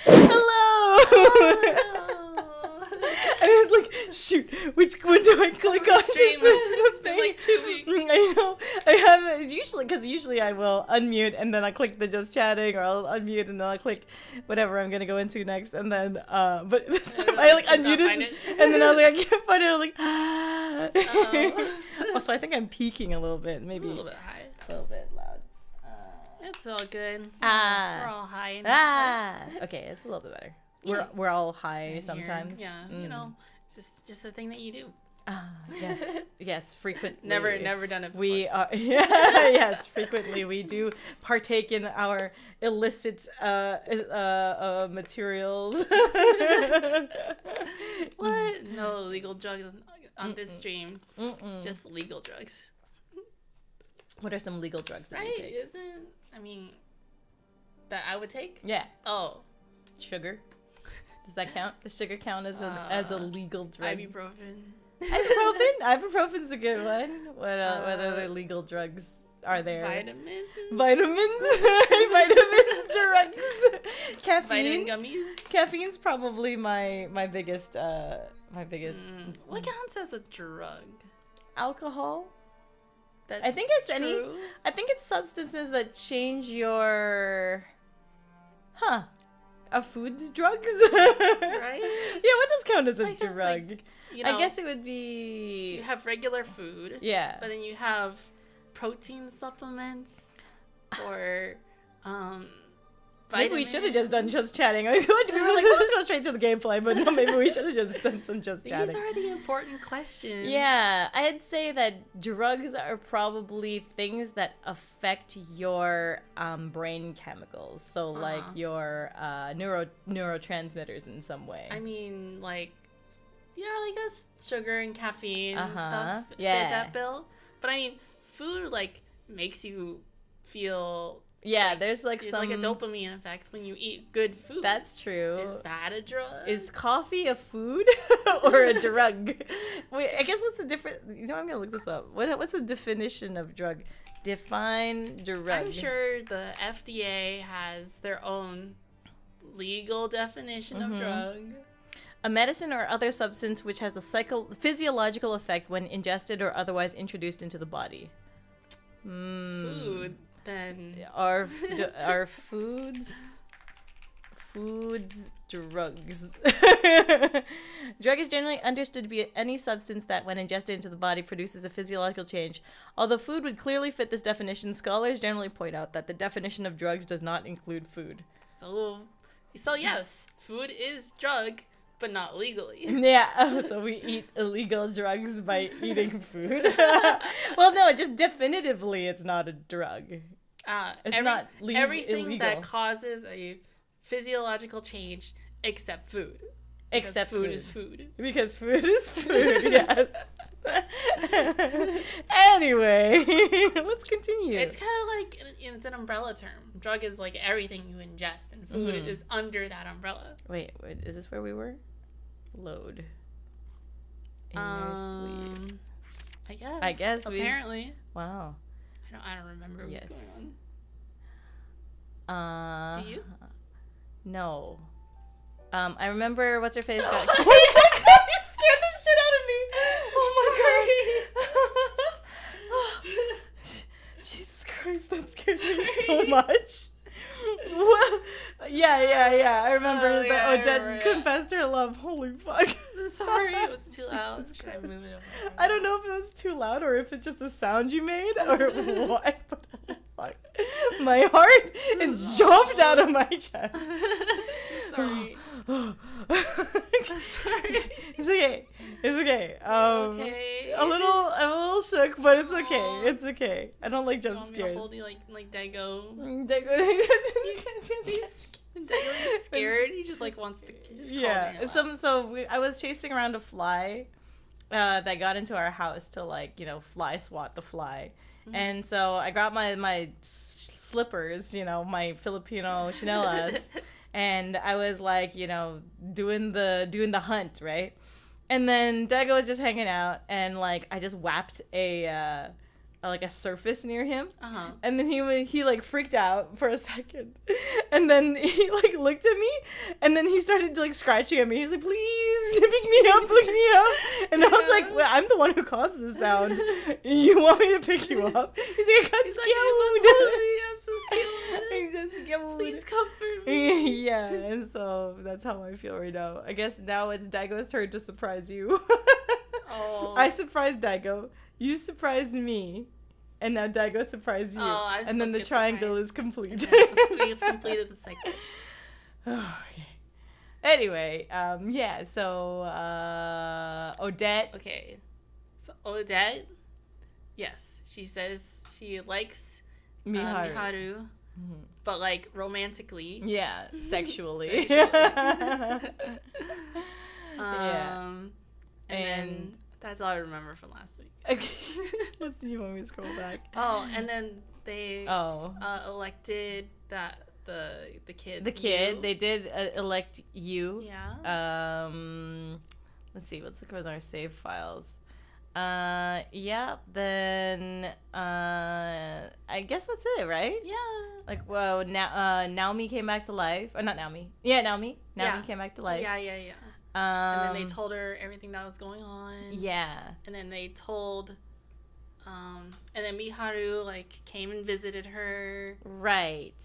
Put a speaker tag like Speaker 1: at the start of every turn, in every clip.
Speaker 1: Hello. I was like, shoot, which one do I click on to switch
Speaker 2: It's
Speaker 1: the
Speaker 2: been
Speaker 1: thing?
Speaker 2: like 2 weeks.
Speaker 1: I know. I have usually I will unmute and then I click the just chatting, or I'll unmute and then I'll click whatever I'm gonna go into next, and then but this time I like unmuted and then I was like, I can't find it. I was like, also I think I'm peaking a little bit, maybe
Speaker 2: A little bit high.
Speaker 1: a little bit loud.
Speaker 2: It's all good.
Speaker 1: Ah.
Speaker 2: We're all high.
Speaker 1: Okay, it's a little bit better.
Speaker 2: Yeah.
Speaker 1: We're all high
Speaker 2: in
Speaker 1: sometimes.
Speaker 2: Here. Yeah, you know, it's just a thing that you do.
Speaker 1: Yes, frequently.
Speaker 2: Never done it before.
Speaker 1: We are, yes, frequently we do partake in our illicit materials.
Speaker 2: What? No illegal drugs on this stream. Just legal drugs.
Speaker 1: What are some legal drugs that you
Speaker 2: Right?
Speaker 1: take?
Speaker 2: I mean, that I would take?
Speaker 1: Yeah.
Speaker 2: Oh.
Speaker 1: Sugar. Does that count? Does sugar count as a legal drug?
Speaker 2: Ibuprofen.
Speaker 1: Ibuprofen's a good one. What other legal drugs are there?
Speaker 2: Vitamins.
Speaker 1: Vitamins, drugs, caffeine.
Speaker 2: Vitamin gummies.
Speaker 1: Caffeine's probably my biggest
Speaker 2: What counts as a drug?
Speaker 1: alcohol.
Speaker 2: That's
Speaker 1: I think it's
Speaker 2: true.
Speaker 1: I think it's substances that change your a food's drugs.
Speaker 2: Right?
Speaker 1: Yeah, what does count as a
Speaker 2: Like,
Speaker 1: drug?
Speaker 2: You know,
Speaker 1: I guess it would be.
Speaker 2: you have regular food.
Speaker 1: Yeah.
Speaker 2: But then you have protein supplements or
Speaker 1: Maybe we should have just done
Speaker 2: vitamins.
Speaker 1: just chatting. We were like, well, let's go straight to the gameplay, but no, maybe we should have just done some just chatting.
Speaker 2: These are the important questions.
Speaker 1: Yeah, I'd say that drugs are probably things that affect your brain chemicals. So like your neurotransmitters in some way.
Speaker 2: I mean, like, yeah, I guess sugar and caffeine and stuff
Speaker 1: Yeah.
Speaker 2: fit that bill. But I mean, food, like, makes you feel...
Speaker 1: Yeah, there's like
Speaker 2: It's
Speaker 1: some...
Speaker 2: like a dopamine effect when you eat good food.
Speaker 1: That's true.
Speaker 2: Is that a drug?
Speaker 1: Is coffee a food or a drug? Wait, I guess what's the difference? You know, I'm gonna look this up. What's the definition of drug? Define drug.
Speaker 2: I'm sure the FDA has their own legal definition of drug.
Speaker 1: A medicine or other substance which has a physiological effect when ingested or otherwise introduced into the body.
Speaker 2: Food, then.
Speaker 1: Are foods drugs? Drug is generally understood to be any substance that, when ingested into the body, produces a physiological change. Although food would clearly fit this definition, scholars generally point out that the definition of drugs does not include food.
Speaker 2: So yes, food is drug, but not legally.
Speaker 1: Yeah, so we eat illegal drugs by eating food. Well, no, just definitively it's not a drug. It's not
Speaker 2: everything
Speaker 1: illegal.
Speaker 2: that causes a physiological change except food.
Speaker 1: Except
Speaker 2: food is food.
Speaker 1: Because food is food, yes. Anyway, let's continue.
Speaker 2: It's kind of like, it's an umbrella term. Drug is like everything you ingest, and food is under that umbrella.
Speaker 1: Wait, is this where we were? Load. Inner sleep.
Speaker 2: I guess.
Speaker 1: Apparently.
Speaker 2: We...
Speaker 1: Wow.
Speaker 2: I don't remember what's going
Speaker 1: on.
Speaker 2: Do you?
Speaker 1: No. I remember what's her face got. Oh my god! You scared the shit out of me. Oh my god! Jesus Christ, that scares me so much. Well, yeah. I remember that Odette confessed her love. Holy fuck.
Speaker 2: Sorry, it was too loud. Should I move it over?
Speaker 1: I don't know if it was too loud or if it's just the sound you made or what, but oh fuck. My heart is jumped out of my chest.
Speaker 2: Sorry. Sorry.
Speaker 1: It's okay.
Speaker 2: Okay.
Speaker 1: I'm a little shook, but it's okay. It's okay. I don't like jump scares.
Speaker 2: I'm hold you like Dago.
Speaker 1: Dago
Speaker 2: gets scared. He just like wants to. He just crawls in your lap.
Speaker 1: I was chasing around a fly that got into our house to fly swat the fly, and so I grabbed my slippers, my Filipino chinelas, and I was doing the hunt, right? And then Dago was just hanging out, and I just whapped a like a surface near him.
Speaker 2: Uh-huh.
Speaker 1: And then he like freaked out for a second, and then he like looked at me, and then he started like scratching at me. He's like, "Please pick me up, pick me up." And I was like, "Well, I'm the one who caused the sound. You want me to pick you up?" He's like, "I got
Speaker 2: I'm so scared.
Speaker 1: scared." He's scared.
Speaker 2: Please comfort me.
Speaker 1: Yeah, and so that's how I feel right now. I guess now it's Daigo's turn to surprise you.
Speaker 2: Oh.
Speaker 1: I surprised Daigo. You surprised me. And now Daigo surprised you.
Speaker 2: Oh,
Speaker 1: and then the triangle is complete.
Speaker 2: We've completed the cycle.
Speaker 1: Okay. Anyway, yeah, so Odette.
Speaker 2: Okay. So Odette, yes, she says she likes Miharu, but like romantically.
Speaker 1: Yeah, sexually.
Speaker 2: Yeah. And then that's all I remember from last week.
Speaker 1: Okay. Let's see when we scroll back.
Speaker 2: Oh, and then they elected the kid.
Speaker 1: The kid. They did elect you.
Speaker 2: Yeah.
Speaker 1: Let's see. Let's look at our save files. Yeah. Then I guess that's it, right?
Speaker 2: Yeah.
Speaker 1: Like, well, now Naomi came back to life. Or not Naomi. Yeah, Naomi. Naomi came back to life.
Speaker 2: Yeah. And then they told her everything that was going on.
Speaker 1: Yeah.
Speaker 2: And then they told, and then Miharu, like, came and visited her.
Speaker 1: Right.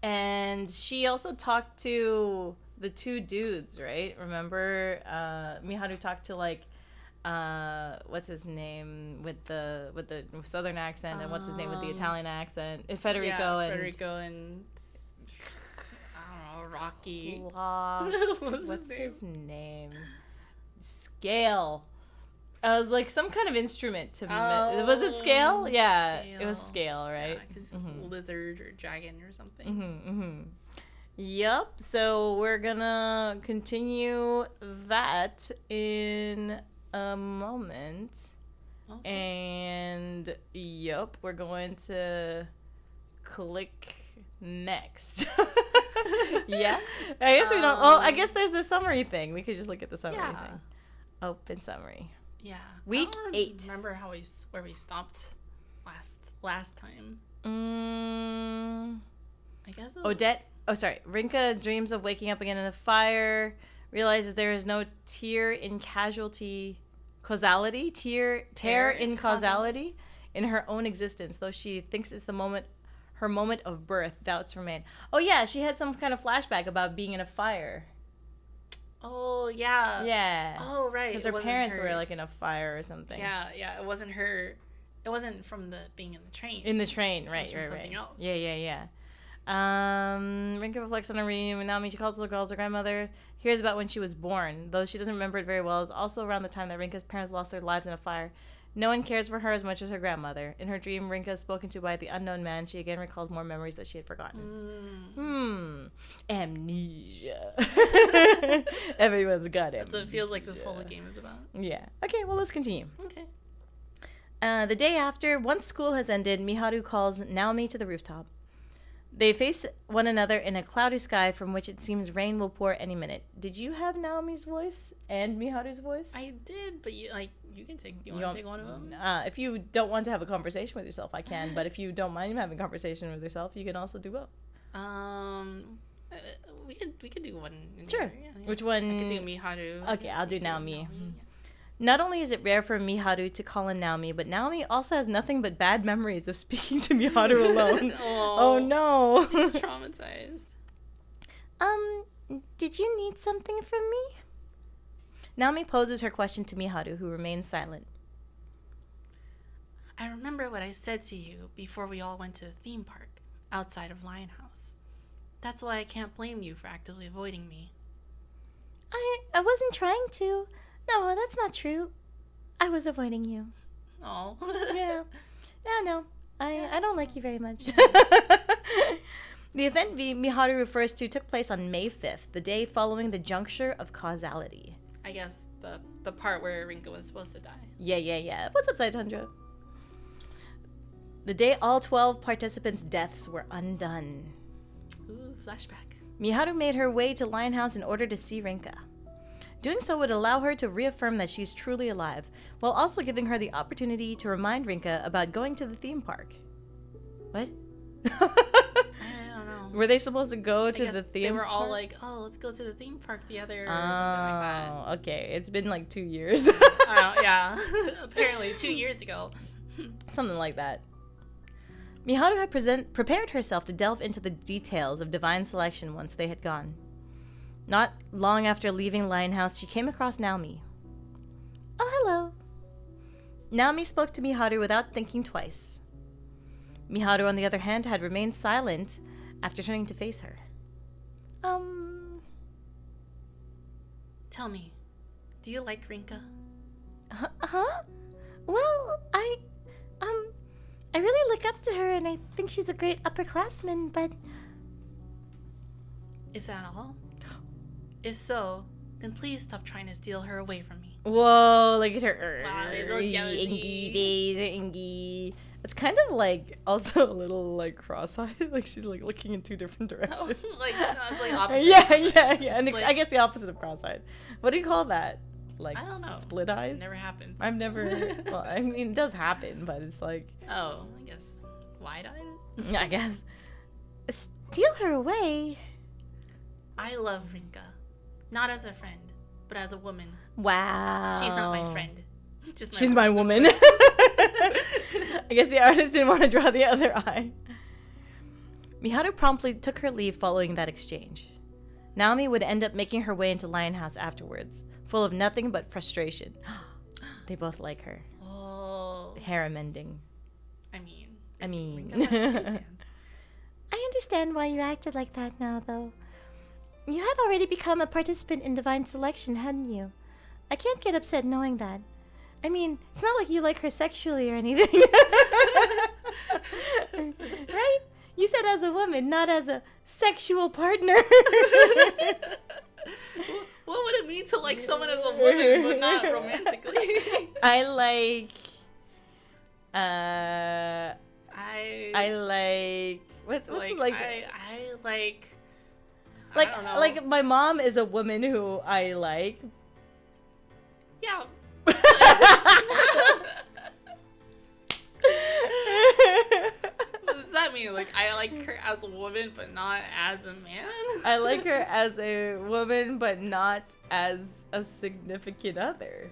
Speaker 1: And she also talked to the two dudes, right? Remember, Miharu talked to, like, what's his name with the southern accent, and what's his name with the Italian accent? Federico and I don't know, Rocky.
Speaker 2: What's
Speaker 1: his name? Scale. I was like some kind of instrument to was it scale? Yeah, Scale. It was scale, right?
Speaker 2: Yeah, because lizard or dragon or something.
Speaker 1: Yep. So we're gonna continue that in a moment. Okay. And yep, we're going to click next. Yeah. I guess we don't. Well, I guess there's a summary thing. We could just look at the summary thing. Open summary.
Speaker 2: Yeah.
Speaker 1: Week 8.
Speaker 2: Remember where we stopped last time? I guess it was...
Speaker 1: Odette. Oh, sorry. Rinka dreams of waking up again in a fire. Realizes there is no tear in causality in her own existence, though she thinks it's her moment of birth. Doubts remain. Oh yeah, she had some kind of flashback about being in a fire.
Speaker 2: Oh yeah.
Speaker 1: Yeah.
Speaker 2: Oh right.
Speaker 1: Because her parents were like in a fire or something.
Speaker 2: Yeah. It wasn't her. It wasn't from the being in the train.
Speaker 1: In the train, right.
Speaker 2: It was from something else.
Speaker 1: Yeah. Rinka reflects on her reunion with Naomi. She calls the girls her grandmother. Hears about when she was born, though she doesn't remember it very well. It's also around the time that Rinka's parents lost their lives in a fire. No one cares for her as much as her grandmother. In her dream, Rinka is spoken to by the unknown man. She again recalls more memories that she had forgotten. Amnesia. Everyone's got it.
Speaker 2: That's what it feels like this whole game is about.
Speaker 1: Yeah. Okay, well, let's continue.
Speaker 2: Okay.
Speaker 1: The day after, once school has ended, Miharu calls Naomi to the rooftop. They face one another in a cloudy sky from which it seems rain will pour any minute. Did you have Naomi's voice and Miharu's voice?
Speaker 2: I did, but you can take. You want to take one of them?
Speaker 1: If you don't want to have a conversation with yourself, I can. But if you don't mind having a conversation with yourself, you can also do both.
Speaker 2: We could do one.
Speaker 1: Sure.
Speaker 2: Yeah.
Speaker 1: Which one?
Speaker 2: I could do Miharu.
Speaker 1: Okay, I'll do Naomi. Not only is it rare for Miharu to call in Naomi, but Naomi also has nothing but bad memories of speaking to Miharu alone. Oh no.
Speaker 2: She's traumatized.
Speaker 1: Did you need something from me? Naomi poses her question to Miharu, who remains silent.
Speaker 2: I remember what I said to you before we all went to the theme park outside of Lion House. That's why I can't blame you for actively avoiding me.
Speaker 1: I wasn't trying to. No, that's not true. I was avoiding you.
Speaker 2: Oh.
Speaker 1: Yeah. Yeah, no. I don't like you very much. The event Miharu refers to took place on May 5th, the day following the juncture of causality.
Speaker 2: I guess the part where Rinka was supposed to die.
Speaker 1: Yeah. What's up, Saitandra? The day all 12 participants' deaths were undone.
Speaker 2: Ooh, flashback.
Speaker 1: Miharu made her way to Lion House in order to see Rinka. Doing so would allow her to reaffirm that she's truly alive, while also giving her the opportunity to remind Rinka about going to the theme park. What?
Speaker 2: I don't know.
Speaker 1: Were they supposed to go
Speaker 2: I
Speaker 1: to
Speaker 2: guess
Speaker 1: the theme park?
Speaker 2: They were all like, oh, let's go to the theme park together or something like that.
Speaker 1: Oh, okay. It's been like 2 years.
Speaker 2: Yeah. Apparently 2 years ago.
Speaker 1: Something like that. Miharu had prepared herself to delve into the details of divine selection once they had gone. Not long after leaving Lionhouse, she came across Naomi. Oh, hello. Naomi spoke to Miharu without thinking twice. Miharu, on the other hand, had remained silent after turning to face her.
Speaker 2: Tell me, do you like Rinka?
Speaker 1: Huh? Well, I really look up to her and I think she's a great upperclassman, but...
Speaker 2: Is that all? If so, then please stop trying to steal her away from me.
Speaker 1: Whoa, look at her.
Speaker 2: Wow, they're so jealousy.
Speaker 1: Ingy face, ingy. It's kind of like also a little like cross-eyed, like she's like looking in two different directions.
Speaker 2: like opposite.
Speaker 1: Yeah. And
Speaker 2: Split.
Speaker 1: I guess the opposite of cross-eyed. What do you call that? Like
Speaker 2: I don't know.
Speaker 1: split eyes?
Speaker 2: It never happened.
Speaker 1: I've never. Well, I mean, it does happen, but it's like.
Speaker 2: Oh, I guess wide-eyed.
Speaker 1: I guess. Steal her away.
Speaker 2: I love Rinka, not as a friend, but as a woman.
Speaker 1: Wow.
Speaker 2: She's not my friend. Just
Speaker 1: She's my woman. I guess the artist didn't want to draw the other eye. Miharu promptly took her leave following that exchange. Naomi would end up making her way into Lionhouse afterwards, full of nothing but frustration. They both like her.
Speaker 2: Oh.
Speaker 1: Harem ending.
Speaker 2: I mean.
Speaker 1: I
Speaker 2: Rinka has 2 fans.
Speaker 1: I understand why you acted like that now, though. You had already become a participant in Divine Selection, hadn't you? I can't get upset knowing that. I mean, it's not like you like her sexually or anything. Right? You said as a woman, not as a sexual partner.
Speaker 2: What would it mean to like someone as a woman, but not romantically?
Speaker 1: I like...
Speaker 2: I
Speaker 1: like... What's like...
Speaker 2: I like...
Speaker 1: Like,
Speaker 2: I don't know.
Speaker 1: like my mom is a woman who I like.
Speaker 2: Yeah. What does that mean? Like, I like her as a woman, but not as a man?
Speaker 1: I like her as a woman, but not as a significant other.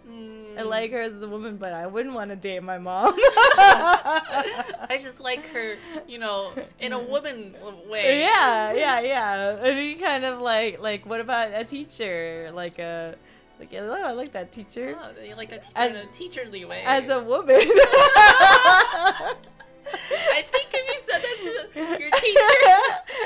Speaker 1: I like her as a woman, but I wouldn't want to date my mom.
Speaker 2: I just like her, you know, in a woman way.
Speaker 1: Yeah. And we kind of like, what about a teacher? Like, oh, I like that teacher.
Speaker 2: Oh, you like that teacher in a teacherly way.
Speaker 1: As a woman.
Speaker 2: I think if you said that to your teacher.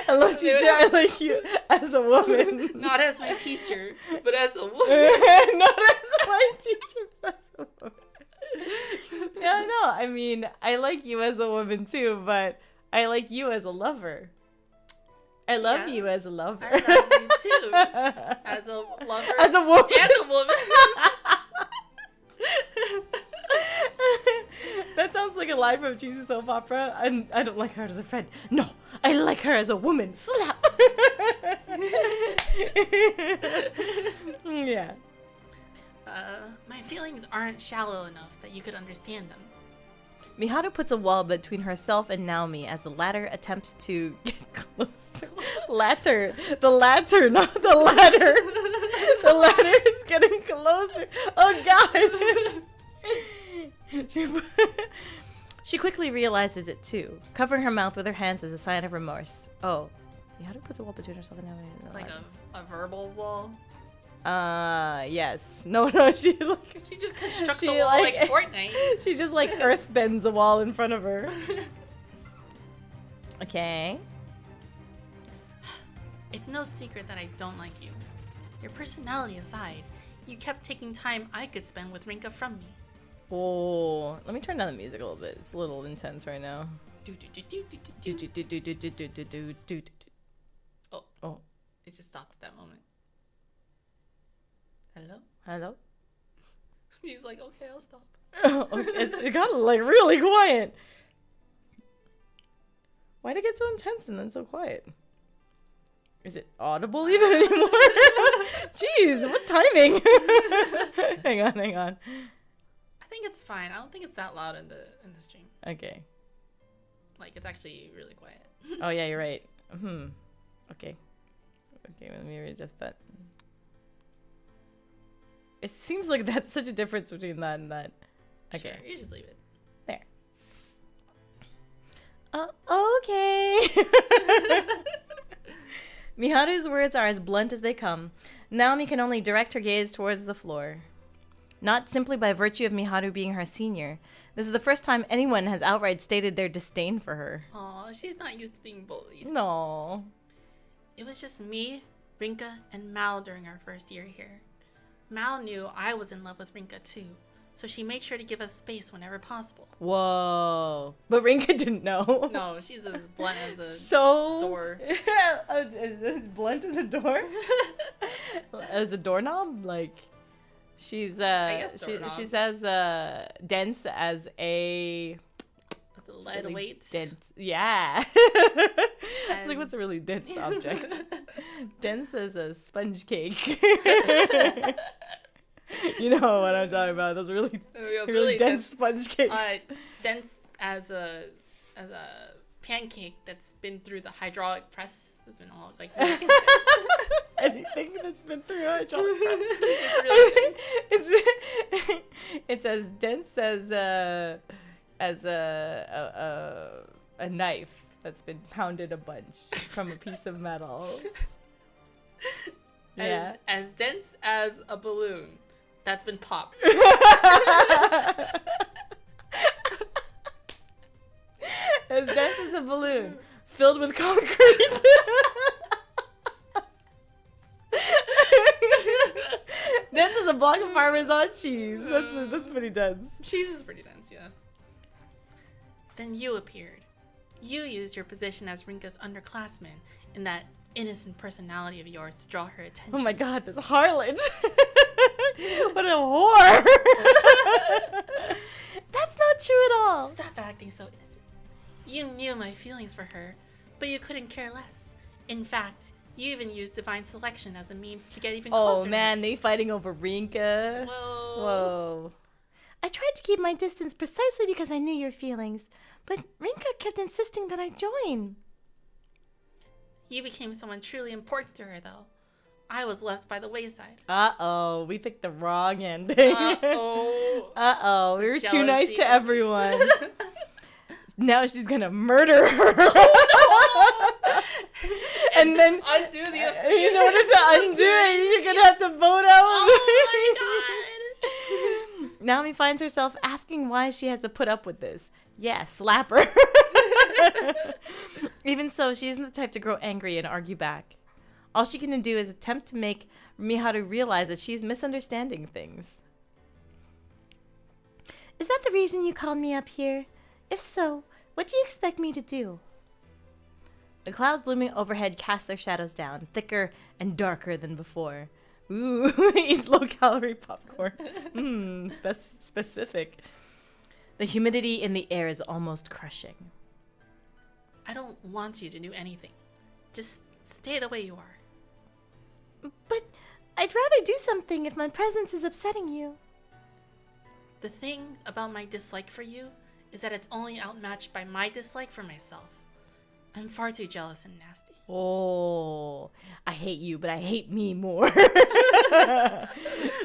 Speaker 1: Hello, teacher, I like you as a woman.
Speaker 2: Not as my teacher, but as a woman.
Speaker 1: Not as my teacher, but as a woman. Yeah, no, I mean, I like you as a woman too, but I like you as a lover. I love you as a lover.
Speaker 2: I love you too. As a lover.
Speaker 1: As a woman.
Speaker 2: As a woman.
Speaker 1: That sounds like a line from a cheesy soap opera. And I don't like her as a friend. No, I like her as a woman. Slap. Yeah.
Speaker 2: My feelings aren't shallow enough that you could understand them.
Speaker 1: Miharu puts a wall between herself and Naomi as the latter attempts to get closer. The latter, not the ladder. The ladder is getting closer. Oh, God. She quickly realizes it too, covering her mouth with her hands as a sign of remorse. Oh, Miharu puts a wall between herself and Naomi.
Speaker 2: Like a verbal wall?
Speaker 1: Yes. No, she
Speaker 2: She just constructs a wall like Fortnite.
Speaker 1: She just like earth bends a wall in front of her. Okay.
Speaker 2: It's no secret that I don't like you. Your personality aside, you kept taking time I could spend with Rinka from me.
Speaker 1: Oh, let me turn down the music a little bit. It's a little intense right now. Oh.
Speaker 2: It just stopped at that moment.
Speaker 1: Hello?
Speaker 2: He was like, okay, I'll stop.
Speaker 1: Okay. It got like really quiet. Why'd it get so intense and then so quiet? Is it audible even anymore? Jeez, what timing? Hang on.
Speaker 2: I think it's fine. I don't think it's that loud in the stream.
Speaker 1: Okay.
Speaker 2: Like, it's actually really quiet.
Speaker 1: Oh yeah, you're right. Okay. Okay, let me readjust that. It seems like that's such a difference between that and that. Okay.
Speaker 2: Sure, you just leave it.
Speaker 1: There. Okay. Miharu's words are as blunt as they come. Naomi can only direct her gaze towards the floor. Not simply by virtue of Miharu being her senior. This is the first time anyone has outright stated their disdain for her.
Speaker 2: Aw, she's not used to being bullied.
Speaker 1: No.
Speaker 2: It was just me, Rinka, and Mao during our first year here. Mao knew I was in love with Rinka too, so she made sure to give us space whenever possible.
Speaker 1: Whoa. But Rinka didn't know.
Speaker 2: No, she's as blunt as a door.
Speaker 1: As blunt as a door? As a doorknob? Like, she's she's as dense as a...
Speaker 2: Lead
Speaker 1: really
Speaker 2: weight.
Speaker 1: Dense. Yeah. I was like, what's a really dense object? Dense as a sponge cake. You know what I'm talking about? Those really, really dense sponge cakes.
Speaker 2: Dense as a pancake that's been through the hydraulic press. It's been all like
Speaker 1: anything that's been through a hydraulic press. It's as dense as a knife that's been pounded a bunch from a piece of metal. Yeah.
Speaker 2: As dense as a balloon that's been popped.
Speaker 1: As dense as a balloon filled with concrete. Dense as a block of Parmesan cheese. That's pretty dense.
Speaker 2: Cheese is pretty dense, yes. Then you appeared. You used your position as Rinka's underclassman in that innocent personality of yours to draw her attention.
Speaker 1: Oh my god, this harlot. What a whore. That's not true at all.
Speaker 2: Stop acting so innocent. You knew my feelings for her, but you couldn't care less. In fact, you even used divine selection as a means to get even closer.
Speaker 1: Oh man, they fighting over Rinka.
Speaker 2: Whoa.
Speaker 1: I tried to keep my distance precisely because I knew your feelings, but Rinka kept insisting that I join.
Speaker 2: You became someone truly important to her, though. I was left by the wayside.
Speaker 1: Uh-oh, we picked the wrong ending.
Speaker 2: Uh-oh.
Speaker 1: Uh-oh, we were too
Speaker 2: Jealousy
Speaker 1: nice to
Speaker 2: of
Speaker 1: everyone. Now she's gonna murder her. And then
Speaker 2: undo the effect.
Speaker 1: in order to undo it, you're gonna have to vote out.
Speaker 2: Oh my god.
Speaker 1: Naomi finds herself asking why she has to put up with this. Yeah, slap her. Even so, she isn't the type to grow angry and argue back. All she can do is attempt to make Miharu realize that she's misunderstanding things. Is that the reason you called me up here? If so, what do you expect me to do? The clouds looming overhead cast their shadows down, thicker and darker than before. Ooh, eats low-calorie popcorn. Specific. The humidity in the air is almost crushing.
Speaker 2: I don't want you to do anything. Just stay the way you are.
Speaker 1: But I'd rather do something if my presence is upsetting you.
Speaker 2: The thing about my dislike for you is that it's only outmatched by my dislike for myself. I'm far too jealous and nasty.
Speaker 1: Oh, I hate you, but I hate me more.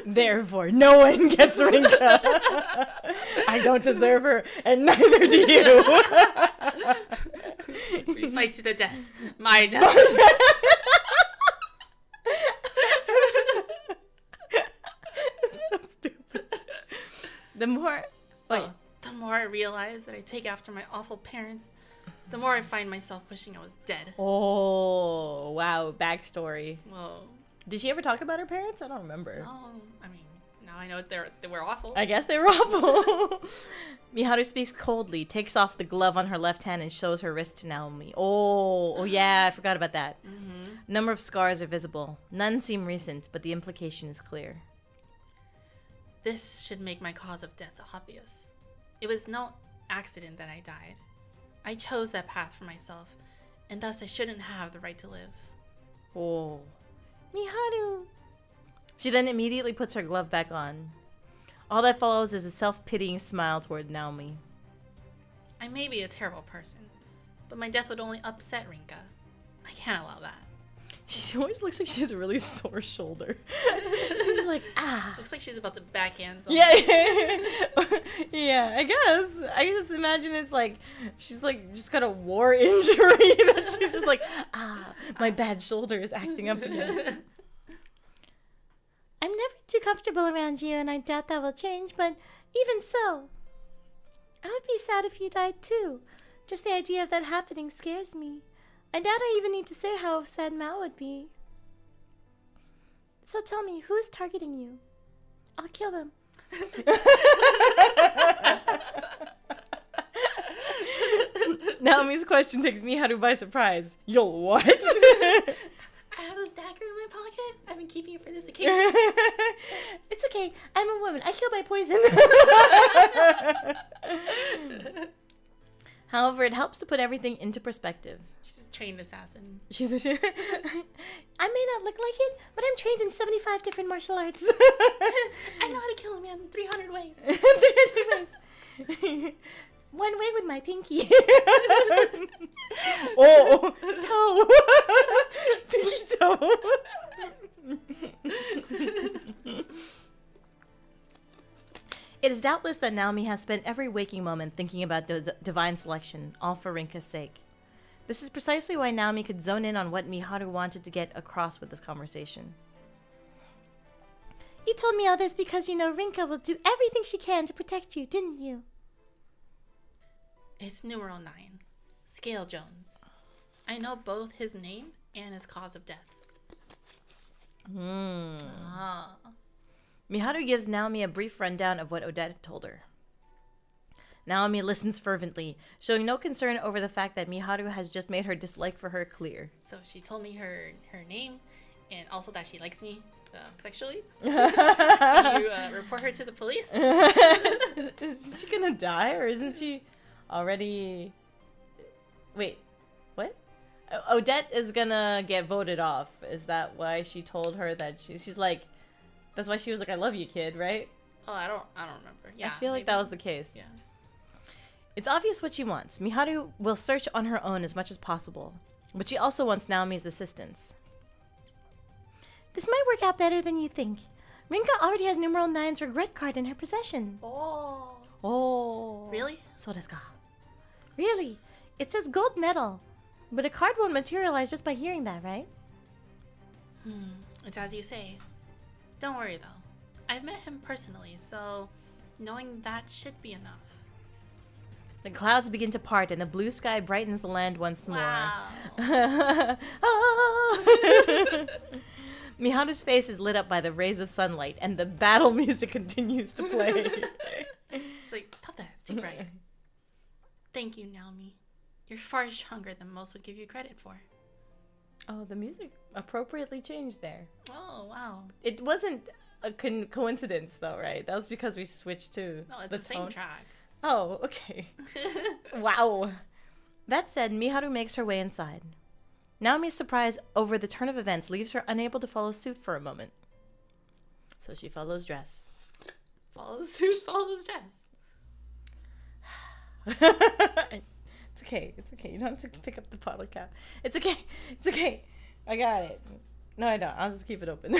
Speaker 1: Therefore, no one gets Rinka. I don't deserve her, and neither do you.
Speaker 2: We fight to the death. My death.
Speaker 1: So stupid. The more
Speaker 2: I realize that I take after my awful parents, the more I find myself wishing I was dead.
Speaker 1: Oh, wow. Backstory.
Speaker 2: Whoa.
Speaker 1: Did she ever talk about her parents? I don't remember.
Speaker 2: Oh, I mean, now I know they were awful.
Speaker 1: I guess they were awful. Miharu speaks coldly, takes off the glove on her left hand, and shows her wrist to Naomi. Oh yeah, I forgot about that.
Speaker 2: Mm-hmm.
Speaker 1: Number of scars are visible. None seem recent, but the implication is clear.
Speaker 2: This should make my cause of death obvious. It was no accident that I died. I chose that path for myself, and thus I shouldn't have the right to live.
Speaker 1: Oh. Miharu, She then immediately puts her glove back on. All that follows is a self-pitying smile toward Naomi.
Speaker 2: I may be a terrible person, but my death would only upset Rinka. I can't allow that.
Speaker 1: She always looks like she has a really sore shoulder. She's like, ah.
Speaker 2: Looks like she's about to backhand someone.
Speaker 1: Yeah. Yeah, I guess. I just imagine it's like, she's like, just got a war injury that she's just like, my bad shoulder is acting up again. I'm never too comfortable around you, and I doubt that will change, but even so, I would be sad if you died too. Just the idea of that happening scares me. I doubt I even need to say how sad Mao would be. So tell me, who's targeting you? I'll kill them. Naomi's question takes Miharu by surprise. Yo, what?
Speaker 2: I have this dagger in my pocket. I've been keeping it for this occasion.
Speaker 1: It's okay. I'm a woman. I kill by poison. However, it helps to put everything into perspective.
Speaker 2: She's a trained assassin.
Speaker 1: I may not look like it, but I'm trained in 75 different martial arts.
Speaker 2: I know how to kill a man in 300 ways.
Speaker 1: 300 ways. One way with my pinky. Oh, toe. Pinky toe. It is doubtless that Naomi has spent every waking moment thinking about divine selection, all for Rinka's sake. This is precisely why Naomi could zone in on what Miharu wanted to get across with this conversation. You told me all this because you know Rinka will do everything she can to protect you, didn't you?
Speaker 2: It's numeral 9. Scale Jones. I know both his name and his cause of death.
Speaker 1: Miharu gives Naomi a brief rundown of what Odette told her. Naomi listens fervently, showing no concern over the fact that Miharu has just made her dislike for her clear.
Speaker 2: So she told me her name and also that she likes me sexually. Can you report her to the police?
Speaker 1: Is she gonna die, or isn't she already... Wait, what? Odette is gonna get voted off. Is that why she told her that she's like... That's why she was like, I love you, kid, right?
Speaker 2: Oh, I don't remember. Yeah,
Speaker 1: I feel like that was the case.
Speaker 2: Yeah.
Speaker 1: It's obvious what she wants. Miharu will search on her own as much as possible, but she also wants Naomi's assistance. This might work out better than you think. Rinka already has numeral 9's regret card in her possession. Oh.
Speaker 2: Really?
Speaker 1: So desu ka. Really? It says gold medal, but a card won't materialize just by hearing that, right?
Speaker 2: It's as you say. Don't worry though. I've met him personally, so knowing that should be enough.
Speaker 1: The clouds begin to part and the blue sky brightens the land once more.
Speaker 2: Wow.
Speaker 1: Miharu's face is lit up by the rays of sunlight and the battle music continues to play.
Speaker 2: She's like, stop that, it's too bright. Thank you, Naomi. You're far stronger than most would give you credit for.
Speaker 1: Oh, the music appropriately changed there.
Speaker 2: Oh, wow.
Speaker 1: It wasn't a coincidence though, right? That was because we switched to
Speaker 2: No, it's
Speaker 1: the
Speaker 2: the same
Speaker 1: tone.
Speaker 2: track.
Speaker 1: Oh, okay. Wow. That said, Miharu makes her way inside. Naomi's surprise over the turn of events leaves her unable to follow suit for a moment. So she follows dress.
Speaker 2: Follows suit, follows dress.
Speaker 1: It's okay. It's okay. You don't have to pick up the bottle cap. It's okay. It's okay. I got it. No, I don't. I'll just keep it open.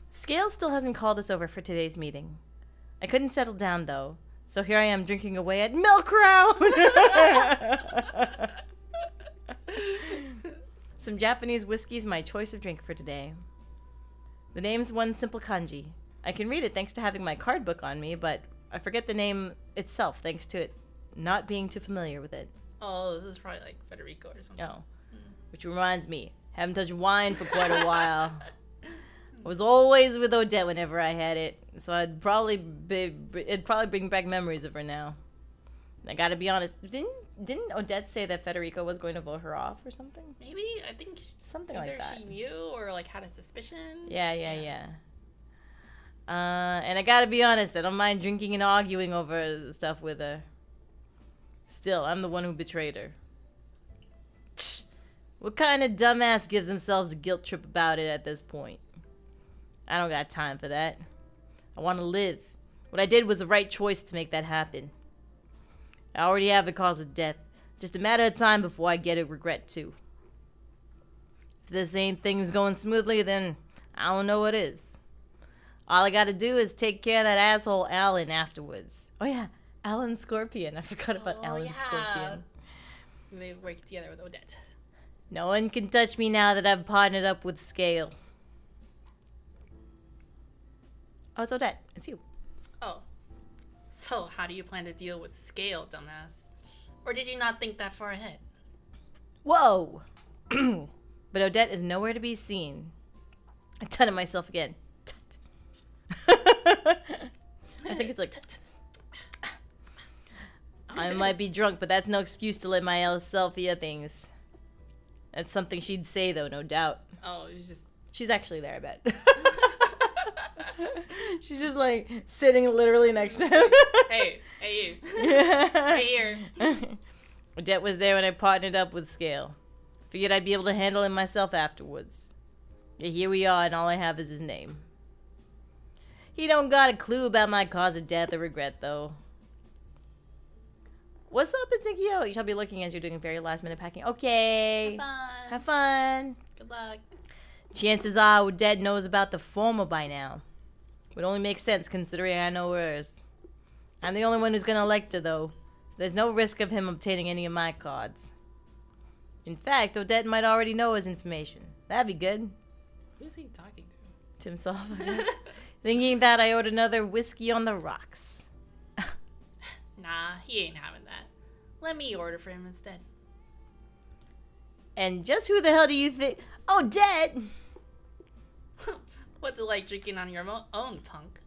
Speaker 1: Scale still hasn't called us over for today's meeting. I couldn't settle down, though, so here I am drinking away at Milk Round! Some Japanese whiskey's my choice of drink for today. The name's one simple kanji. I can read it thanks to having my card book on me, but I forget the name itself thanks to it not being too familiar with it.
Speaker 2: Oh, this is probably like Federico or something.
Speaker 1: Oh. Which reminds me, haven't touched wine for quite a while. I was always with Odette whenever I had it, so it'd probably bring back memories of her now. And I gotta be honest, didn't Odette say that Federico was going to vote her off or something?
Speaker 2: Maybe, I think
Speaker 1: Something
Speaker 2: either
Speaker 1: like that.
Speaker 2: she knew or like had a suspicion.
Speaker 1: Yeah. And I gotta be honest, I don't mind drinking and arguing over stuff with her. Still, I'm the one who betrayed her. What kind of dumbass gives themselves a guilt trip about it at this point? I don't got time for that. I want to live. What I did was the right choice to make that happen. I already have the cause of death. Just a matter of time before I get a regret too. If this ain't things going smoothly, then I don't know what is. All I gotta do is take care of that asshole Alan afterwards. Oh yeah, Alan Scorpion. I forgot about Alan Scorpion.
Speaker 2: They work together with Odette.
Speaker 1: No one can touch me now that I've partnered up with Scale. Oh, it's Odette. It's you.
Speaker 2: Oh. So, how do you plan to deal with Scale, dumbass? Or did you not think that far ahead?
Speaker 1: Whoa! But Odette is nowhere to be seen. I done it myself again. I think it's like... I might be drunk, but that's no excuse to let my self hear things. That's something she'd say, though, no doubt.
Speaker 2: Oh, you just...
Speaker 1: She's actually there, I bet. She's just, like, sitting literally next to him.
Speaker 2: Hey, you. Right here.
Speaker 1: Odette was there when I partnered up with Scale. Figured I'd be able to handle him myself afterwards. Yet here we are, and all I have is his name. He don't got a clue about my cause of death or regret, though. What's up, Ezekiel? You shall be looking as you're doing very last-minute packing. Okay.
Speaker 2: Have fun.
Speaker 1: Have fun.
Speaker 2: Good luck.
Speaker 1: Chances are Odette knows about the former by now. Would only make sense considering I know hers. I'm the only one who's gonna elect her, though. So there's no risk of him obtaining any of my cards. In fact, Odette might already know his information. That'd be good.
Speaker 2: Who's he talking
Speaker 1: To himself. Thinking that I owed another whiskey on the rocks.
Speaker 2: Nah, he ain't having that. Let me order for him instead.
Speaker 1: And just who the hell do you think? Odette!
Speaker 2: What's it like drinking on your own, punk?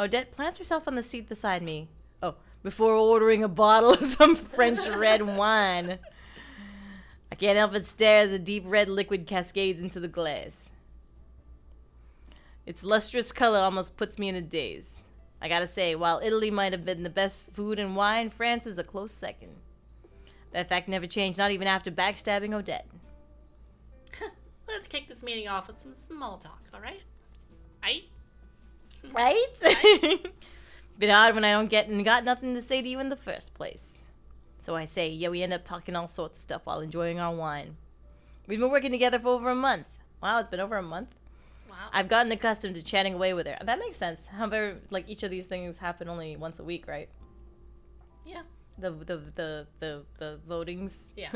Speaker 1: Odette plants herself on the seat beside me. Oh, before ordering a bottle of some French red wine. I can't help but stare as the deep red liquid cascades into the glass. Its lustrous color almost puts me in a daze. I gotta say, while Italy might have been the best food and wine, France is a close second. That fact never changed, not even after backstabbing Odette.
Speaker 2: Let's kick this meeting off with some small talk, alright? Aight?
Speaker 1: Right? Bit hard when I don't got nothing to say to you in the first place. So I say, yeah, we end up talking all sorts of stuff while enjoying our wine. We've been working together for over a month. Wow, it's been over a month?
Speaker 2: Wow.
Speaker 1: I've gotten accustomed to chatting away with her. That makes sense. However, like, each of these things happen only once a week, right?
Speaker 2: Yeah.
Speaker 1: The votings.
Speaker 2: Yeah.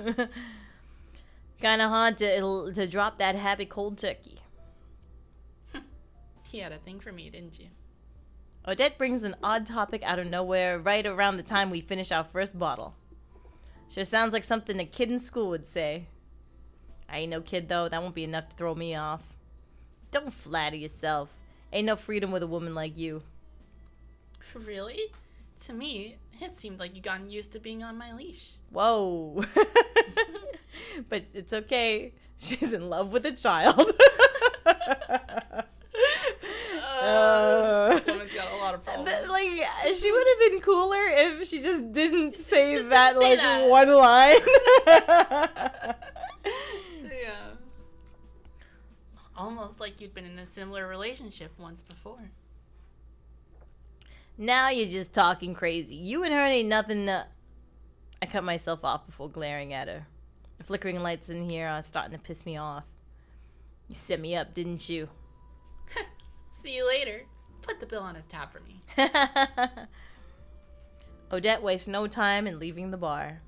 Speaker 1: Kind of hard to drop that happy cold turkey.
Speaker 2: You had a thing for me, didn't you?
Speaker 1: Odette brings an odd topic out of nowhere right around the time we finish our first bottle. Sure sounds like something a kid in school would say. I ain't no kid, though. That won't be enough to throw me off. Don't flatter yourself. Ain't no freedom with a woman like you.
Speaker 2: Really? To me, it seemed like you gotten used to being on my leash.
Speaker 1: Whoa. But it's okay. She's in love with a child.
Speaker 2: This woman's got a lot of problems.
Speaker 1: Like, she would have been cooler if she just didn't say
Speaker 2: Just
Speaker 1: that,
Speaker 2: didn't say
Speaker 1: like,
Speaker 2: that.
Speaker 1: one line.
Speaker 2: Yeah. Almost like you'd been in a similar relationship once before.
Speaker 1: Now you're just talking crazy. You and her ain't nothing to... I cut myself off before glaring at her. The flickering lights in here are starting to piss me off. You set me up, didn't you?
Speaker 2: See you later. Put the bill on his tab for me.
Speaker 1: Odette wastes no time in leaving the bar.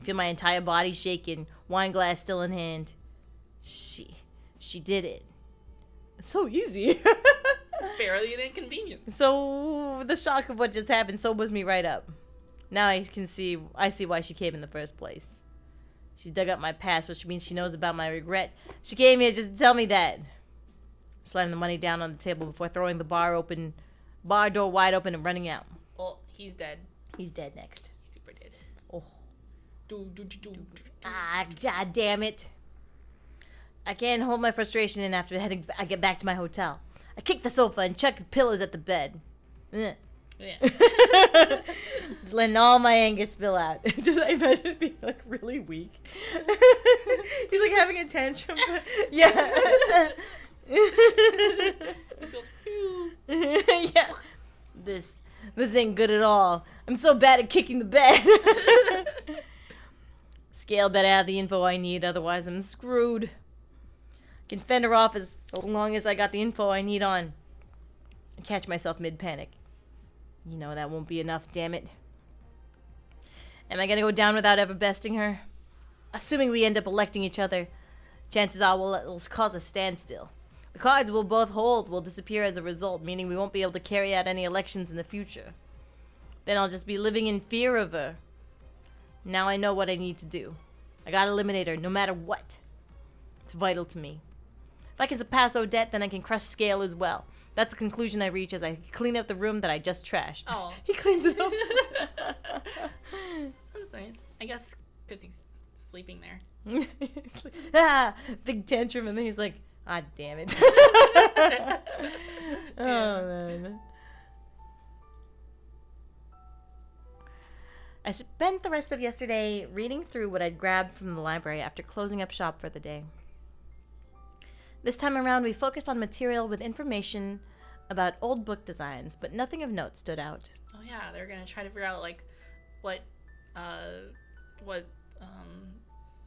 Speaker 1: I feel my entire body shaking, wine glass still in hand. She did it. It's so easy.
Speaker 2: Barely an inconvenience.
Speaker 1: So the shock of what just happened sobers me right up. Now I see why she came in the first place. She dug up my past, which means she knows about my regret. She came here just to tell me that. Slammed the money down on the table before throwing the bar door wide open and running out.
Speaker 2: Oh, he's dead.
Speaker 1: He's dead next.
Speaker 2: He's super dead.
Speaker 1: Oh.
Speaker 2: Do.
Speaker 1: Ah, god damn it. I can't hold my frustration in after I get back to my hotel. I kick the sofa and chuck pillows at the bed. Ugh.
Speaker 2: Yeah.
Speaker 1: Just letting all my anger spill out. Just I imagine it being like really weak. He's like having a tantrum. But, yeah. Yeah. This ain't good at all. I'm so bad at kicking the bed. Scale better have the info I need, otherwise I'm screwed. I can fend her off as long as I got the info I need on. I catch myself mid-panic. You know that won't be enough, damn it. Am I gonna go down without ever besting her? Assuming we end up electing each other, chances are we'll cause a standstill. The cards we'll both hold will disappear as a result, meaning we won't be able to carry out any elections in the future. Then I'll just be living in fear of her. Now I know what I need to do. I gotta eliminate her, no matter what. It's vital to me. If I can surpass Odette, then I can crush Scale as well. That's the conclusion I reach as I clean up the room that I just trashed.
Speaker 2: Oh.
Speaker 1: He cleans it up.
Speaker 2: That's nice. I guess because he's sleeping there.
Speaker 1: Big tantrum, and then he's like, ah, damn it. Oh, man. I spent the rest of yesterday reading through what I'd grabbed from the library after closing up shop for the day. This time around, we focused on material with information about old book designs, but nothing of note stood out.
Speaker 2: Oh yeah, they're gonna try to figure out like what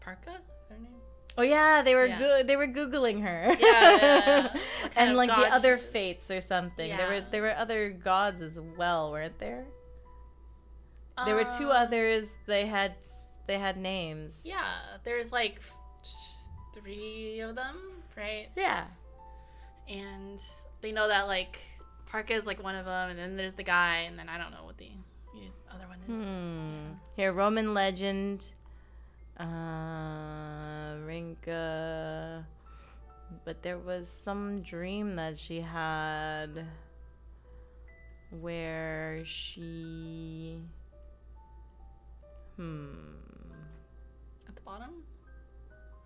Speaker 2: Parka is her name?
Speaker 1: Oh yeah, they were
Speaker 2: Yeah.
Speaker 1: they were googling her.
Speaker 2: Yeah. What kind
Speaker 1: And
Speaker 2: of
Speaker 1: like the
Speaker 2: god
Speaker 1: other
Speaker 2: she is.
Speaker 1: fates or something.
Speaker 2: Yeah.
Speaker 1: There were other gods as well, weren't there? There were two others. They had names.
Speaker 2: Yeah, there's like 3 of them, right?
Speaker 1: Yeah.
Speaker 2: And they know that like Parka is like one of them, and then there's the guy, and then I don't know what the other one is.
Speaker 1: Here, Roman legend. Rinka. But there was some dream that she had where she.
Speaker 2: At the bottom,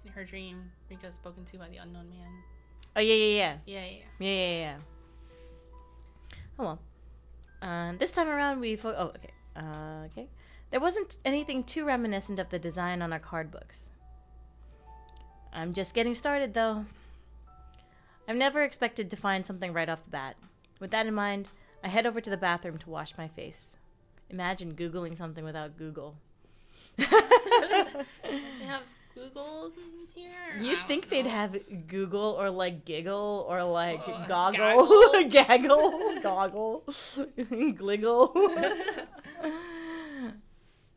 Speaker 2: in her dream, Rika spoken to by the unknown man.
Speaker 1: Oh yeah.
Speaker 2: Yeah.
Speaker 1: Oh well. This time around we. Okay. There wasn't anything too reminiscent of the design on our card books. I'm just getting started, though. I've never expected to find something right off the bat. With that in mind, I head over to the bathroom to wash my face. Imagine Googling something without Google.
Speaker 2: They have Google here?
Speaker 1: You'd think they'd have Google or like Giggle or like Goggle.
Speaker 2: Gaggle?
Speaker 1: Gaggle. Goggle. Gliggle.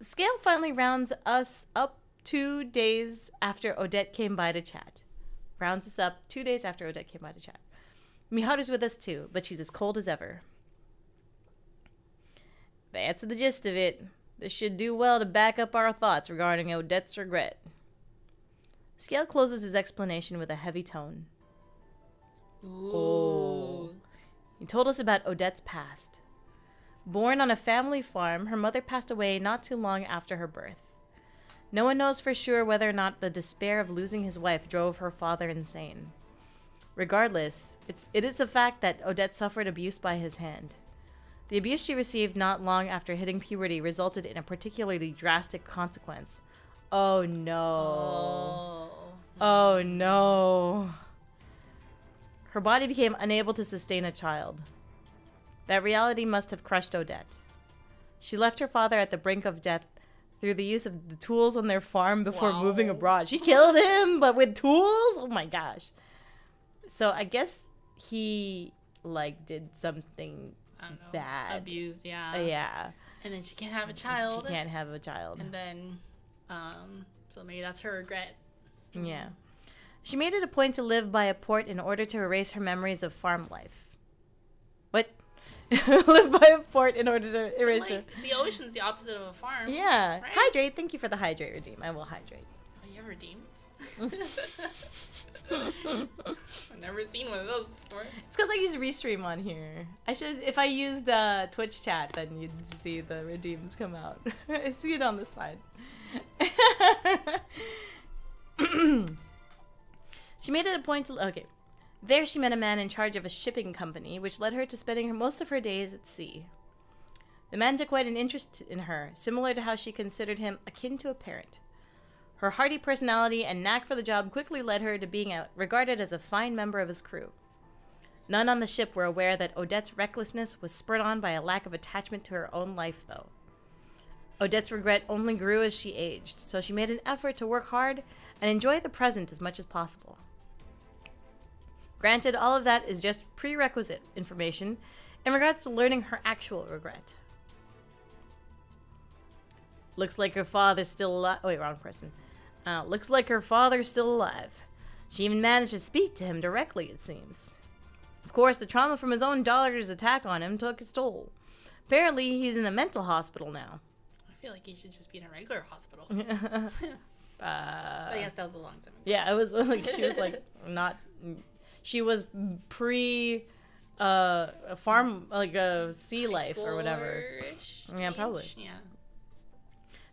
Speaker 1: Scale finally rounds us up 2 days after Odette came by to chat. Rounds us up 2 days after Odette came by to chat. Miharu's with us too, but she's as cold as ever. That's the gist of it. This should do well to back up our thoughts regarding Odette's regret. Scale closes his explanation with a heavy tone.
Speaker 2: Ooh.
Speaker 1: He told us about Odette's past. Born on a family farm, her mother passed away not too long after her birth. No one knows for sure whether or not the despair of losing his wife drove her father insane. Regardless, it is a fact that Odette suffered abuse by his hand. The abuse she received not long after hitting puberty resulted in a particularly drastic consequence. Oh no. Oh no. Her body became unable to sustain a child. That reality must have crushed Odette. She left her father at the brink of death through the use of the tools on their farm before moving abroad. She killed him, but with tools? Oh my gosh. So I guess he, like, did something
Speaker 2: I don't know.
Speaker 1: bad.
Speaker 2: Abused, yeah.
Speaker 1: Yeah.
Speaker 2: And then she can't have a child.
Speaker 1: She can't have a child.
Speaker 2: And then, so maybe that's her regret.
Speaker 1: Yeah. She made it a point to live by a port in order to erase her memories of farm life. What? Live by a port in order to erase her.
Speaker 2: The ocean's the opposite of a farm.
Speaker 1: Yeah.
Speaker 2: Right?
Speaker 1: Hydrate. Thank you for the hydrate redeem. I will hydrate.
Speaker 2: Oh, you have redeems? I've never seen one of those before.
Speaker 1: It's because I use Restream on here. I should, if I used Twitch chat, then you'd see the redeems come out. I see it on the side. She made it a point to, okay. There she met a man in charge of a shipping company, which led her to spending most of her days at sea. The man took quite an interest in her, similar to how she considered him akin to a parent. Her hearty personality and knack for the job quickly led her to being regarded as a fine member of his crew. None on the ship were aware that Odette's recklessness was spurred on by a lack of attachment to her own life, though. Odette's regret only grew as she aged, so she made an effort to work hard and enjoy the present as much as possible. Granted, all of that is just prerequisite information in regards to learning her actual regret. Looks like her father's still alive. Oh, wait, wrong person. Looks like her father's still alive. She even managed to speak to him directly, it seems. Of course, the trauma from his own daughter's attack on him took its toll. Apparently, he's in a mental hospital now.
Speaker 2: I feel like he should just be in a regular hospital. But yes, that was a long time ago.
Speaker 1: Yeah, it was like she was like not. She was pre, farm like a sea life or whatever. Yeah, probably.
Speaker 2: Yeah.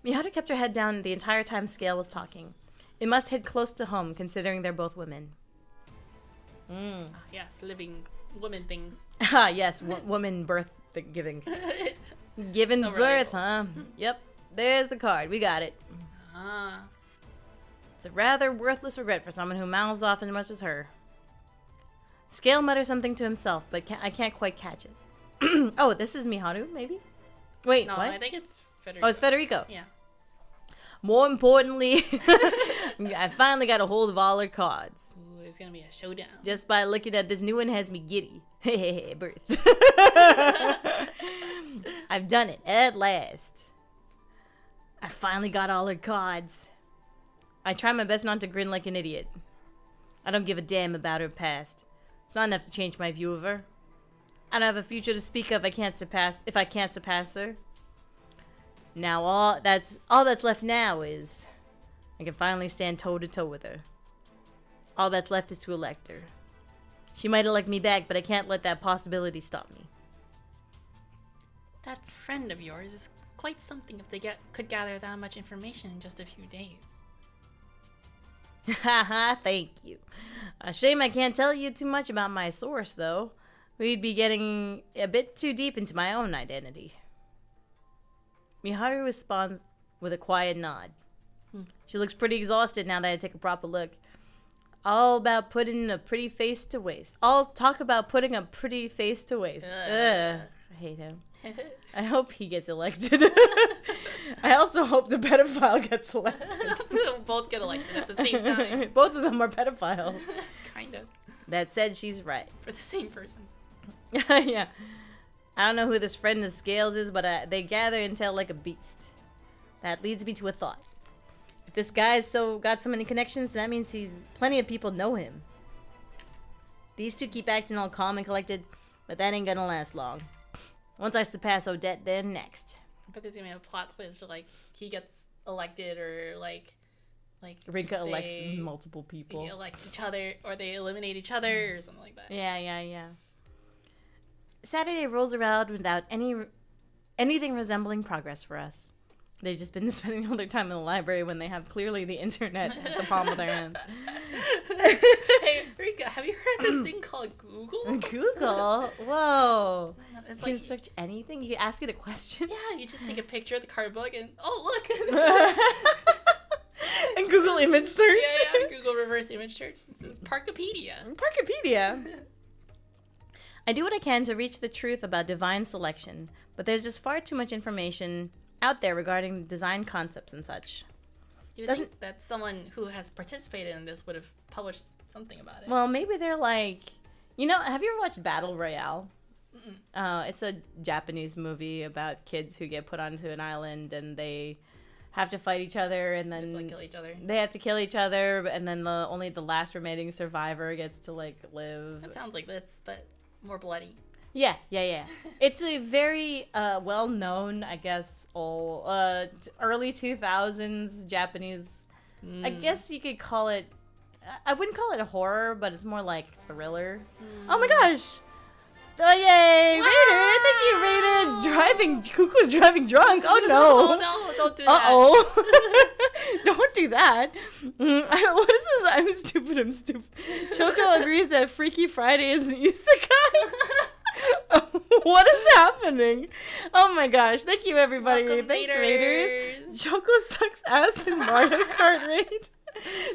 Speaker 1: Miharu kept her head down the entire time Scale was talking. It must hit close to home, considering they're both women.
Speaker 2: Yes, living woman things.
Speaker 1: Ah, yes, woman birth giving. Giving
Speaker 2: So
Speaker 1: birth,
Speaker 2: relatable.
Speaker 1: huh? Yep, there's the card. We got it. It's a rather worthless regret for someone who mouths off as much as her. Scale mutters something to himself, but I can't quite catch it. Oh, this is Miharu, maybe? Wait,
Speaker 2: No,
Speaker 1: what?
Speaker 2: I think it's Federico.
Speaker 1: Oh, it's Federico.
Speaker 2: Yeah.
Speaker 1: More importantly, I finally got a hold of all her cards.
Speaker 2: Ooh, there's gonna be a showdown.
Speaker 1: Just by looking at this new one has me giddy. Hey, birth. I've done it at last. I finally got all her cards. I try my best not to grin like an idiot. I don't give a damn about her past. It's not enough to change my view of her. I don't have a future to speak of if I can't surpass her. Now all that's left now is I can finally stand toe to toe with her. All that's left is to elect her. She might elect me back, but I can't let that possibility stop me.
Speaker 2: That friend of yours is quite something if they could gather that much information in just a few days.
Speaker 1: Haha, thank you. A shame I can't tell you too much about my source, though. We'd be getting a bit too deep into my own identity. Miharu responds with a quiet nod. She looks pretty exhausted now that I take a proper look. All about putting a pretty face to waste. I'll talk about putting a pretty face to waste. Ugh, I hate him. I hope he gets elected. I also hope the pedophile gets elected.
Speaker 2: They'll both get elected at the same time.
Speaker 1: Both of them are pedophiles.
Speaker 2: Kind of.
Speaker 1: That said, she's right.
Speaker 2: For the same person.
Speaker 1: Yeah. I don't know who this friend of Scales is, but they gather intel like a beast. That leads me to a thought. If this guy's got so many connections, that means plenty of people know him. These two keep acting all calm and collected, but that ain't gonna last long. Once I surpass Odette, they're next.
Speaker 2: But there's gonna be a plot twist, or like he gets elected, or like
Speaker 1: Rinka elects multiple people.
Speaker 2: They elect each other, or they eliminate each other, or something like that.
Speaker 1: Yeah. Saturday rolls around without anything resembling progress for us. They've just been spending all their time in the library when they have clearly the internet at the palm of their hands.
Speaker 2: Hey, Rika, have you heard of this thing called Google?
Speaker 1: Google? Whoa.
Speaker 2: It's
Speaker 1: You can search anything? You can ask it a question?
Speaker 2: Yeah, you just take a picture of the card book and, oh, look.
Speaker 1: And Google image search?
Speaker 2: Yeah, Google reverse image search. This is Parkopedia.
Speaker 1: Parkopedia. I do what I can to reach the truth about divine selection, but there's just far too much information out there regarding design concepts and such.
Speaker 2: You would think that someone who has participated in this would have published something about it.
Speaker 1: Well, maybe they're like... have you ever watched Battle Royale? It's a Japanese movie about kids who get put onto an island and they have to fight each other, and then
Speaker 2: kill each other.
Speaker 1: They have to kill each other, and then only the last remaining survivor gets to live.
Speaker 2: That sounds like this, but more bloody.
Speaker 1: Yeah. It's a very well-known, I guess, early 2000s Japanese. I guess you could call it. I wouldn't call it a horror, but it's more like thriller. Oh my gosh! Oh yay, Raider! Thank you, Raider. Cuckoo's driving drunk. Oh no!
Speaker 2: Oh no! Don't do that.
Speaker 1: Don't do that. What is this? I'm stupid. Choco agrees that Freaky Friday is an isekai. What is happening? Oh my gosh. Thank you, everybody.
Speaker 2: Welcome,
Speaker 1: Thanks,
Speaker 2: Raiders.
Speaker 1: Raiders. Choco sucks ass in Mario Kart Raid.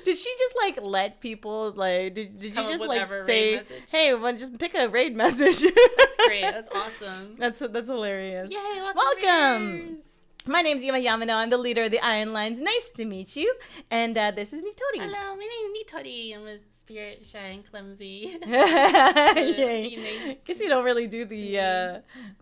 Speaker 1: Did she just like let people like did you
Speaker 2: Come up
Speaker 1: just
Speaker 2: with
Speaker 1: like
Speaker 2: every raid
Speaker 1: say,
Speaker 2: message?
Speaker 1: hey, well, just pick a raid message?
Speaker 2: That's great. That's awesome.
Speaker 1: That's hilarious.
Speaker 2: Yay,
Speaker 1: Welcome.
Speaker 2: Raiders.
Speaker 1: My name's Yuma Yamano. I'm the leader of the Iron Lines. Nice to meet you. And this is Nitori.
Speaker 2: Hello, my name is Nitori. I'm a spirit, shy, and clumsy.
Speaker 1: Yay. Guess we don't really do the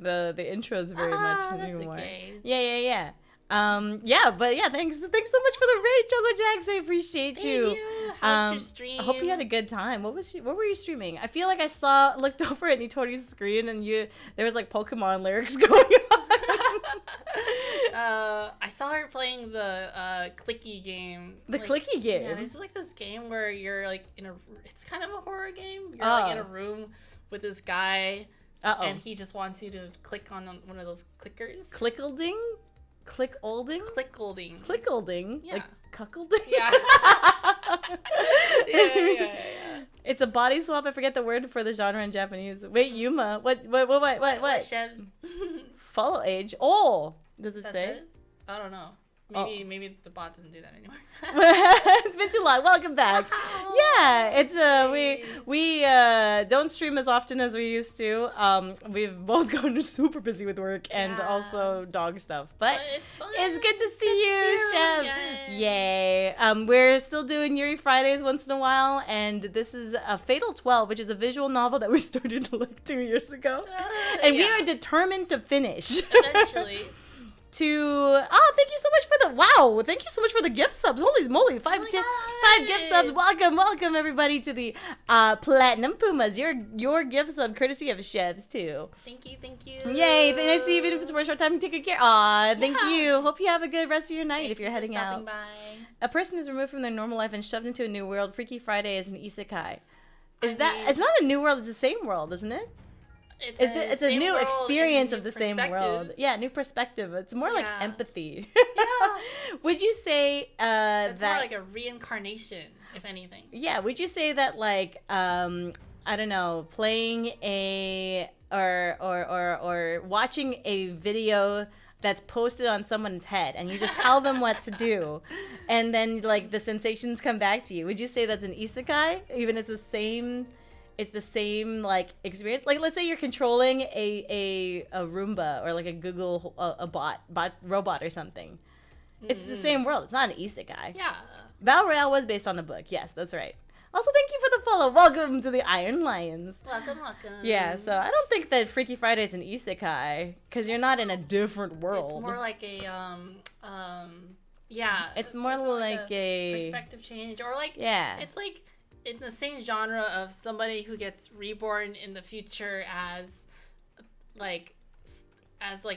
Speaker 1: intros very much anymore.
Speaker 2: Okay.
Speaker 1: Yeah. But thanks so much for the raid, Choco Jax. I appreciate you.
Speaker 2: Thank you. How's your stream?
Speaker 1: I hope you had a good time. What were you streaming? I feel like I looked over at Nitori's screen and there was like Pokemon lyrics going on.
Speaker 2: I saw her playing the clicky game.
Speaker 1: The clicky game?
Speaker 2: Yeah, there's like this game where you're like it's kind of a horror game. You're like in a room with this guy, and he just wants you to click on one of those clickers.
Speaker 1: Clickalding? Clickolding?
Speaker 2: Clickalding. Yeah.
Speaker 1: Like cuckolding?
Speaker 2: Yeah. yeah.
Speaker 1: It's a body swap. I forget the word for the genre in Japanese. Wait, Yuma. What?
Speaker 2: Chefs?
Speaker 1: Follow age. Oh, does it say?
Speaker 2: It? I don't know. Maybe the bot doesn't do that anymore.
Speaker 1: It's been too long. Welcome back. Yeah, it's we don't stream as often as we used to. We've both gotten super busy with work and also dog stuff. But
Speaker 2: it's fun.
Speaker 1: It's good to see you, Chef. Yay. We're still doing Yuri Fridays once in a while, and this is a Fatal 12, which is a visual novel that we started like 2 years ago. And we are determined to finish.
Speaker 2: Eventually.
Speaker 1: Thank you so much thank you so much for the gift subs. Holy moly, 5 gift subs. Welcome everybody to the Platinum Pumas, your gift sub courtesy of Chefs too.
Speaker 2: Thank you.
Speaker 1: Yay, nice to see you, even if it's for a short time. Take good care. Thank you. Hope you have a good rest of your night if you're heading out.
Speaker 2: By.
Speaker 1: A person is removed from their normal life and shoved into a new world. Freaky Friday is an isekai. It's not a new world, it's the same world, isn't it? It's a new experience of the same world. Yeah, new perspective. It's more like empathy.
Speaker 2: Yeah.
Speaker 1: Would you say
Speaker 2: it's more like a reincarnation, if anything?
Speaker 1: Yeah. Would you say that like I don't know, playing or watching a video that's posted on someone's head and you just tell them what to do and then like the sensations come back to you? Would you say that's an isekai? Even it's the same like experience. Like let's say you're controlling a Roomba or like a Google a robot or something. It's the same world. It's not an isekai.
Speaker 2: Yeah.
Speaker 1: Battle Royale was based on a book. Yes, that's right. Also, thank you for the follow. Welcome to the Iron Lions.
Speaker 2: Welcome.
Speaker 1: Yeah, so I don't think that Freaky Friday is an isekai because you're not in a different world.
Speaker 2: It's more like a
Speaker 1: It's more like a
Speaker 2: perspective change, or like it's like in the same genre of somebody who gets reborn in the future as like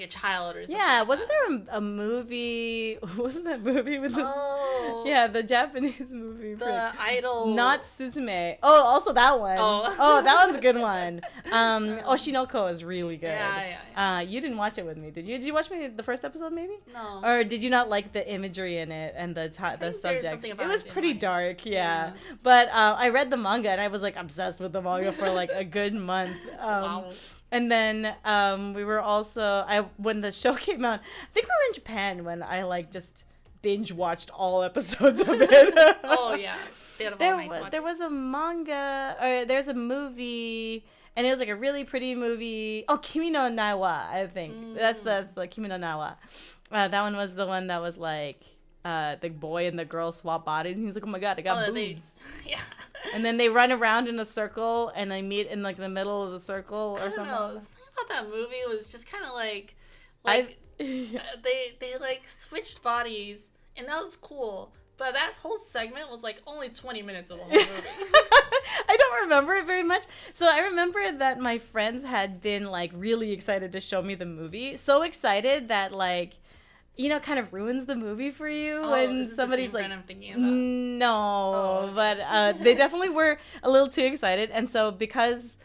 Speaker 2: a child or something.
Speaker 1: Yeah, wasn't there a movie? Wasn't that movie with this?
Speaker 2: Oh.
Speaker 1: Yeah, the Japanese movie.
Speaker 2: The Idol.
Speaker 1: Not Suzume. Oh, also that one. Oh, that one's a good one. Oshinoko is really good.
Speaker 2: Yeah.
Speaker 1: You didn't watch it with me, did you? Did you watch the first episode maybe?
Speaker 2: No.
Speaker 1: Or did you not like the imagery in it and the subjects? It was pretty dark, yeah. But I read the manga and I was like obsessed with the manga for like a good month.
Speaker 2: Wow.
Speaker 1: And then we were also when the show came out, I think we were in Japan when I like just binge watched all episodes of it.
Speaker 2: Oh yeah,
Speaker 1: there was a manga or there's a movie, and it was like a really pretty movie. Oh, Kimi no Nawa, I think that's the Kimi no Nawa. That one was the one that was like the boy and the girl swap bodies, and he's like, oh my god, I got boobs.
Speaker 2: Yeah.
Speaker 1: And then they run around in a circle and they meet in like the middle of the circle or something.
Speaker 2: I don't know. The thing about that movie was just kind of like they like switched bodies, and that was cool. But that whole segment was like only 20 minutes of the whole movie.
Speaker 1: I don't remember it very much. So I remember that my friends had been like really excited to show me the movie. So excited that like, you know, kind of ruins the movie for you when somebody's like,
Speaker 2: I'm thinking about?
Speaker 1: But they definitely were a little too excited. And so because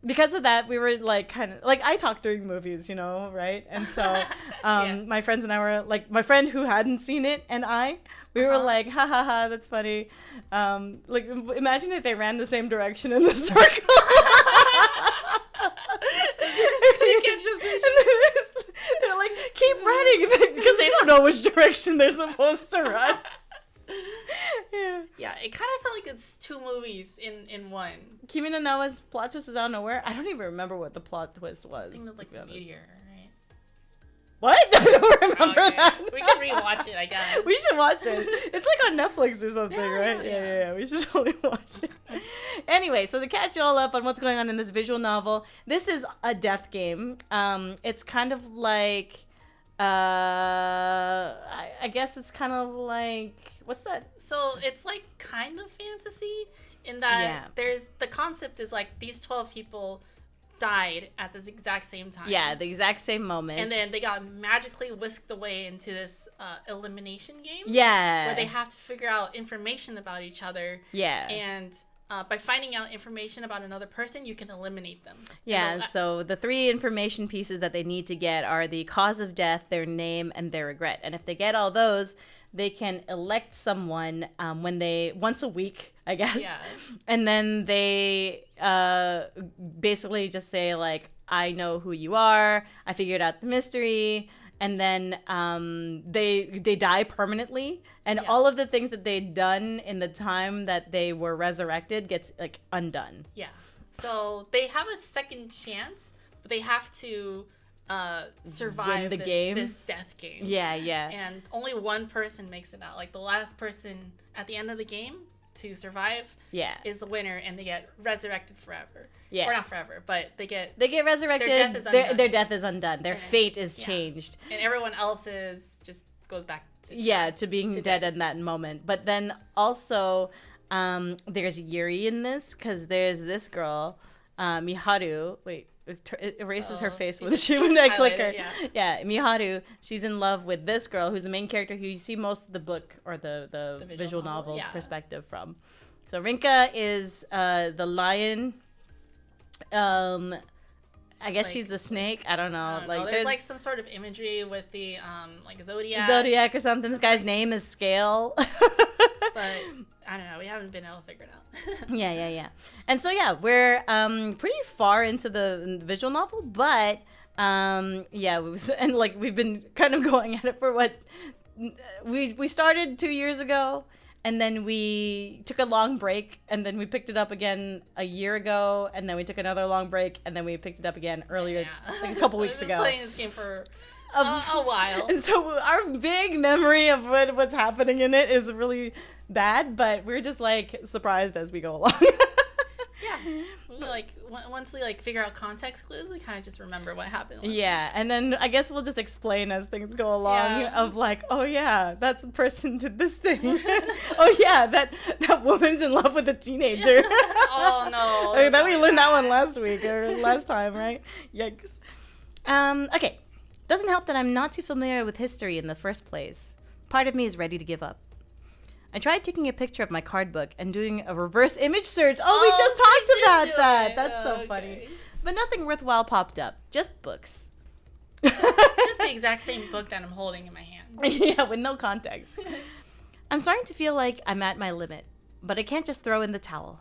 Speaker 1: of that, we were like kind of like, I talk during movies, you know, right? And so my friends and I were like, my friend who hadn't seen it and we were like, ha ha ha, that's funny. Like imagine if they ran the same direction in the circle. They're like, keep running because they don't know which direction they're supposed to run.
Speaker 2: Yeah, it kind of felt like it's two movies in one.
Speaker 1: Kimi no Na wa's plot twist was out of nowhere. I don't even remember what the plot twist was.
Speaker 2: I think it was like a meteor, right?
Speaker 1: What? I don't remember that.
Speaker 2: We can rewatch it, I guess.
Speaker 1: We should watch it. It's like on Netflix or something, right? Yeah. We should totally watch it. Anyway, so to catch you all up on what's going on in this visual novel, this is a death game. It's kind of like... I guess it's kind of like, what's that?
Speaker 2: So it's like kind of fantasy in that there's the concept is like these 12 people died at this exact same time.
Speaker 1: Yeah, the exact same moment.
Speaker 2: And then they got magically whisked away into this elimination game.
Speaker 1: Yeah.
Speaker 2: Where they have to figure out information about each other.
Speaker 1: Yeah.
Speaker 2: And by finding out information about another person, you can eliminate them.
Speaker 1: Yeah, so the 3 information pieces that they need to get are the cause of death, their name, and their regret. And if they get all those, they can elect someone once a week, I guess. Yeah. And then they basically just say, like, I know who you are, I figured out the mystery, and then they die permanently, and all of the things that they'd done in the time that they were resurrected gets like undone.
Speaker 2: Yeah. So they have a second chance, but they have to survive this death game.
Speaker 1: Yeah.
Speaker 2: And only one person makes it out. Like the last person at the end of the game to survive is the winner, and they get resurrected forever. Yeah. Or not forever, but they get
Speaker 1: resurrected. Their death is undone. Their fate is changed.
Speaker 2: And everyone else's just goes back to
Speaker 1: being dead in that moment. But then also there's Yuri in this, because there's this girl, Miharu. Wait, it erases her face when I click her. Yeah, Miharu. She's in love with this girl who's the main character who you see most of the book or the visual novel's perspective from. So Rinka is the lion. I guess she's the snake. I don't know.
Speaker 2: There's like some sort of imagery with the like zodiac.
Speaker 1: Zodiac or something. This guy's name is Scale.
Speaker 2: But I don't know. We haven't been able to figure it out.
Speaker 1: Yeah. And so we're pretty far into the visual novel, but we've been kind of going at it for what we started 2 years ago. And then we took a long break, and then we picked it up again a year ago, and then we took another long break, and then we picked it up again earlier, like a couple weeks ago.
Speaker 2: We've been playing this game for a while.
Speaker 1: And so our vague memory of what's happening in it is really bad, but we're just like surprised as we go along.
Speaker 2: Yeah. Once we figure out context clues, we kind of just remember what happened.
Speaker 1: And then I guess we'll just explain as things go along of like, oh yeah, that person did this thing. Oh yeah, that woman's in love with a teenager.
Speaker 2: Oh no.
Speaker 1: We learned that one last week or last time, right? Yikes. Okay. Doesn't help that I'm not too familiar with history in the first place. Part of me is ready to give up. I tried taking a picture of my card book and doing a reverse image search. We just talked about that. That's so funny. But nothing worthwhile popped up. Just books.
Speaker 2: Just the exact same book that I'm holding in my hand.
Speaker 1: Yeah, with no context. I'm starting to feel like I'm at my limit, but I can't just throw in the towel.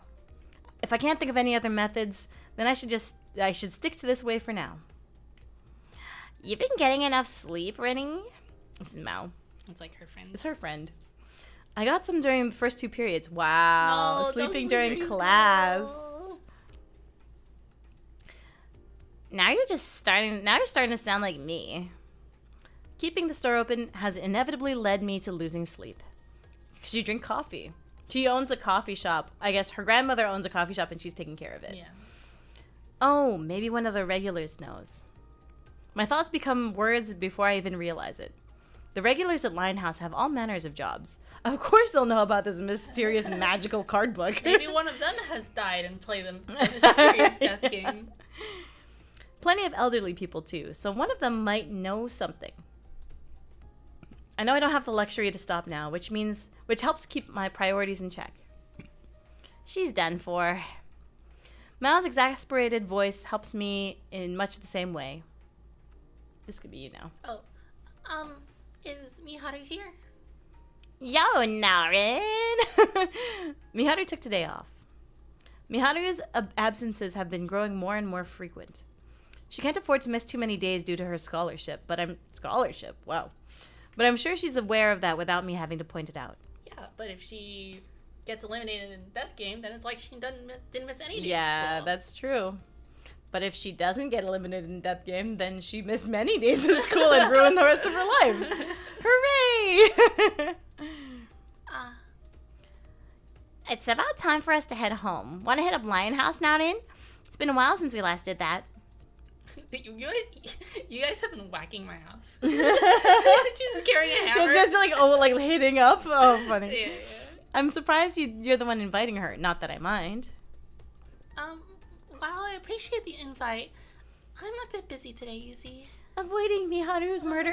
Speaker 1: If I can't think of any other methods, then I should stick to this way for now. You've been getting enough sleep, Rennie? This is Mao.
Speaker 2: It's like her friend.
Speaker 1: It's her friend. I got some during the first 2 periods. Wow.
Speaker 2: No,
Speaker 1: sleeping during class. Now you're starting to sound like me. Keeping the store open has inevitably led me to losing sleep. Because you drink coffee. She owns a coffee shop. I guess her grandmother owns a coffee shop and she's taking care of it.
Speaker 2: Yeah.
Speaker 1: Oh, maybe one of the regulars knows. My thoughts become words before I even realize it. The regulars at Lionhouse have all manners of jobs. Of course they'll know about this mysterious magical card book.
Speaker 2: Maybe one of them has died and played the mysterious death game.
Speaker 1: Plenty of elderly people too, so one of them might know something. I know I don't have the luxury to stop now, which helps keep my priorities in check. She's done for. Mao's exasperated voice helps me in much the same way. This could be you now.
Speaker 2: Oh, is Miharu here?
Speaker 1: Yo, Naren! Miharu took today off. Miharu's absences have been growing more and more frequent. She can't afford to miss too many days due to her scholarship, wow. But I'm sure she's aware of that without me having to point it out.
Speaker 2: Yeah, but if she gets eliminated in Death Game, then it's like she didn't miss any days of
Speaker 1: Yeah,
Speaker 2: school.
Speaker 1: that's true. But if she doesn't get eliminated in Death Game, then she missed many days of school and ruined the rest of her life. Hooray! It's about time for us to head home. Want to hit up Lion House now, Din? It's been a while since we last did that.
Speaker 2: You guys have been whacking my house. She's carrying a hammer.
Speaker 1: It's just like hitting up. Oh, funny.
Speaker 2: Yeah.
Speaker 1: I'm surprised you're the one inviting her. Not that I mind.
Speaker 2: While I appreciate the invite, I'm a bit busy today, you see.
Speaker 1: Avoiding Miharu's murder.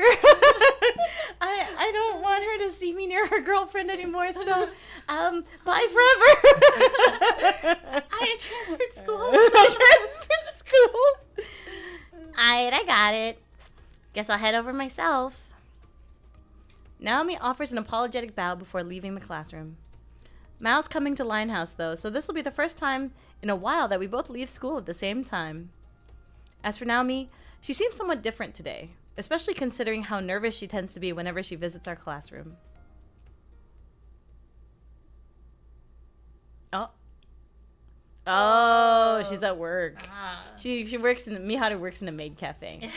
Speaker 1: I don't want her to see me near her girlfriend anymore, so bye forever.
Speaker 2: I transferred schools.
Speaker 1: Alright, I got it. Guess I'll head over myself. Naomi offers an apologetic bow before leaving the classroom. Mal's coming to Linehouse, though, so this will be the first time in a while that we both leave school at the same time. As for Naomi, she seems somewhat different today, especially considering how nervous she tends to be whenever she visits our classroom. Oh, she's at work. She works in Miharu works in a maid cafe.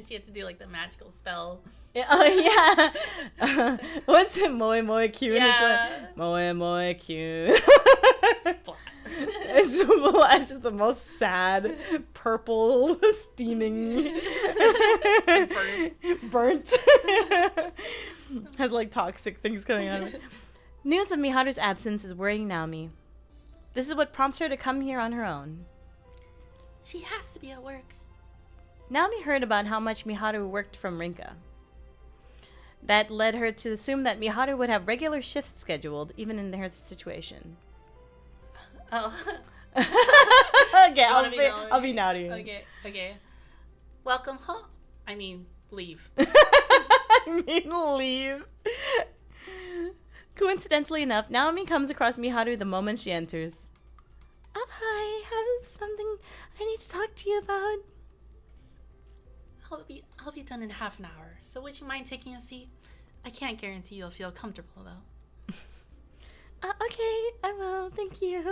Speaker 2: She had to do like the magical spell.
Speaker 1: Oh yeah. What's it? Moe moe cute.
Speaker 2: Yeah.
Speaker 1: It's like, moe moe cute.
Speaker 2: Splat.
Speaker 1: It's just the most sad, purple, steaming, burnt. Has like toxic things coming out of it. News of Miharu's absence is worrying Naomi. This is what prompts her to come here on her own.
Speaker 2: She has to be at work.
Speaker 1: Naomi heard about how much Miharu worked from Rinka. That led her to assume that Miharu would have regular shifts scheduled, even in her situation.
Speaker 2: Oh.
Speaker 1: Okay, I'll be naughty.
Speaker 2: Okay. Welcome home. I mean, leave.
Speaker 1: Leave. Coincidentally enough, Naomi comes across Miharu the moment she enters. Hi, I have something I need to talk to you about.
Speaker 2: I'll be done in half an hour. So would you mind taking a seat? I can't guarantee you'll feel comfortable though.
Speaker 1: Okay, I will. Thank you.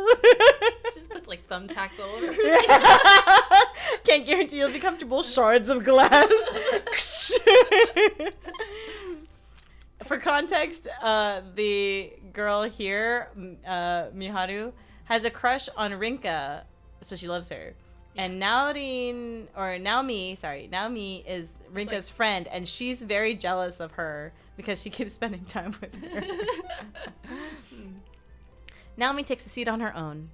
Speaker 2: She just puts like thumbtacks all over her.
Speaker 1: Can't guarantee you'll be comfortable. Shards of glass. For context, the girl here, Miharu, has a crush on Rinka, so she loves her. And Naomi is Rinka's friend, and she's very jealous of her because she keeps spending time with her. Naomi takes a seat on her own.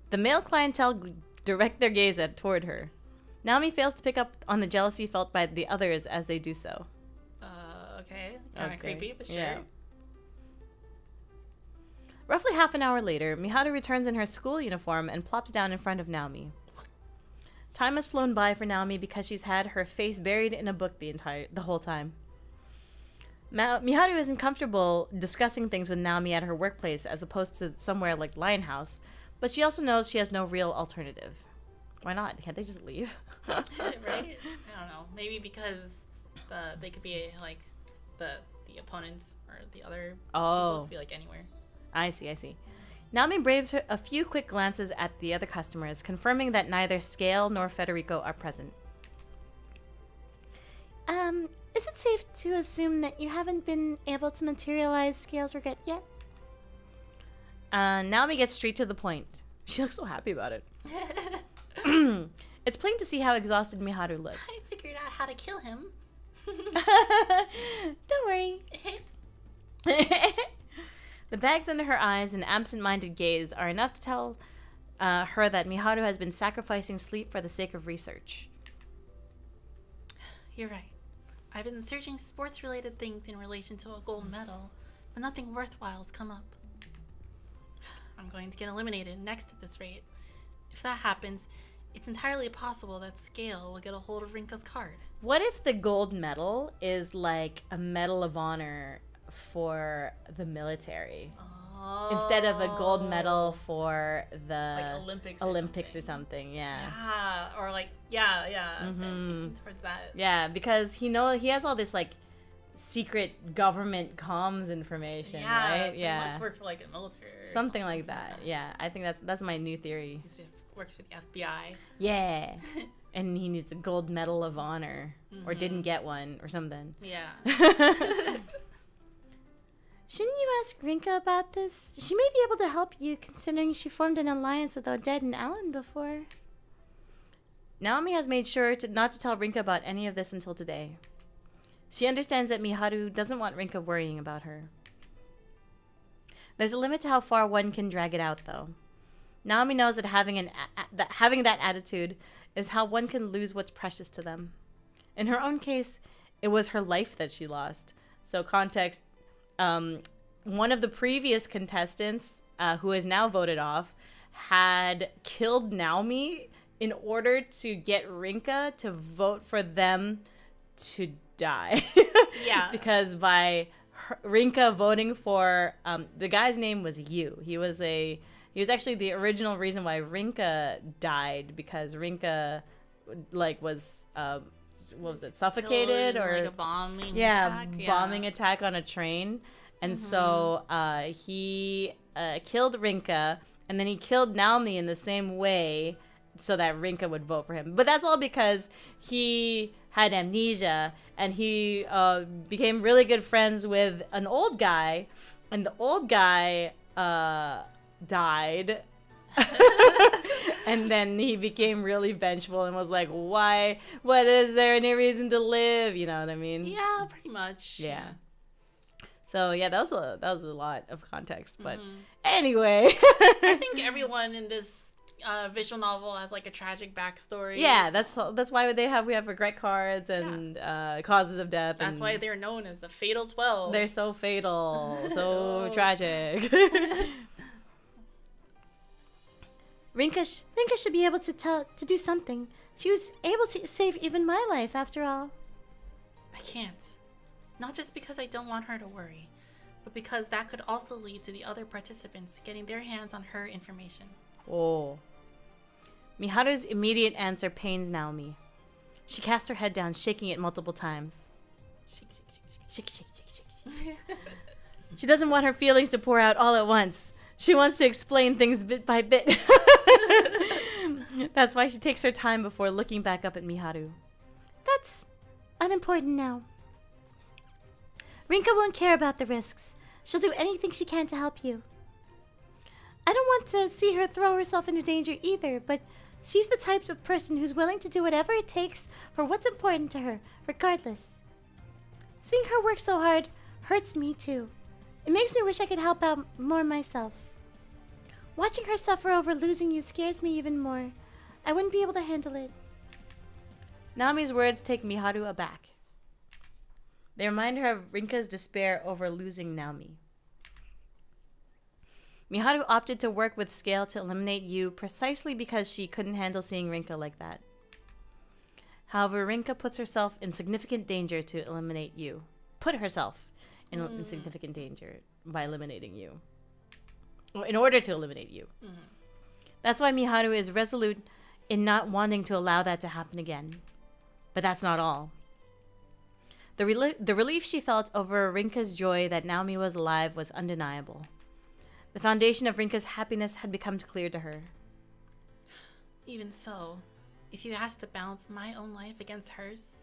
Speaker 1: The male clientele direct their gaze toward her. Naomi fails to pick up on the jealousy felt by the others as they do so.
Speaker 2: Okay. Kind of creepy, but sure. Yeah.
Speaker 1: Roughly half an hour later, Miharu returns in her school uniform and plops down in front of Naomi. Time has flown by for Naomi because she's had her face buried in a book the whole time. Miharu isn't comfortable discussing things with Naomi at her workplace as opposed to somewhere like Lionhouse, but she also knows she has no real alternative. Why not? Can't they just leave?
Speaker 2: Right? I don't know. Maybe because they could be like the opponents or the other people could be like anywhere.
Speaker 1: I see. Naomi braves a few quick glances at the other customers, confirming that neither Scale nor Federico are present. Is it safe to assume that you haven't been able to materialize Scale's regret yet? Naomi gets straight to the point. She looks so happy about it. It's plain to see how exhausted Miharu looks.
Speaker 2: I figured out how to kill him.
Speaker 1: Don't worry. The bags under her eyes and absent-minded gaze are enough to tell her that Miharu has been sacrificing sleep for the sake of research.
Speaker 2: You're right. I've been searching sports-related things in relation to a gold medal, but nothing worthwhile has come up. I'm going to get eliminated next at this rate. If that happens, it's entirely possible that Scale will get a hold of Rinka's card.
Speaker 1: What if the gold medal is like a Medal of Honor for the military? instead of a gold medal for the
Speaker 2: like
Speaker 1: Olympics or something. Yeah.
Speaker 2: Yeah, or like towards that.
Speaker 1: Yeah, because he has all this like secret government comms information, right?
Speaker 2: So
Speaker 1: yeah.
Speaker 2: He must work for like a military or
Speaker 1: something like that. Yeah, I think that's my new theory.
Speaker 2: He works for the FBI.
Speaker 1: Yeah. And he needs a gold medal of honor or didn't get one or something.
Speaker 2: Yeah.
Speaker 1: Shouldn't you ask Rinka about this? She may be able to help you, considering she formed an alliance with Odette and Alan before. Naomi has made sure not to tell Rinka about any of this until today. She understands that Miharu doesn't want Rinka worrying about her. There's a limit to how far one can drag it out, though. Naomi knows that having that attitude is how one can lose what's precious to them. In her own case, it was her life that she lost. So context, one of the previous contestants, who is now voted off, had killed Naomi in order to get Rinka to vote for them to die.
Speaker 2: Yeah.
Speaker 1: Because by Rinka voting for the guy's name was Yu. He was actually the original reason why Rinka died, because Rinka was what was it, suffocated or
Speaker 2: like a bombing attack?
Speaker 1: bombing attack on a train. And so he killed Rinka, and then he killed Naomi in the same way so that Rinka would vote for him. But that's all because he had amnesia, and he became really good friends with an old guy, and the old guy died. And then he became really vengeful and was like, why? What is there any reason to live? You know what I mean?
Speaker 2: Yeah, pretty much.
Speaker 1: Yeah. So yeah, that was a lot of context, but anyway.
Speaker 2: I think everyone in this visual novel has like a tragic backstory.
Speaker 1: Yeah, that's why we have regret cards and causes of death.
Speaker 2: That's why they're known as the Fatal 12.
Speaker 1: They're so fatal, so tragic. Rinka should be able to do something. She was able to save even my life, after all.
Speaker 2: I can't. Not just because I don't want her to worry, but because that could also lead to the other participants getting their hands on her information.
Speaker 1: Oh. Miharu's immediate answer pains Naomi. She casts her head down, shaking it multiple times. Shake. She doesn't want her feelings to pour out all at once. She wants to explain things bit by bit. That's why she takes her time before looking back up at Miharu. That's unimportant now. Rinka won't care about the risks. She'll do anything she can to help you. I don't want to see her throw herself into danger either, but she's the type of person who's willing to do whatever it takes for what's important to her, regardless. Seeing her work so hard hurts me too. It makes me wish I could help out more myself. Watching her suffer over losing you scares me even more. I wouldn't be able to handle it. Naomi's words take Miharu aback. They remind her of Rinka's despair over losing Naomi. Miharu opted to work with Scale to eliminate Yu precisely because she couldn't handle seeing Rinka like that. However, Rinka puts herself in significant danger to eliminate Yu. Put herself in significant danger by eliminating Yu. In order to eliminate Yu. That's why Miharu is resolute in not wanting to allow that to happen again. But that's not all. The relief she felt over Rinka's joy that Naomi was alive was undeniable. The foundation of Rinka's happiness had become clear to her.
Speaker 2: Even so, if you asked to balance my own life against hers...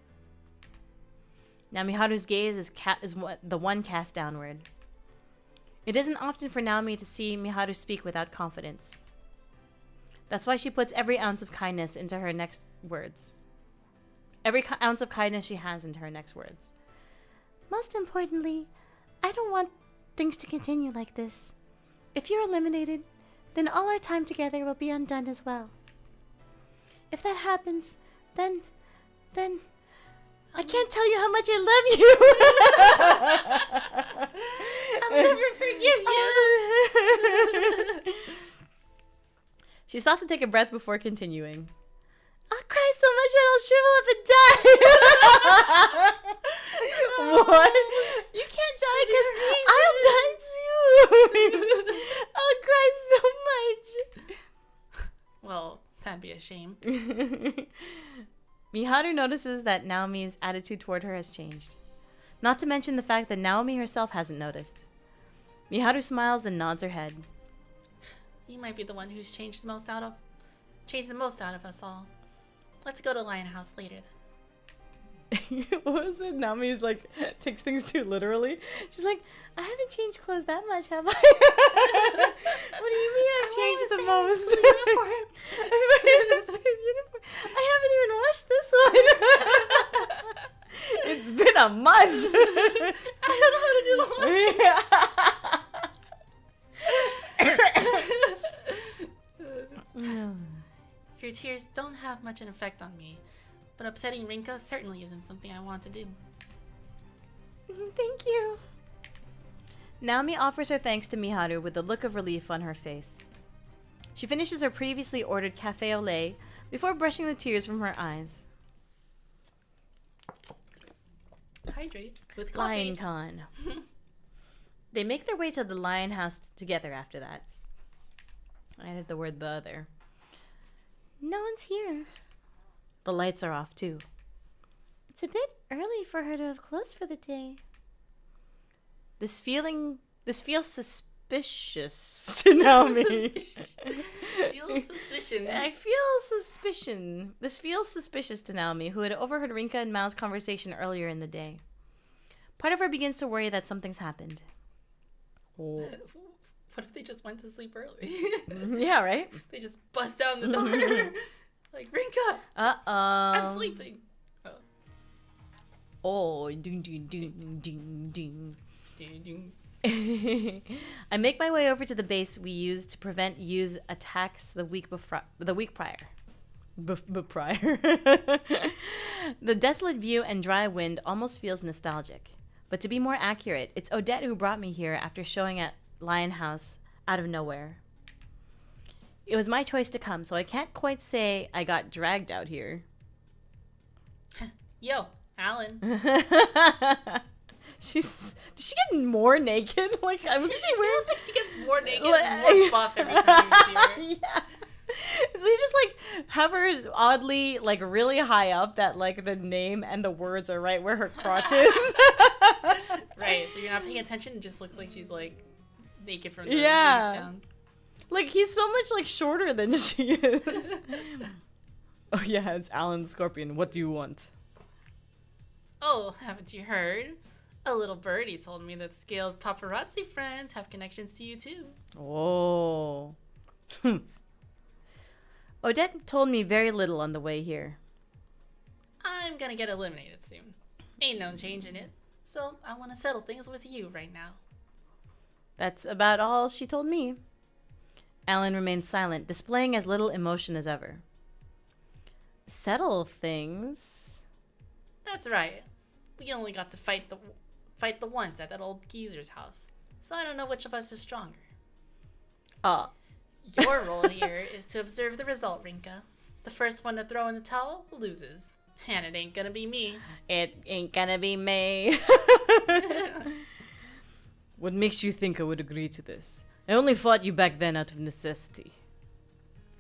Speaker 1: Now Miharu's gaze is the one cast downward. It isn't often for Naomi to see Miharu speak without confidence. That's why she puts every ounce of kindness into her next words. Every ounce of kindness she has into her next words. Most importantly, I don't want things to continue like this. If you're eliminated, then all our time together will be undone as well. If that happens, then I can't tell you how much I love you.
Speaker 2: I'll never forgive you.
Speaker 1: She stops to take a breath before continuing. I'll cry so much that I'll shrivel up and die. What? You can't die because I'll die too.
Speaker 2: a shame.
Speaker 1: Miharu notices that Naomi's attitude toward her has changed. Not to mention the fact that Naomi herself hasn't noticed. Miharu smiles and nods her head.
Speaker 2: You might be the one who's changed the most out of us all. Let's go to Lion House later then.
Speaker 1: What was it? Naomi's like takes things too literally. She's like, I haven't changed clothes that much, have I? What do you mean I've changed the most? I'm wearing the same uniform. I haven't even washed this one. It's been a month.
Speaker 2: I don't know how to do the laundry. Your tears don't have much an effect on me, but upsetting Rinka certainly isn't something I want to do.
Speaker 1: Thank you. Naomi offers her thanks to Miharu with a look of relief on her face. She finishes her previously ordered cafe au lait before brushing the tears from her eyes.
Speaker 2: Hydrate with coffee.
Speaker 1: Lion Con. They make their way to the Lion House together after that. I added the word "the" there. No one's here. The lights are off, too. It's a bit early for her to have closed for the day. This feels suspicious to Naomi.
Speaker 2: Feels suspicion.
Speaker 1: I feel suspicion. This feels suspicious to Naomi, who had overheard Rinka and Mao's conversation earlier in the day. Part of her begins to worry that something's happened. Oh.
Speaker 2: What if they just went to sleep early?
Speaker 1: Yeah, right?
Speaker 2: They just bust down the door. Like, Rinka!
Speaker 1: Uh-oh.
Speaker 2: I'm sleeping.
Speaker 1: Oh, ding, ding, ding, ding, ding.
Speaker 2: Ding, ding.
Speaker 1: I make my way over to the base we used to prevent Yu's attacks the week prior. The desolate view and dry wind almost feels nostalgic. But to be more accurate, it's Odette who brought me here after showing at Lion House out of nowhere. It was my choice to come, so I can't quite say I got dragged out here.
Speaker 2: Yo, Alan.
Speaker 1: Did she get more naked? Like, I was
Speaker 2: She feels like she gets more naked and more buff every time you see her.
Speaker 1: Yeah. They just like have her oddly like really high up that like the name and the words are right where her crotch is.
Speaker 2: Right, so you're not paying attention. It just looks like she's like naked from the waist down.
Speaker 1: Like he's so much like shorter than she is. Oh yeah, it's Alan the Scorpion. What do you want?
Speaker 2: Oh, haven't you heard? A little birdie told me that Scale's paparazzi friends have connections to you too.
Speaker 1: Oh. Odette told me very little on the way here.
Speaker 2: I'm gonna get eliminated soon. Ain't no changing it. So I want to settle things with you right now.
Speaker 1: That's about all she told me. Alan remained silent, displaying as little emotion as ever. Settle things?
Speaker 2: That's right. We only got to fight the once at that old geezer's house. So I don't know which of us is stronger. Your role here is to observe the result, Rinka. The first one to throw in the towel loses. And it ain't gonna be me.
Speaker 1: It ain't gonna be me. What makes you think I would agree to this? I only fought you back then out of necessity.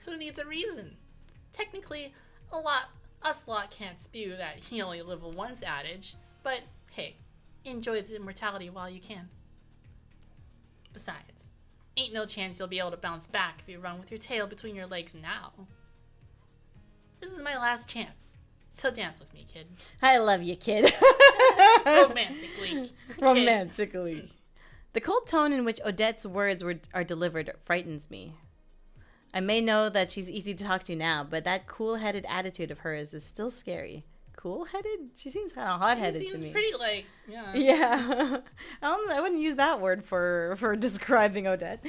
Speaker 2: Who needs a reason? Technically, us lot can't spew that you only live once adage, but hey, enjoy the immortality while you can. Besides, ain't no chance you'll be able to bounce back if you run with your tail between your legs now. This is my last chance, so dance with me, kid.
Speaker 1: I love you, kid.
Speaker 2: Romantically.
Speaker 1: Romantically. The cold tone in which Odette's words are delivered frightens me. I may know that she's easy to talk to now, but that cool-headed attitude of hers is still scary. Cool-headed? She seems kind of hot-headed to me.
Speaker 2: She seems pretty, like, yeah.
Speaker 1: Yeah. I wouldn't use that word for describing Odette.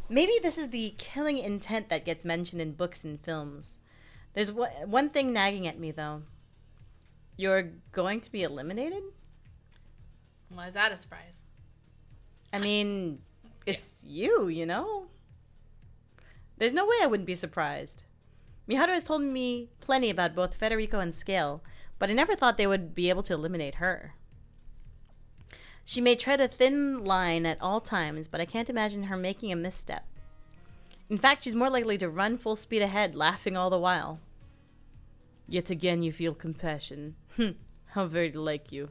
Speaker 1: Maybe this is the killing intent that gets mentioned in books and films. There's one thing nagging at me, though. You're going to be eliminated?
Speaker 2: Why is that a surprise?
Speaker 1: I mean, it's you, you know? There's no way I wouldn't be surprised. Miharu has told me plenty about both Federico and Scale, but I never thought they would be able to eliminate her. She may tread a thin line at all times, but I can't imagine her making a misstep. In fact, she's more likely to run full speed ahead, laughing all the while. Yet again you feel compassion. How very like you.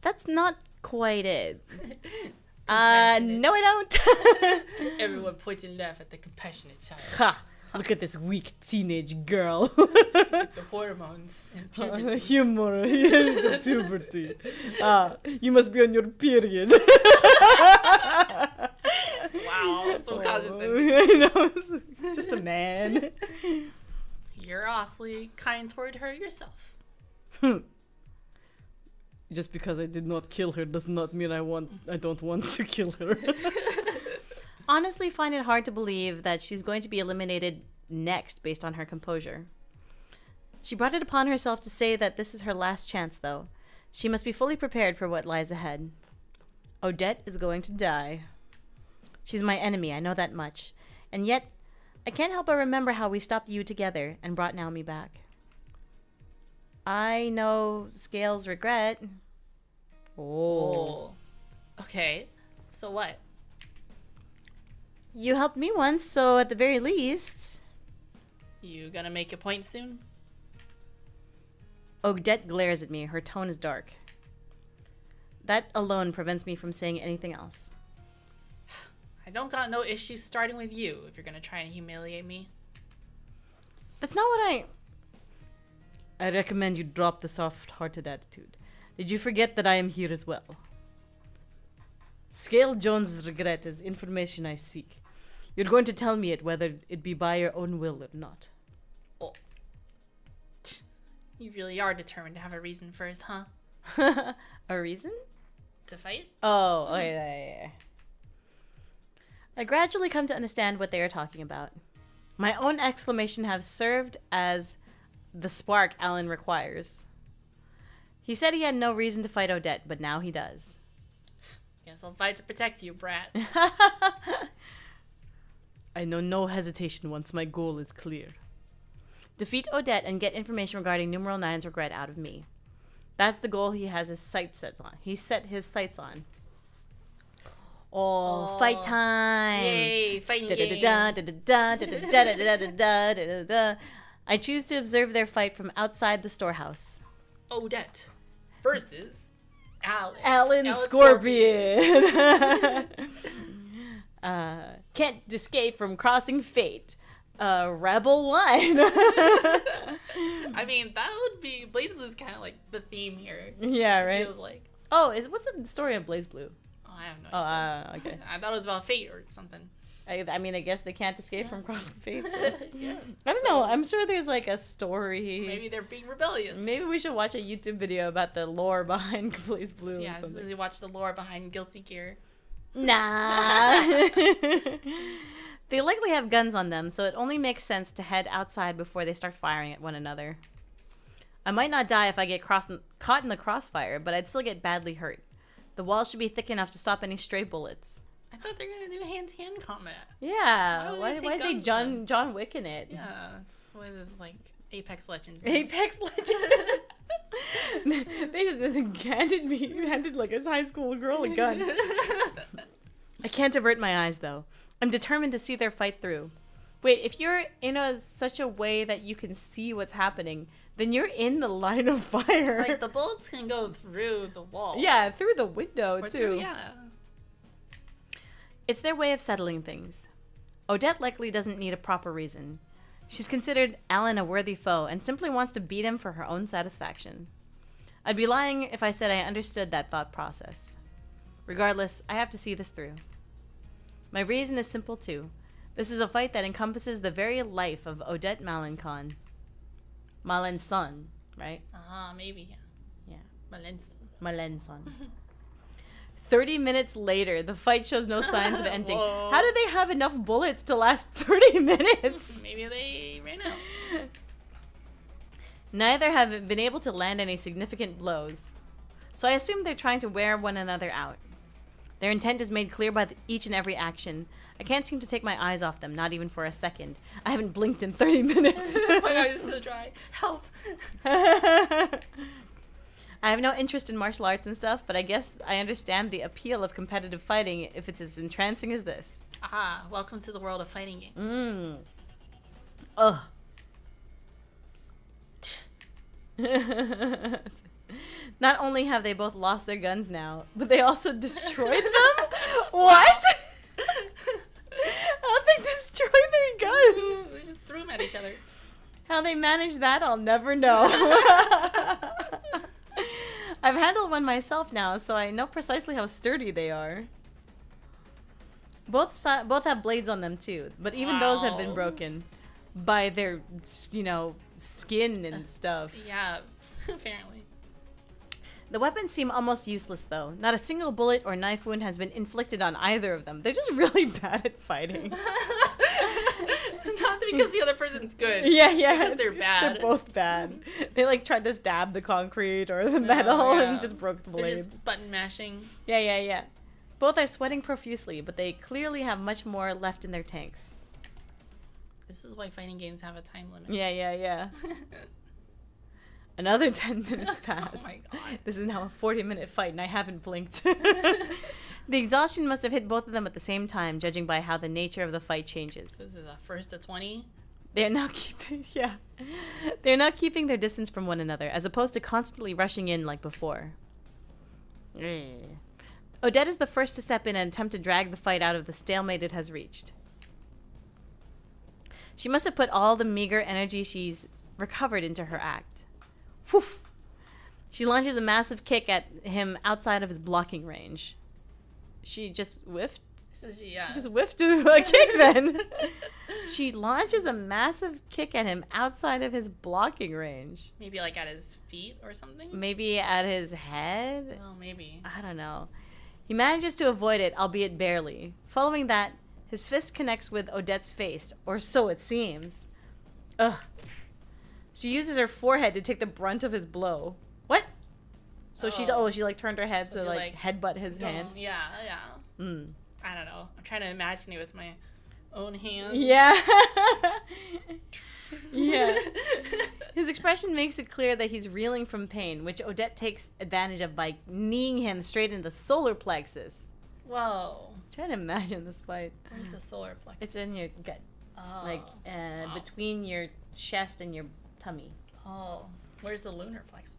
Speaker 1: That's not quite it. No I don't.
Speaker 2: Everyone points and laugh at the compassionate child.
Speaker 1: Ha! Look at this weak teenage girl.
Speaker 2: The hormones and puberty.
Speaker 1: Humor. The puberty. You must be on your period.
Speaker 2: Wow, so condescending.
Speaker 1: I know. It's just a man.
Speaker 2: You're awfully kind toward her yourself.
Speaker 1: Just because I did not kill her does not mean I don't want to kill her. Honestly, find it hard to believe that she's going to be eliminated next based on her composure. She brought it upon herself to say that this is her last chance, though. She must be fully prepared for what lies ahead. Odette is going to die. She's my enemy, I know that much. And yet, I can't help but remember how we stopped you together and brought Naomi back. I know Scales' regret. Oh.
Speaker 2: Okay, so what?
Speaker 1: You helped me once, so at the very least...
Speaker 2: You gonna make a point soon?
Speaker 1: Odette glares at me. Her tone is dark. That alone prevents me from saying anything else.
Speaker 2: I don't got no issues starting with you if you're gonna try and humiliate me.
Speaker 1: That's not what I recommend you drop the soft-hearted attitude. Did you forget that I am here as well? Scale Jones' regret is information I seek. You're going to tell me it whether it be by your own will or not.
Speaker 2: Oh. You really are determined to have a reason first, huh?
Speaker 1: A reason?
Speaker 2: To fight?
Speaker 1: Oh, yeah. I gradually come to understand what they are talking about. My own exclamation has served as the spark Alan requires. He said he had no reason to fight Odette, but now he does.
Speaker 2: Guess I'll fight to protect you, brat.
Speaker 1: I know no hesitation once my goal is clear. Defeat Odette and get information regarding Numeral 9's regret out of me. That's the goal he has his sights set on. He set his sights on. Oh, fight time!
Speaker 2: Yay, fighting game!
Speaker 1: I choose to observe their fight from outside the storehouse.
Speaker 2: Odette versus Alan.
Speaker 1: Alan Scorpion. Can't escape from crossing fate. Rebel 1.
Speaker 2: I mean, that would be... Blaze Blue is kind of like the theme here.
Speaker 1: Yeah, right?
Speaker 2: It feels like...
Speaker 1: Oh, what's the story of Blaze Blue?
Speaker 2: Oh, I have no idea.
Speaker 1: Okay.
Speaker 2: I thought it was about fate or something.
Speaker 1: I mean, I guess they can't escape from crossing fate. So.
Speaker 2: Yeah.
Speaker 1: I don't know. I'm sure there's like a story.
Speaker 2: Maybe they're being rebellious.
Speaker 1: Maybe we should watch a YouTube video about the lore behind Blaze Blue.
Speaker 2: Yeah,
Speaker 1: or something.
Speaker 2: so we watch the lore behind Guilty Gear.
Speaker 1: Nah. They likely have guns on them, so it only makes sense to head outside before they start firing at one another. I might not die if I get caught in the crossfire, but I'd still get badly hurt. The walls should be thick enough to stop any stray bullets.
Speaker 2: I thought they were going to do hand-to-hand combat.
Speaker 1: Yeah.
Speaker 2: Why
Speaker 1: Why
Speaker 2: take
Speaker 1: did they John Wick in it?
Speaker 2: Yeah. What is this, like, Apex Legends?
Speaker 1: Apex Legends. They just handed like a high school girl a gun. I can't avert my eyes, though. I'm determined to see their fight through. Wait, if you're in such a way that you can see what's happening, then you're in the line of fire.
Speaker 2: Like, the bullets can go through the wall.
Speaker 1: Yeah, through the window,
Speaker 2: Or
Speaker 1: too.
Speaker 2: yeah.
Speaker 1: It's their way of settling things. Odette likely doesn't need a proper reason. She's considered Alan a worthy foe and simply wants to beat him for her own satisfaction. I'd be lying if I said I understood that thought process. Regardless, I have to see this through. My reason is simple, too. This is a fight that encompasses the very life of Odette Malenson. Malenson, right?
Speaker 2: Maybe, yeah.
Speaker 1: Malenson. 30 minutes later, the fight shows no signs of ending.
Speaker 2: Whoa.
Speaker 1: How do they have enough bullets to last 30 minutes?
Speaker 2: Maybe they ran out.
Speaker 1: Neither have been able to land any significant blows. So I assume they're trying to wear one another out. Their intent is made clear by each and every action. I can't seem to take my eyes off them, not even for a second. I haven't blinked in 30 minutes.
Speaker 2: My eyes are so dry. Help.
Speaker 1: I I have no interest in martial arts and stuff, but I guess I understand the appeal of competitive fighting if it's as entrancing as this.
Speaker 2: Ah, welcome to the world of fighting games.
Speaker 1: Ugh. Not only have they both lost their guns now, but they also destroyed them? What? How'd they destroy their guns?
Speaker 2: They just threw them at each other.
Speaker 1: How they managed that, I'll never know. I've handled one myself now, so I know precisely how sturdy they are. Both have blades on them too, but even those have been broken by their, skin and stuff.
Speaker 2: Yeah, apparently.
Speaker 1: The weapons seem almost useless, though. Not a single bullet or knife wound has been inflicted on either of them. They're just really bad at fighting.
Speaker 2: Not because the other person's good.
Speaker 1: Yeah.
Speaker 2: Because they're bad.
Speaker 1: They're both bad. They tried to stab the concrete or the metal and just broke the blades.
Speaker 2: They're just button mashing.
Speaker 1: Yeah. Both are sweating profusely, but they clearly have much more left in their tanks.
Speaker 2: This is why fighting games have a time limit.
Speaker 1: Yeah. Another 10 minutes pass.
Speaker 2: Oh my god.
Speaker 1: This is now a 40-minute fight and I haven't blinked. The exhaustion must have hit both of them at the same time, judging by how the nature of the fight changes.
Speaker 2: This is a first to 20.
Speaker 1: They're now keeping their distance from one another, as opposed to constantly rushing in like before. Odette is the first to step in and attempt to drag the fight out of the stalemate it has reached. She must have put all the meager energy she's recovered into her act. Whew. She launches a massive kick at him outside of his blocking range. She just whiffed? She just whiffed a kick then. She launches a massive kick at him outside of his blocking range.
Speaker 2: Maybe like at his feet or something?
Speaker 1: Maybe at his head?
Speaker 2: Oh, maybe.
Speaker 1: I don't know. He manages to avoid it, albeit barely. Following that, his fist connects with Odette's face, or so it seems. Ugh. She uses her forehead to take the brunt of his blow. What? So she turned her head to headbutt his hand.
Speaker 2: Yeah. I don't know. I'm trying to imagine it with my own hands.
Speaker 1: Yeah. Yeah. His expression makes it clear that he's reeling from pain, which Odette takes advantage of by kneeing him straight in the solar plexus.
Speaker 2: Whoa.
Speaker 1: I'm trying to imagine this fight.
Speaker 2: Where's the solar plexus?
Speaker 1: It's in your gut.
Speaker 2: Oh.
Speaker 1: Between your chest and your tummy.
Speaker 2: Oh. Where's the lunar plexus?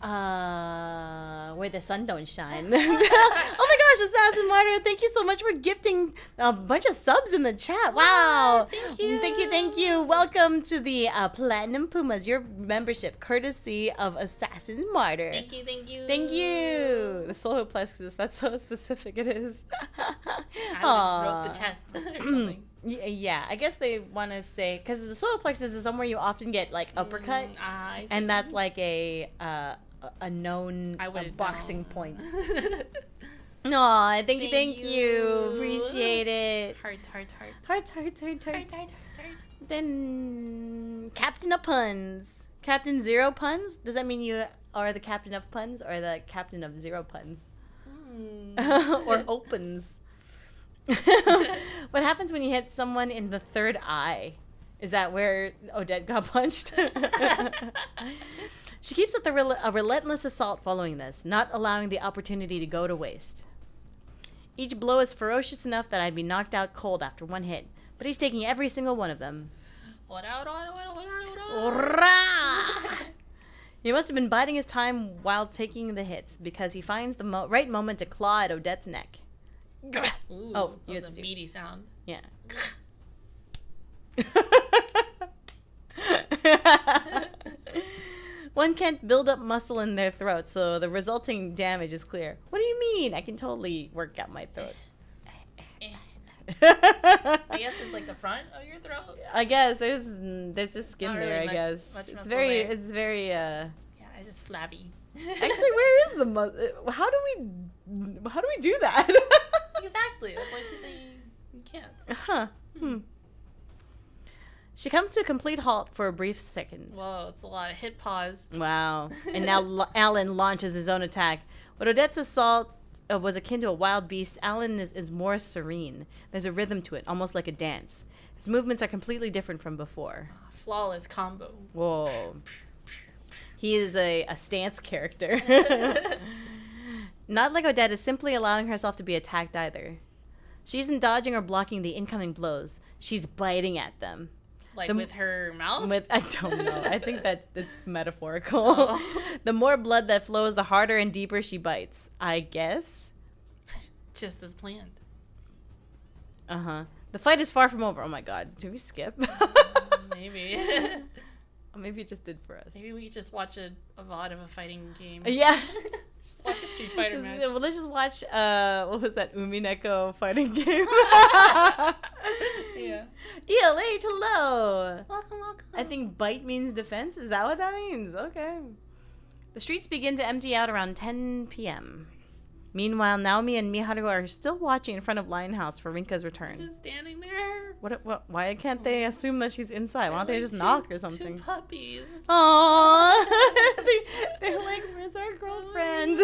Speaker 1: Where the sun don't shine. Oh my gosh, Assassin Martyr, thank you so much for gifting a bunch of subs in the chat. Wow. Thank you. Welcome to the Platinum Pumas, your membership, courtesy of Assassin Martyr.
Speaker 2: Thank you.
Speaker 1: Thank you. The solar plexus, that's so specific it is.
Speaker 2: I just wrote the chest or something.
Speaker 1: Yeah, I guess they want to say, because the solar plexus is somewhere you often get like uppercut, and that's like a known boxing point. No, thank you. Appreciate it. Heart. Then Captain of Puns. Captain Zero Puns? Does that mean you are the captain of puns or the captain of zero puns? Or opens? What happens when you hit someone in the third eye? Is that where Odette got punched? She keeps up a relentless assault following this, not allowing the opportunity to go to waste. Each blow is ferocious enough that I'd be knocked out cold after one hit, but he's taking every single one of them. He must have been biding his time while taking the hits, because he finds the right moment to claw at Odette's neck.
Speaker 2: Ooh, that was a meaty sound.
Speaker 1: Yeah. One can't build up muscle in their throat, so the resulting damage is clear. What do you mean? I can totally work out my throat.
Speaker 2: I guess it's like the front of your throat.
Speaker 1: I guess there's just skin
Speaker 2: really
Speaker 1: there.
Speaker 2: much,
Speaker 1: I guess
Speaker 2: much
Speaker 1: it's very.
Speaker 2: Yeah, it's just flabby.
Speaker 1: Actually, where is the muscle? How do we do that?
Speaker 2: Exactly. That's why she's saying you can't.
Speaker 1: Huh. She comes to a complete halt for a brief second.
Speaker 2: Whoa, it's a lot of hit pause.
Speaker 1: Wow. And now Alan launches his own attack. When Odette's assault was akin to a wild beast, Alan is more serene. There's a rhythm to it, almost like a dance. His movements are completely different from before.
Speaker 2: Flawless combo.
Speaker 1: Whoa. He is a stance character. Not like Odette is simply allowing herself to be attacked either. She isn't dodging or blocking the incoming blows. She's biting at them.
Speaker 2: Like with her mouth?
Speaker 1: I don't know. I think that it's metaphorical.
Speaker 2: Oh.
Speaker 1: The more blood that flows, the harder and deeper she bites. I guess.
Speaker 2: Just as planned.
Speaker 1: Uh-huh. The fight is far from over. Oh my god. Did we skip?
Speaker 2: Maybe.
Speaker 1: Or maybe it just did for us.
Speaker 2: Maybe we could just watch a VOD of a fighting game.
Speaker 1: Yeah.
Speaker 2: Just watch a Street Fighter match.
Speaker 1: Well, let's just watch, what was that, Umineko fighting game?
Speaker 2: Yeah.
Speaker 1: ELH, hello!
Speaker 2: Welcome.
Speaker 1: I think bite means defense. Is that what that means? Okay. The streets begin to empty out around 10 p.m. Meanwhile, Naomi and Miharu are still watching in front of Linehouse for Rinka's return.
Speaker 2: Just standing there.
Speaker 1: What? Why can't they assume that she's inside? Why don't they just
Speaker 2: Two-
Speaker 1: knock or something?
Speaker 2: Two puppies.
Speaker 1: Aww. They're like, where's our girlfriend?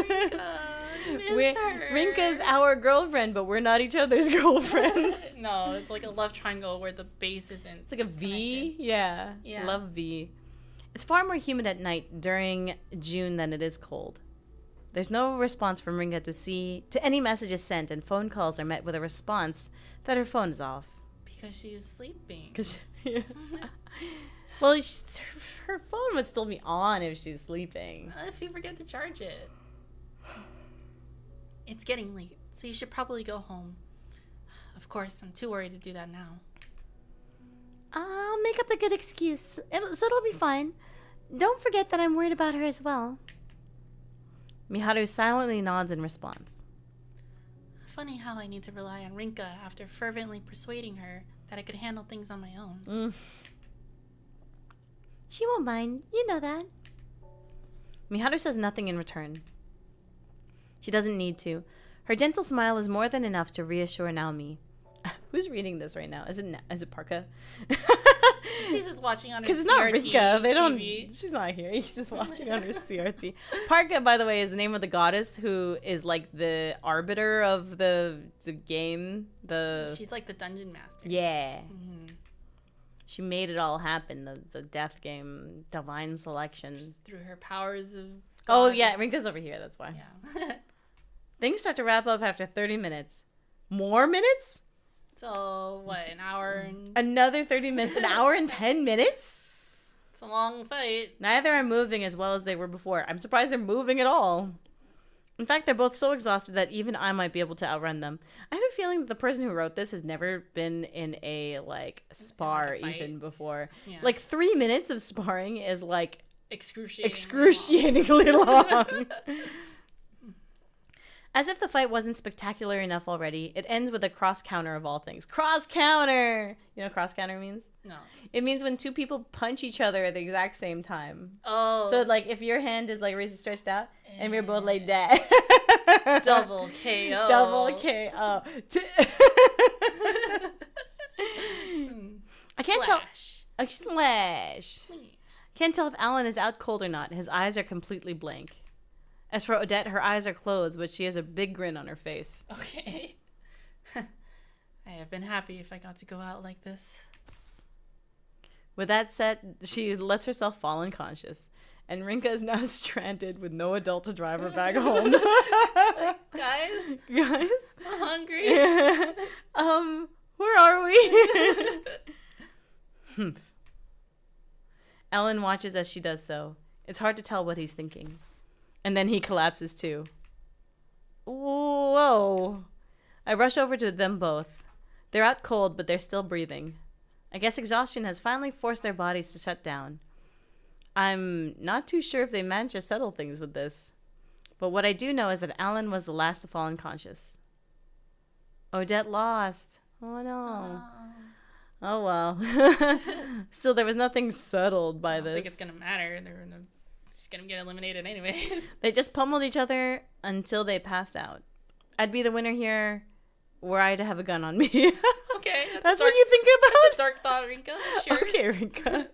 Speaker 1: Rinka's our girlfriend, but we're not each other's girlfriends.
Speaker 2: No, it's like a love triangle where the base isn't.
Speaker 1: It's like a V.
Speaker 2: connected.
Speaker 1: Yeah. Love V. It's far more humid at night during June than it is cold. There's no response from Rinka to any messages sent, and phone calls are met with a response that her phone is off.
Speaker 2: Because she's sleeping.
Speaker 1: Yeah. Well, her phone would still be on if she's sleeping.
Speaker 2: If you forget to charge it. It's getting late, so you should probably go home. Of course, I'm too worried to do that now.
Speaker 3: I'll make up a good excuse. It'll be fine. Don't forget that I'm worried about her as well.
Speaker 1: Miharu silently nods in response.
Speaker 2: Funny how I need to rely on Rinka after fervently persuading her that I could handle things on my own.
Speaker 3: She won't mind. You know that.
Speaker 1: Miharu says nothing in return. She doesn't need to. Her gentle smile is more than enough to reassure Naomi. Who's reading this right now? Is it Parka?
Speaker 2: She's just watching on her
Speaker 1: Because it's not
Speaker 2: CRT
Speaker 1: Rinka. They don't.
Speaker 2: TV.
Speaker 1: She's not here. She's just watching on her CRT. Parka, by the way, is the name of the goddess who is like the arbiter of the game.
Speaker 2: She's like the dungeon master.
Speaker 1: Yeah.
Speaker 2: Mm-hmm.
Speaker 1: She made it all happen. The death game, divine selection.
Speaker 2: Just through her powers of.
Speaker 1: Oh
Speaker 2: goddess.
Speaker 1: yeah, Rinka's over here. That's why.
Speaker 2: Yeah.
Speaker 1: Things start to wrap up after 30 minutes. More minutes?
Speaker 2: So what? An hour and.
Speaker 1: Another 30 minutes. An hour and 10 minutes?
Speaker 2: It's a long fight.
Speaker 1: Neither are moving as well as they were before. I'm surprised they're moving at all. In fact, they're both so exhausted that even I might be able to outrun them. I have a feeling that the person who wrote this has never been in a, like, spar
Speaker 2: Like a fight.
Speaker 1: even before.
Speaker 2: Yeah.
Speaker 1: Like, 3 minutes of sparring is, like,
Speaker 2: Excruciatingly
Speaker 1: long. As if the fight wasn't spectacular enough already, it ends with a cross counter of all things. Cross counter! You know what cross counter means?
Speaker 2: No.
Speaker 1: It means when two people punch each other at the exact same time.
Speaker 2: Oh.
Speaker 1: So, like, if your hand is, like, raised stretched out, and we're both like that.
Speaker 2: Double KO.
Speaker 1: Double KO. I can't tell. A slash. Can't tell if Alan is out cold or not. His eyes are completely blank. As for Odette, her eyes are closed, but she has a big grin on her face.
Speaker 2: Okay. I have been happy if I got to go out like this.
Speaker 1: With that said, she lets herself fall unconscious. And Rinka is now stranded with no adult to drive her back home.
Speaker 2: Guys?
Speaker 1: Guys?
Speaker 2: I'm hungry.
Speaker 1: Where are we? Ellen watches as she does so. It's hard to tell what he's thinking. And then he collapses too. Whoa. I rush over to them both. They're out cold, but they're still breathing. I guess exhaustion has finally forced their bodies to shut down. I'm not too sure if they managed to settle things with this. But what I do know is that Alan was the last to fall unconscious. Odette lost. Oh no. Oh well. Still, there was nothing settled by
Speaker 2: I don't
Speaker 1: this.
Speaker 2: think it's gonna matter. She's gonna get eliminated anyways.
Speaker 1: They just pummeled each other until they passed out. I'd be the winner here were I to have a gun on me.
Speaker 2: Okay.
Speaker 1: That's what you think about?
Speaker 2: That's a dark thought, Rinka. Sure.
Speaker 1: Okay, Rinka.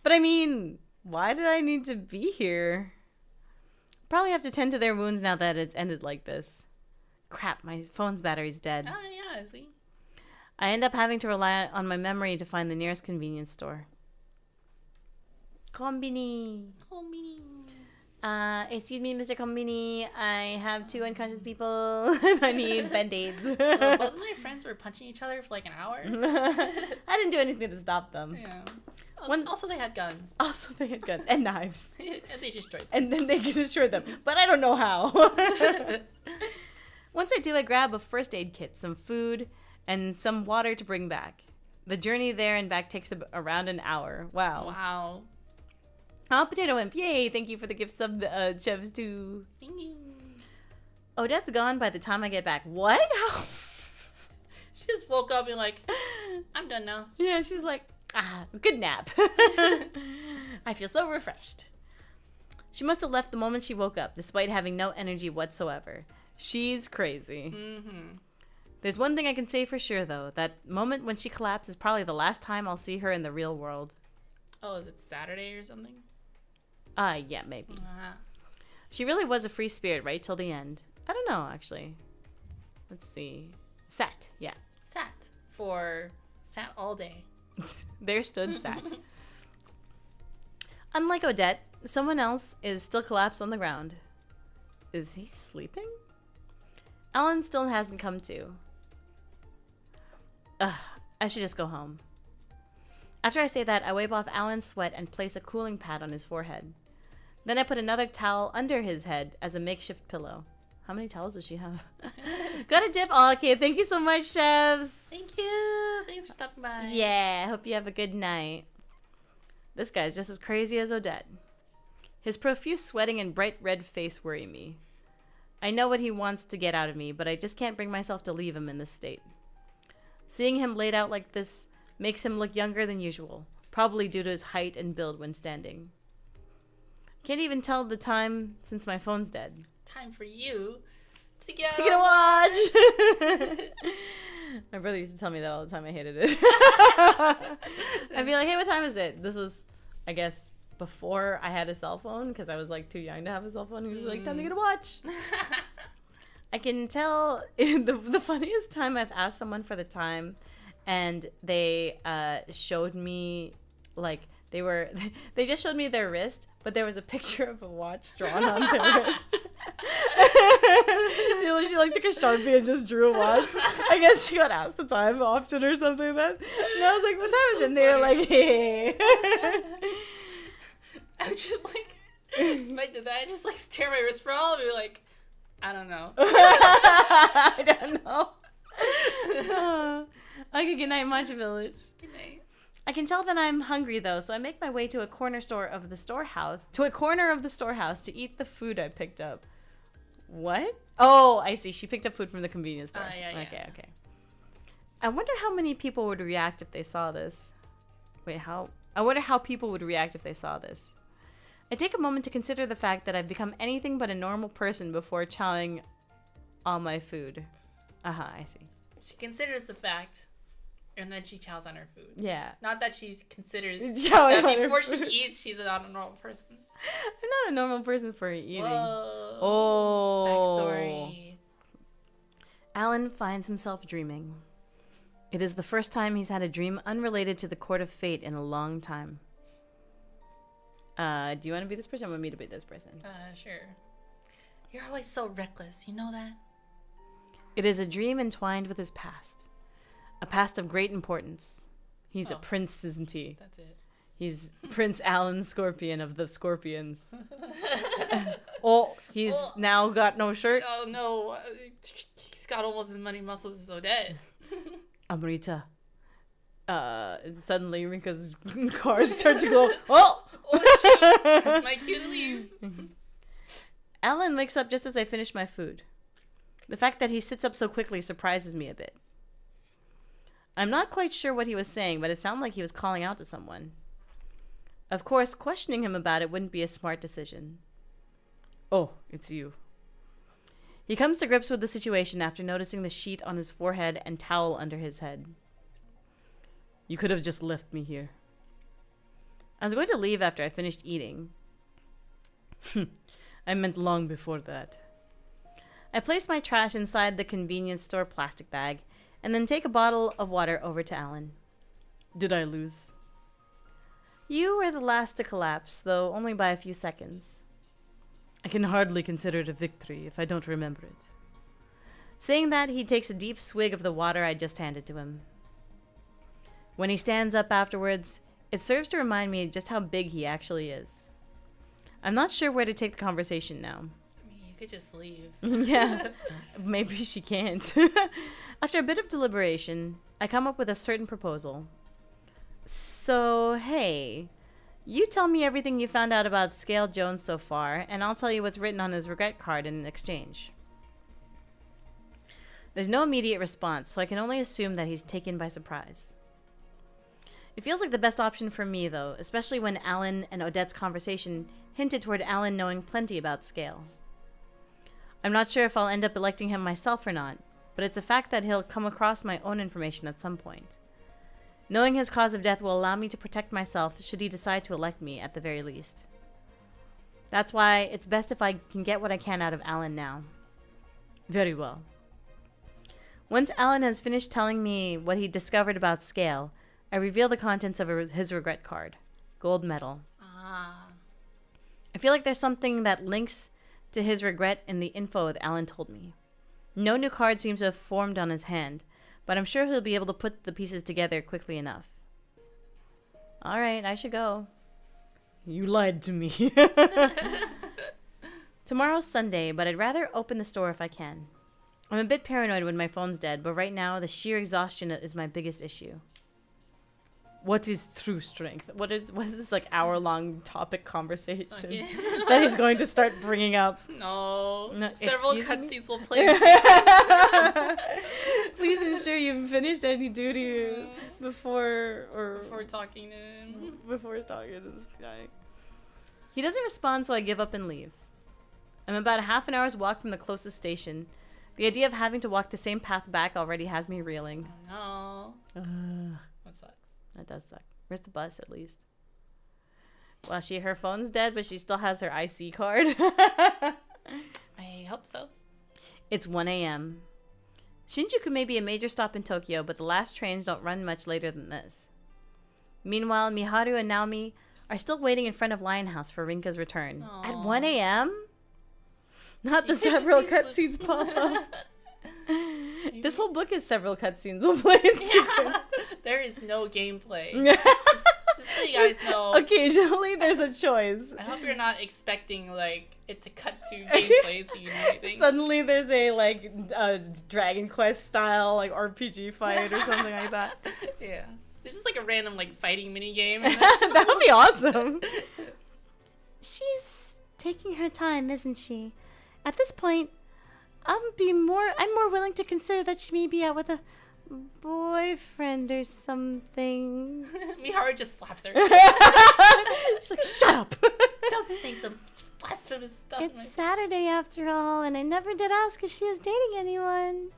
Speaker 1: But I mean, why did I need to be here? Probably have to tend to their wounds now that it's ended like this. Crap, my phone's battery's dead.
Speaker 2: Ah, yeah, see?
Speaker 1: I end up having to rely on my memory to find the nearest convenience store.
Speaker 3: Kombini.
Speaker 2: Kombini.
Speaker 3: Excuse me, Mr. Kombini. I have 2 unconscious people and I need band-aids.
Speaker 2: So both of my friends were punching each other for like an hour.
Speaker 3: I didn't do anything to stop them.
Speaker 2: Yeah.
Speaker 3: Also,
Speaker 2: they had guns.
Speaker 3: they had guns and knives.
Speaker 2: And they destroyed them.
Speaker 3: And then they destroyed them. But I don't know how. Once I do, I grab a first aid kit, some food, and some water to bring back. The journey there and back takes around an hour. Wow. Oh, Potato Imp. Yay. Thank you for the gift sub, Chevs, too.
Speaker 2: Thank you.
Speaker 3: Odette's gone by the time I get back. What? How?
Speaker 2: She just woke up and like, I'm done now.
Speaker 3: Yeah, she's like, good nap. I feel so refreshed. She must have left the moment she woke up, despite having no energy whatsoever. She's crazy.
Speaker 2: Mm-hmm.
Speaker 3: There's one thing I can say for sure, though. That moment when she collapsed is probably the last time I'll see her in the real world.
Speaker 2: Oh, is it Saturday or something?
Speaker 3: Yeah, maybe. She really was a free spirit right till the end. I don't know, actually. Let's see. Sat, yeah.
Speaker 2: Sat all day.
Speaker 3: There stood Sat. Unlike Odette, someone else is still collapsed on the ground. Is he sleeping? Alan still hasn't come to. I should just go home. After I say that, I wipe off Alan's sweat and place a cooling pad on his forehead. Then I put another towel under his head as a makeshift pillow. How many towels does she have? Got a dip. Oh, okay, thank you so much, chefs.
Speaker 2: Thank you. Thanks for stopping by.
Speaker 3: Yeah, hope you have a good night. This guy's just as crazy as Odette. His profuse sweating and bright red face worry me. I know what he wants to get out of me, but I just can't bring myself to leave him in this state. Seeing him laid out like this makes him look younger than usual, probably due to his height and build when standing. Can't even tell the time since my phone's dead.
Speaker 2: Time for you to get
Speaker 3: a watch. My brother used to tell me that all the time. I hated it. I'd be like, hey, what time is it? This was, I guess, before I had a cell phone because I was like too young to have a cell phone. He was like, time to get a watch. I can tell the funniest time I've asked someone for the time and they showed me like they just showed me their wrist, but there was a picture of a watch drawn on their wrist. She like took a Sharpie and just drew a watch. I guess she got asked the time often or something like that. And I was like, what time is it? And they were like, hey.
Speaker 2: I was just like, if I did that, I just like stare at my wrist for all of you, like, I don't know.
Speaker 3: I don't know. Okay, good night, Matcha Village.
Speaker 2: Good night.
Speaker 3: I can tell that I'm hungry though, so I make my way to a corner of the storehouse to eat the food I picked up. What? Oh, I see. She picked up food from the convenience store.
Speaker 2: Yeah.
Speaker 3: Okay. I wonder how many people would react if they saw this. Wait, how? I wonder how people would react if they saw this. I take a moment to consider the fact that I've become anything but a normal person before chowing on my food. I see.
Speaker 2: She considers the fact, and then she chows on her food.
Speaker 3: Yeah.
Speaker 2: Not that she considers
Speaker 3: chowing
Speaker 2: that before she eats, she's not a normal person.
Speaker 3: I'm not a normal person for eating.
Speaker 2: Whoa.
Speaker 3: Oh.
Speaker 2: Backstory.
Speaker 3: Alan finds himself dreaming. It is the first time he's had a dream unrelated to the Court of Fate in a long time. Do you want to be this person or want me to be this person?
Speaker 2: Sure. You're always so reckless, you know that?
Speaker 3: It is a dream entwined with his past. A past of great importance. He's a prince, isn't he?
Speaker 2: That's it.
Speaker 3: He's Prince Alan Scorpion of the Scorpions. He's now got no shirt.
Speaker 2: Oh no, he's got almost as many muscles as Odette.
Speaker 3: Amrita. Suddenly Rinka's cards start to glow. Oh
Speaker 2: shoot, that's my cue to leave.
Speaker 3: Alan wakes up just as I finish my food. The fact that he sits up so quickly surprises me a bit. I'm not quite sure what he was saying, but it sounded like he was calling out to someone. Of course, questioning him about it wouldn't be a smart decision. Oh, it's you. He comes to grips with the situation after noticing the sheet on his forehead and towel under his head. You could have just left me here. I was going to leave after I finished eating. I meant long before that. I place my trash inside the convenience store plastic bag and then take a bottle of water over to Alan. Did I lose? You were the last to collapse, though only by a few seconds. I can hardly consider it a victory if I don't remember it. Saying that, he takes a deep swig of the water I just handed to him. When he stands up afterwards, it serves to remind me just how big he actually is. I'm not sure where to take the conversation now.
Speaker 2: I mean, you could just leave.
Speaker 3: Yeah, maybe she can't. After a bit of deliberation, I come up with a certain proposal. So, hey, you tell me everything you found out about Scale Jones so far, and I'll tell you what's written on his regret card in exchange. There's no immediate response, so I can only assume that he's taken by surprise. It feels like the best option for me, though, especially when Alan and Odette's conversation hinted toward Alan knowing plenty about Scale. I'm not sure if I'll end up electing him myself or not, but it's a fact that he'll come across my own information at some point. Knowing his cause of death will allow me to protect myself should he decide to elect me at the very least. That's why it's best if I can get what I can out of Alan now. Very well. Once Alan has finished telling me what he discovered about Scale, I reveal the contents of his regret card. Gold medal.
Speaker 2: Ah.
Speaker 3: I feel like there's something that links to his regret in the info that Alan told me. No new card seems to have formed on his hand, but I'm sure he'll be able to put the pieces together quickly enough. Alright, I should go. You lied to me. Tomorrow's Sunday, but I'd rather open the store if I can. I'm a bit paranoid when my phone's dead, but right now the sheer exhaustion is my biggest issue. What is true strength? What is this like hour-long topic conversation that he's going to start bringing up?
Speaker 2: No. Several
Speaker 3: Excuse me?
Speaker 2: cutscenes will play.
Speaker 3: Please ensure you've finished any duty before
Speaker 2: talking to him.
Speaker 3: before talking to this guy. He doesn't respond, so I give up and leave. I'm about a half an hour's walk from the closest station. The idea of having to walk the same path back already has me reeling.
Speaker 2: No. That sucks.
Speaker 3: That does suck. Where's the bus, at least? Well, her phone's dead, but she still has her IC card.
Speaker 2: I hope so.
Speaker 3: It's 1 a.m. Shinjuku may be a major stop in Tokyo, but the last trains don't run much later than this. Meanwhile, Miharu and Naomi are still waiting in front of Lion House for Rinka's return.
Speaker 2: Aww.
Speaker 3: At 1 a.m.? Not the
Speaker 2: She could
Speaker 3: several
Speaker 2: just
Speaker 3: cutscenes pop up. This whole book is several cutscenes will play in sequence.
Speaker 2: There is no gameplay. just so you guys know.
Speaker 3: Occasionally there's a choice.
Speaker 2: I hope you're not expecting like it to cut to gameplay so you know anything.
Speaker 3: Suddenly there's a Dragon Quest style like RPG fight or something like that.
Speaker 2: Yeah. There's just like a random like fighting mini game.
Speaker 3: That would be awesome. She's taking her time, isn't she? At this point, I'm more willing to consider that she may be out with a boyfriend or something.
Speaker 2: Miharu just slaps her.
Speaker 3: She's like, shut up.
Speaker 2: Don't say some blasphemous stuff.
Speaker 3: It's Saturday after all, and I never did ask if she was dating anyone.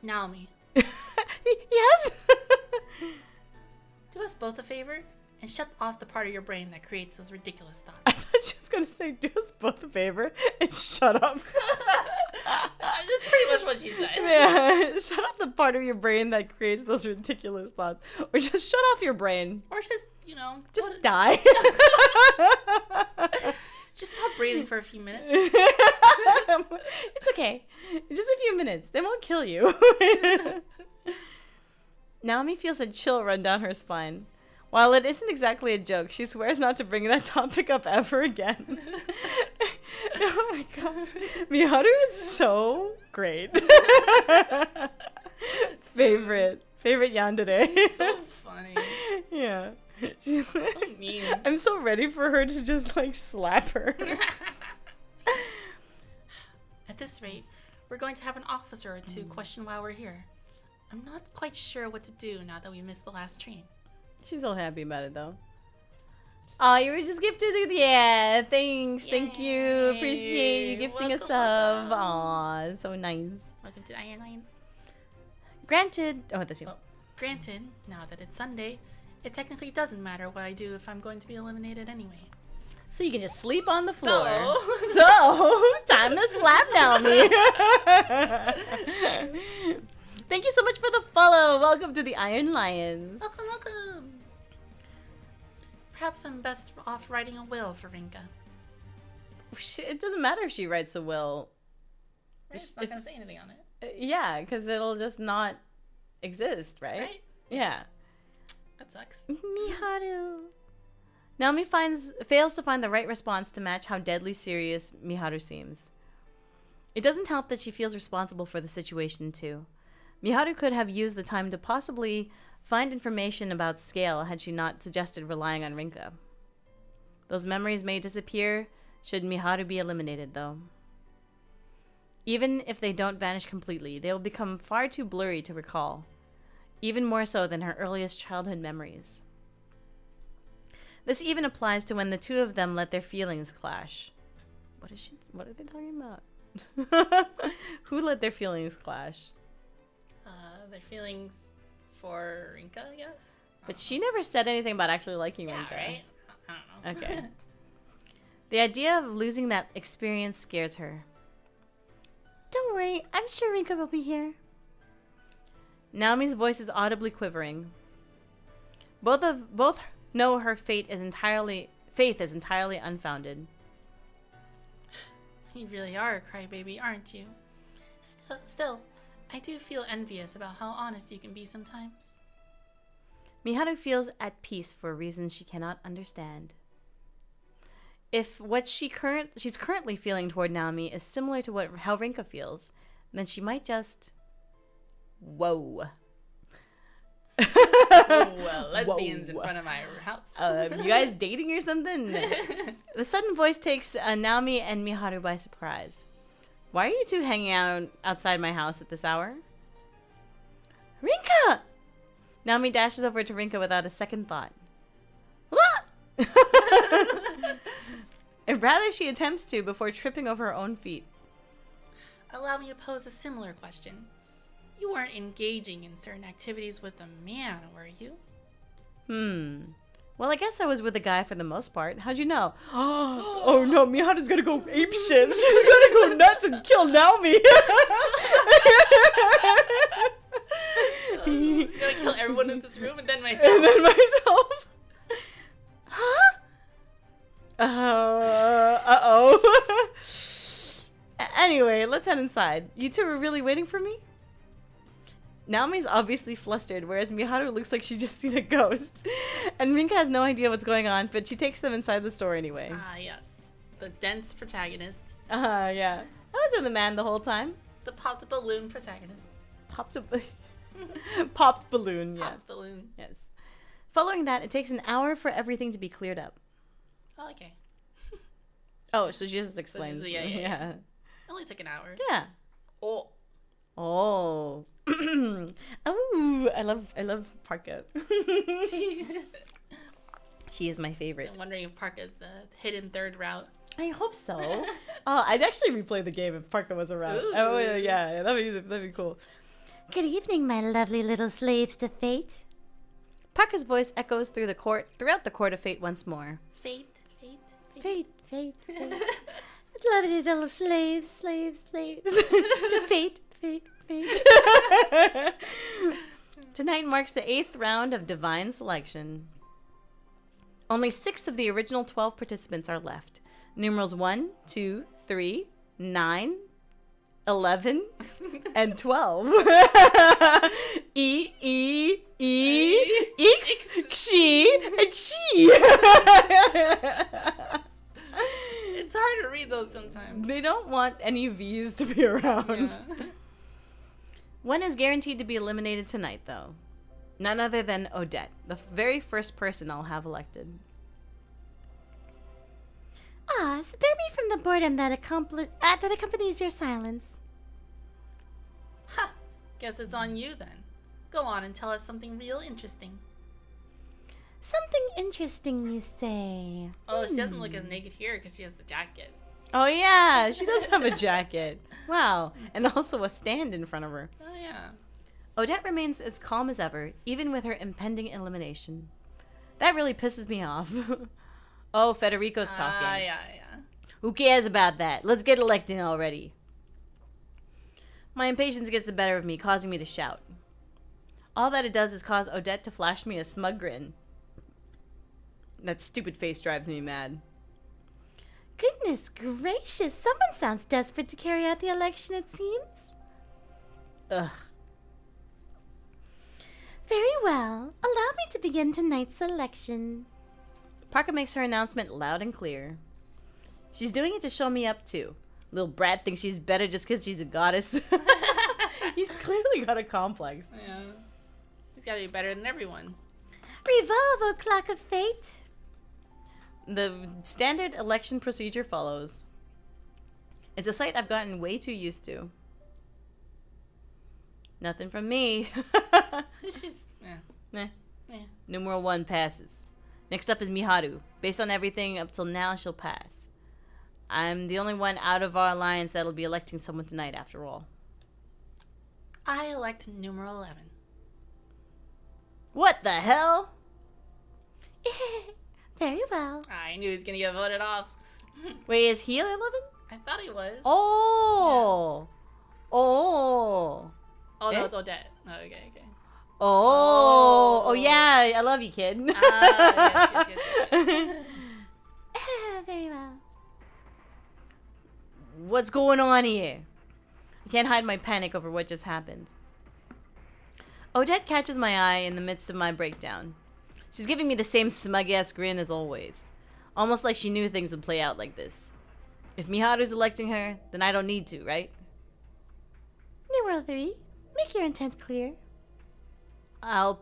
Speaker 2: Naomi,
Speaker 3: Yes?
Speaker 2: do us both a favor and shut off the part of your brain that creates those ridiculous thoughts.
Speaker 3: I thought she was going to say, do us both a favor and shut up.
Speaker 2: That's pretty much what she said.
Speaker 3: Yeah, shut off the part of your brain that creates those ridiculous thoughts. Or just shut off your brain.
Speaker 2: Or just,
Speaker 3: Just die.
Speaker 2: just stop breathing for a few minutes.
Speaker 3: It's okay. Just a few minutes. They won't kill you. Naomi feels a chill run down her spine. While it isn't exactly a joke, she swears not to bring that topic up ever again. Oh my god. Miharu is so great. Favorite yandere.
Speaker 2: She's so funny.
Speaker 3: Yeah.
Speaker 2: So mean.
Speaker 3: I'm so ready for her to just like slap her.
Speaker 2: At this rate, we're going to have an officer or two question why we're here. I'm not quite sure what to do now that we missed the last train.
Speaker 3: She's so happy about it though. Oh, you were just gifted it. Yeah, thanks. Thank you.
Speaker 2: Yay.
Speaker 3: Appreciate you gifting a
Speaker 2: Welcome,
Speaker 3: sub.
Speaker 2: welcome.
Speaker 3: Aw, so nice.
Speaker 2: Welcome to Iron Lines.
Speaker 3: Granted. Oh, that's you.
Speaker 2: Well, granted, now that it's Sunday, it technically doesn't matter what I do if I'm going to be eliminated anyway.
Speaker 3: So you can just sleep on the floor.
Speaker 2: So,
Speaker 3: Time to slap Naomi. Thank you so much for the follow. Welcome to the Iron Lions.
Speaker 2: welcome. Perhaps I'm best off writing a will for Rinka.
Speaker 3: It doesn't matter if she writes a will.
Speaker 2: Right? It's not going to say anything on it.
Speaker 3: Yeah, because it'll just not exist, right?
Speaker 2: Right?
Speaker 3: Yeah.
Speaker 2: That sucks.
Speaker 3: Miharu. Naomi fails to find the right response to match how deadly serious Miharu seems. It doesn't help that she feels responsible for the situation, too. Miharu could have used the time to possibly find information about Scale had she not suggested relying on Rinka. Those memories may disappear should Miharu be eliminated, though. Even if they don't vanish completely, they will become far too blurry to recall, even more so than her earliest childhood memories. This even applies to when the two of them let their feelings clash. What are they talking about? Who let their feelings clash?
Speaker 2: Their feelings for Rinka, I guess.
Speaker 3: But she never said anything about actually liking
Speaker 2: Yeah,
Speaker 3: Rinka.
Speaker 2: right? I don't know.
Speaker 3: Okay. The idea of losing that experience scares her. Don't worry, I'm sure Rinka will be here. Naomi's voice is audibly quivering. Both know her faith is entirely unfounded.
Speaker 2: You really are a crybaby, aren't you? Still, I do feel envious about how honest you can be sometimes.
Speaker 3: Miharu feels at peace for reasons she cannot understand. If what she's currently feeling toward Naomi is similar to how Rinka feels, then she might just... Whoa.
Speaker 2: Well, lesbians in front of my house.
Speaker 3: You guys dating or something? The sudden voice takes Naomi and Miharu by surprise. Why are you two hanging out outside my house at this hour? Rinka! Naomi dashes over to Rinka without a second thought. And rather she attempts to before tripping over her own feet.
Speaker 2: Allow me to pose a similar question. You weren't engaging in certain activities with a man, were you?
Speaker 3: Well, I guess I was with a guy for the most part. How'd you know? Oh no, Miharu's gonna go apeshit. She's gonna go nuts and kill Naomi.
Speaker 2: I'm gonna kill everyone in this room and then myself.
Speaker 3: Huh? Uh-oh. Anyway, let's head inside. You two were really waiting for me? Naomi's obviously flustered, whereas Miharu looks like she's just seen a ghost. And Rinka has no idea what's going on, but she takes them inside the store anyway.
Speaker 2: Ah, yes. The dense protagonist.
Speaker 3: Yeah. I was with the man the whole time.
Speaker 2: The popped balloon protagonist.
Speaker 3: Popped balloon, yes.
Speaker 2: Popped balloon.
Speaker 3: Yes. Following that, it takes an hour for everything to be cleared up.
Speaker 2: Oh, okay.
Speaker 3: Oh, so she just explains.
Speaker 2: Yeah. It only took an hour.
Speaker 3: Yeah.
Speaker 2: Oh.
Speaker 3: Oh. Oh, I love Parka. She is my favorite.
Speaker 2: I'm wondering if Parka's the hidden third route.
Speaker 3: I hope so. Oh, I'd actually replay the game if Parka was around.
Speaker 2: Ooh.
Speaker 3: Oh, yeah, that'd be cool. Good evening, my lovely little slaves to fate. Parka's voice echoes throughout the court of fate once more.
Speaker 2: Fate.
Speaker 3: Fate. Lovely little slaves. To fate. Tonight marks the 8th round of divine selection. Only 6 of the original 12 participants are left. Numerals 1, 2, 3, 9, 11, and 12. X, Xi, and Xi.
Speaker 2: It's hard to read those sometimes.
Speaker 3: They don't want any V's to be around.
Speaker 2: Yeah.
Speaker 3: One is guaranteed to be eliminated tonight, though. None other than Odette, the very first person I'll have elected. Spare me from the boredom that accompanies your silence.
Speaker 2: Ha! Guess it's on you then. Go on and tell us something real interesting.
Speaker 3: Something interesting, you say?
Speaker 2: Oh, she doesn't look as naked here because she has the jacket.
Speaker 3: Oh, yeah, she does have a jacket. Wow, and also a stand in front of her.
Speaker 2: Oh, yeah.
Speaker 3: Odette remains as calm as ever, even with her impending elimination. That really pisses me off. Oh, Federico's talking.
Speaker 2: Yeah.
Speaker 3: Who cares about that? Let's get elected already. My impatience gets the better of me, causing me to shout. All that it does is cause Odette to flash me a smug grin. That stupid face drives me mad.
Speaker 4: Goodness gracious, someone sounds desperate to carry out the election, it seems.
Speaker 3: Ugh.
Speaker 4: Very well. Allow me to begin tonight's election.
Speaker 3: Parker makes her announcement loud and clear. She's doing it to show me up too. Little brat thinks she's better just because she's a goddess.
Speaker 1: He's clearly got a complex.
Speaker 2: Yeah. He's got to be better than everyone.
Speaker 4: Revolve, O clock of fate.
Speaker 3: The standard election procedure follows. It's a sight I've gotten way too used to. Nothing from me.
Speaker 2: It's just, yeah.
Speaker 3: Nah.
Speaker 2: Yeah.
Speaker 3: Numeral 1 passes. Next up is Miharu. Based on everything up till now, she'll pass. I'm the only one out of our alliance that'll be electing someone tonight, after all.
Speaker 2: I elect numeral 11.
Speaker 3: What the hell?
Speaker 4: Very well.
Speaker 2: I knew he was going to get voted off.
Speaker 3: Wait, is he 11?
Speaker 2: I thought he was.
Speaker 3: Oh! Oh!
Speaker 2: Oh, no,
Speaker 3: Eh?
Speaker 2: it's Odette. Oh, okay.
Speaker 3: Oh!
Speaker 2: Oh.
Speaker 3: Oh, yeah, I love you, kid.
Speaker 2: Yes.
Speaker 4: Very well.
Speaker 3: What's going on here? I can't hide my panic over what just happened. Odette catches my eye in the midst of my breakdown. She's giving me the same smug-ass grin as always. Almost like she knew things would play out like this. If Miharu's electing her, then I don't need to, right?
Speaker 4: Numeral 3. Make your intent clear.
Speaker 3: I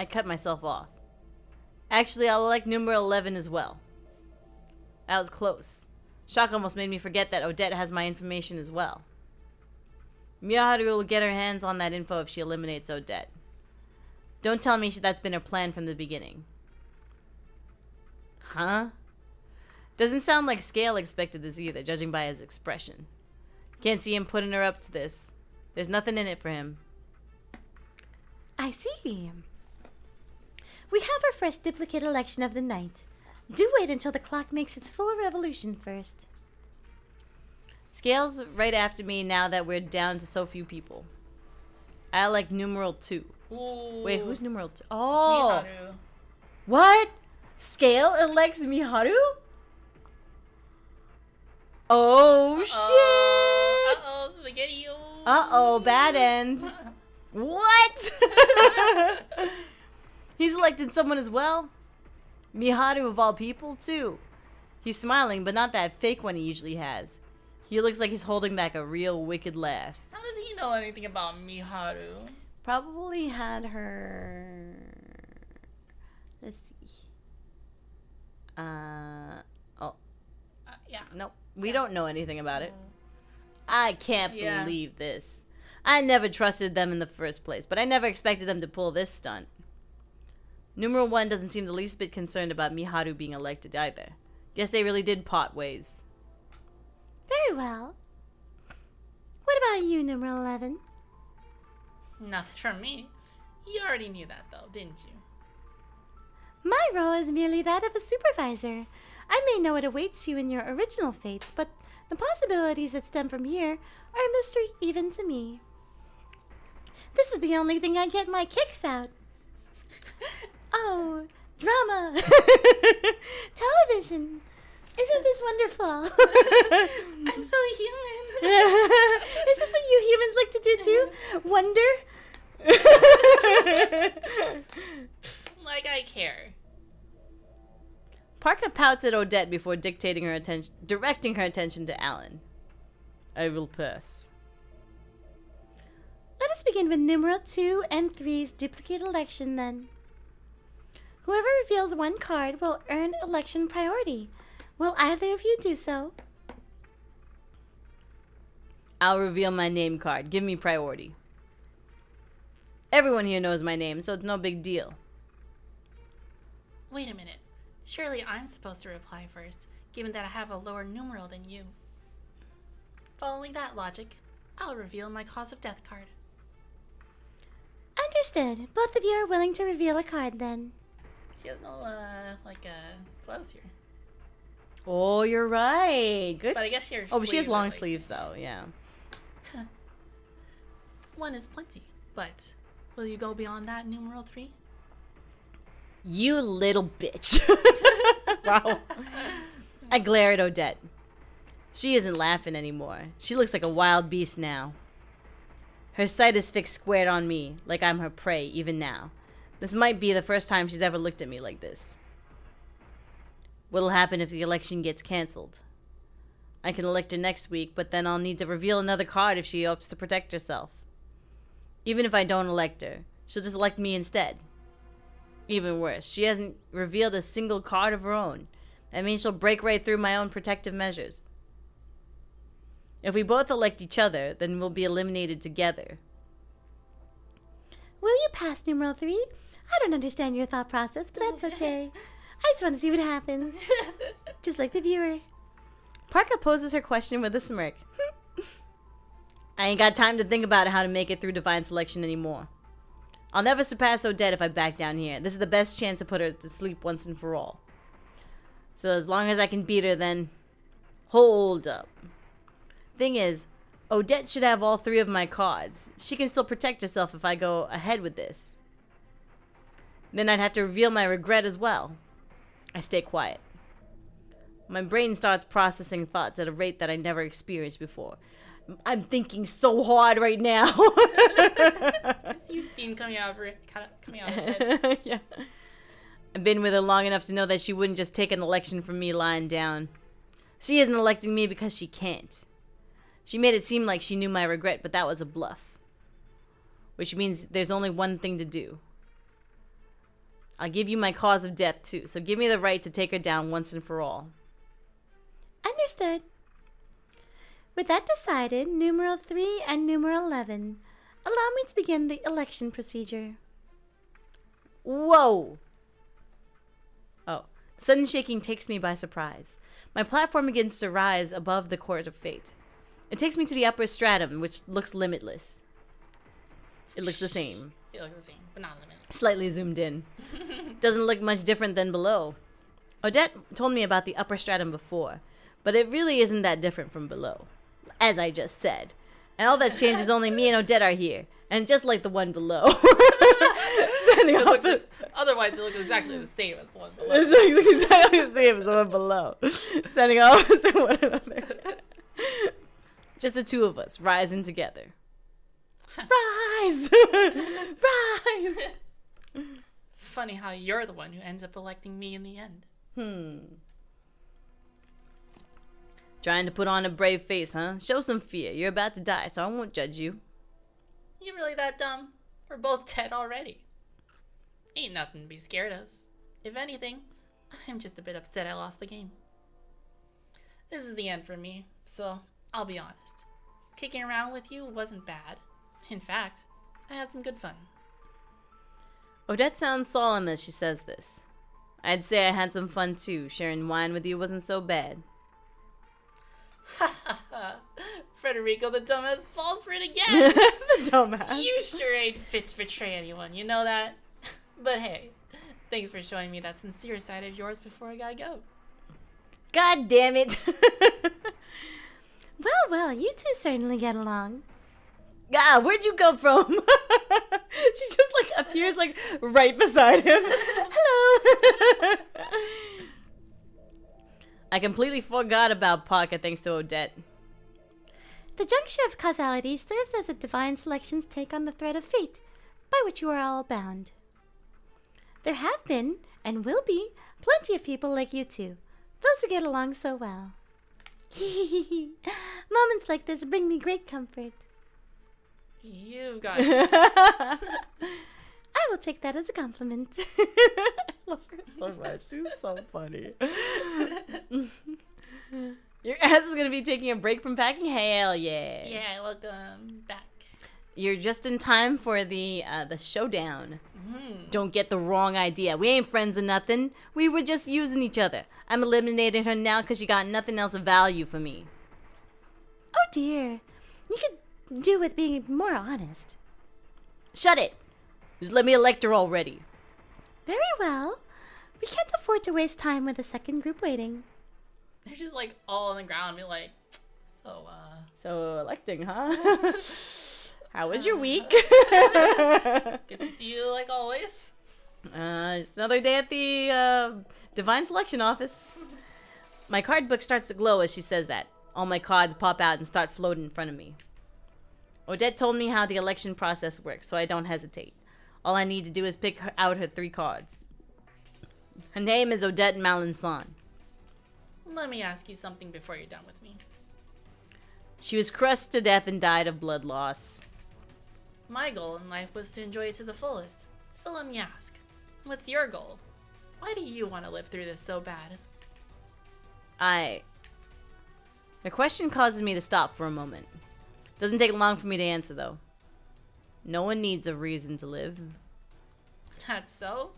Speaker 3: cut myself off. Actually, I'll elect numeral 11 as well. That was close. Shock almost made me forget that Odette has my information as well. Miharu will get her hands on that info if she eliminates Odette. Don't tell me that's been her plan from the beginning. Huh? Doesn't sound like Scale expected this either, judging by his expression. Can't see him putting her up to this. There's nothing in it for him.
Speaker 4: I see. We have our first duplicate election of the night. Do wait until the clock makes its full revolution first.
Speaker 3: Scale's right after me now that we're down to so few people. I like numeral 2.
Speaker 2: Ooh.
Speaker 3: Wait, who's numeral 2? Oh!
Speaker 2: Miharu.
Speaker 3: What? Scale elects Miharu? Oh, shit!
Speaker 2: Uh-oh, spaghetti.
Speaker 3: Uh-oh, bad end. What? He's elected someone as well? Miharu of all people, too. He's smiling, but not that fake one he usually has. He looks like he's holding back a real wicked laugh.
Speaker 2: How does he know anything about Miharu?
Speaker 3: Probably had her... Let's see.
Speaker 2: Yeah.
Speaker 3: Nope. We don't know anything about it. I can't
Speaker 2: Yeah.
Speaker 3: believe this. I never trusted them in the first place, but I never expected them to pull this stunt. Numeral 1 doesn't seem the least bit concerned about Miharu being elected either. Guess they really did part ways.
Speaker 4: Very well. What about you, numeral 11?
Speaker 2: Nothing from me. You already knew that, though, didn't you?
Speaker 4: My role is merely that of a supervisor. I may know what awaits you in your original fates, but the possibilities that stem from here are a mystery even to me. This is the only thing I get my kicks out. Oh, drama. Television. Isn't this wonderful?
Speaker 2: I'm so human.
Speaker 4: Is this what you humans like to do too? Wonder?
Speaker 2: Like I care.
Speaker 3: Parker pouts at Odette before directing her attention to Alan. I will pass.
Speaker 4: Let us begin with numeral 2 and 3's duplicate election then. Whoever reveals one card will earn election priority. Will either of you do so?
Speaker 3: I'll reveal my name card. Give me priority. Everyone here knows my name, so it's no big deal.
Speaker 2: Wait a minute. Surely I'm supposed to reply first, given that I have a lower numeral than you. Following that logic, I'll reveal my cause of death card.
Speaker 4: Understood. Both of you are willing to reveal a card then.
Speaker 2: She has no, gloves here.
Speaker 3: Oh, you're right. Good.
Speaker 2: But I guess your
Speaker 3: Oh, but she has
Speaker 2: sleeves are
Speaker 3: long
Speaker 2: like-
Speaker 3: sleeves, though. Yeah.
Speaker 2: One is plenty, but will you go beyond that, numeral 3?
Speaker 3: You little bitch. Wow. I glare at Odette. She isn't laughing anymore. She looks like a wild beast now. Her sight is fixed squared on me, like I'm her prey, even now. This might be the first time she's ever looked at me like this. What'll happen if the election gets cancelled? I can elect her next week, but then I'll need to reveal another card if she opts to protect herself. Even if I don't elect her, she'll just elect me instead. Even worse, she hasn't revealed a single card of her own. That means she'll break right through my own protective measures. If we both elect each other, then we'll be eliminated together.
Speaker 4: Will you pass numeral 3? I don't understand your thought process, but that's okay. I just want to see what happens. Just like the viewer.
Speaker 3: Parka poses her question with a smirk. I ain't got time to think about how to make it through divine selection anymore. I'll never surpass Odette if I back down here. This is the best chance to put her to sleep once and for all. So as long as I can beat her, then... Hold up. Thing is, Odette should have all 3 of my cards. She can still protect herself if I go ahead with this. Then I'd have to reveal my regret as well. I stay quiet. My brain starts processing thoughts at a rate that I never experienced before. I'm thinking so hard right now.
Speaker 2: Just see steam coming out of its head.
Speaker 3: Yeah. I've been with her long enough to know that she wouldn't just take an election from me lying down. She isn't electing me because she can't. She made it seem like she knew my regret, but that was a bluff. Which means there's only one thing to do. I'll give you my cause of death too, so give me the right to take her down once and for all.
Speaker 4: Understood. With that decided, numeral 3 and numeral 11, allow me to begin the election procedure.
Speaker 3: Whoa! Oh, sudden shaking takes me by surprise. My platform begins to rise above the court of fate. It takes me to the upper stratum, which looks limitless. It looks the same.
Speaker 2: It looks the same, but not limitless.
Speaker 3: Slightly zoomed in. Doesn't look much different than below. Odette told me about the upper stratum before, but it really isn't that different from below. As I just said. And all that's changed is only me and Odette are here. And just like the one below. Standing up.
Speaker 2: Otherwise, it looks exactly the same as the one below.
Speaker 3: It's exactly the same as the one below. Standing opposite one another. Just the 2 of us, rising together. Rise! Rise!
Speaker 2: Funny how you're the one who ends up electing me in the end.
Speaker 3: Trying to put on a brave face, huh? Show some fear. You're about to die, so I won't judge you.
Speaker 2: You really that dumb? We're both dead already. Ain't nothing to be scared of. If anything, I'm just a bit upset I lost the game. This is the end for me, so I'll be honest. Kicking around with you wasn't bad. In fact, I had some good fun.
Speaker 3: Odette sounds solemn as she says this. I'd say I had some fun too. Sharing wine with you wasn't so bad.
Speaker 2: Federico the dumbass falls for it again.
Speaker 3: The dumbass.
Speaker 2: You sure ain't fit to betray anyone, you know that? But hey, thanks for showing me that sincere side of yours before I gotta go.
Speaker 3: God damn it.
Speaker 4: Well, you two certainly get along.
Speaker 3: Ah, where'd you come from? She just like appears like right beside him. Hello. I completely forgot about Parka thanks to Odette.
Speaker 4: The juncture of causality serves as a divine selection's take on the thread of fate, by which you are all bound. There have been, and will be, plenty of people like you two, those who get along so well. Moments like this bring me great comfort.
Speaker 2: You've got
Speaker 4: I will take that as a compliment.
Speaker 3: I love her so much. She's so funny. Your ass is going to be taking a break from packing? Hell yeah.
Speaker 2: Yeah, welcome back.
Speaker 3: You're just in time for the showdown. Don't get the wrong idea. We ain't friends or nothing. We were just using each other. I'm eliminating her now because she got nothing else of value for me.
Speaker 4: Oh dear. You could do with being more honest.
Speaker 3: Shut it. Just let me elect her already.
Speaker 4: Very well. We can't afford to waste time with a second group waiting.
Speaker 2: They're just like all on the ground, be like,
Speaker 3: So electing, huh? How was your week?
Speaker 2: good to see you like always.
Speaker 3: Just another day at the Divine Selection office. My card book starts to glow as she says that. All my cards pop out and start floating in front of me. Odette told me how the election process works, so I don't hesitate. All I need to do is pick out her 3 cards. Her name is Odette Malenson.
Speaker 2: Let me ask you something before you're done with me.
Speaker 3: She was crushed to death and died of blood loss.
Speaker 2: My goal in life was to enjoy it to the fullest. So let me ask, what's your goal? Why do you want to live through this so bad?
Speaker 3: The question causes me to stop for a moment. Doesn't take long for me to answer, though. No one needs a reason to live.
Speaker 2: That's so?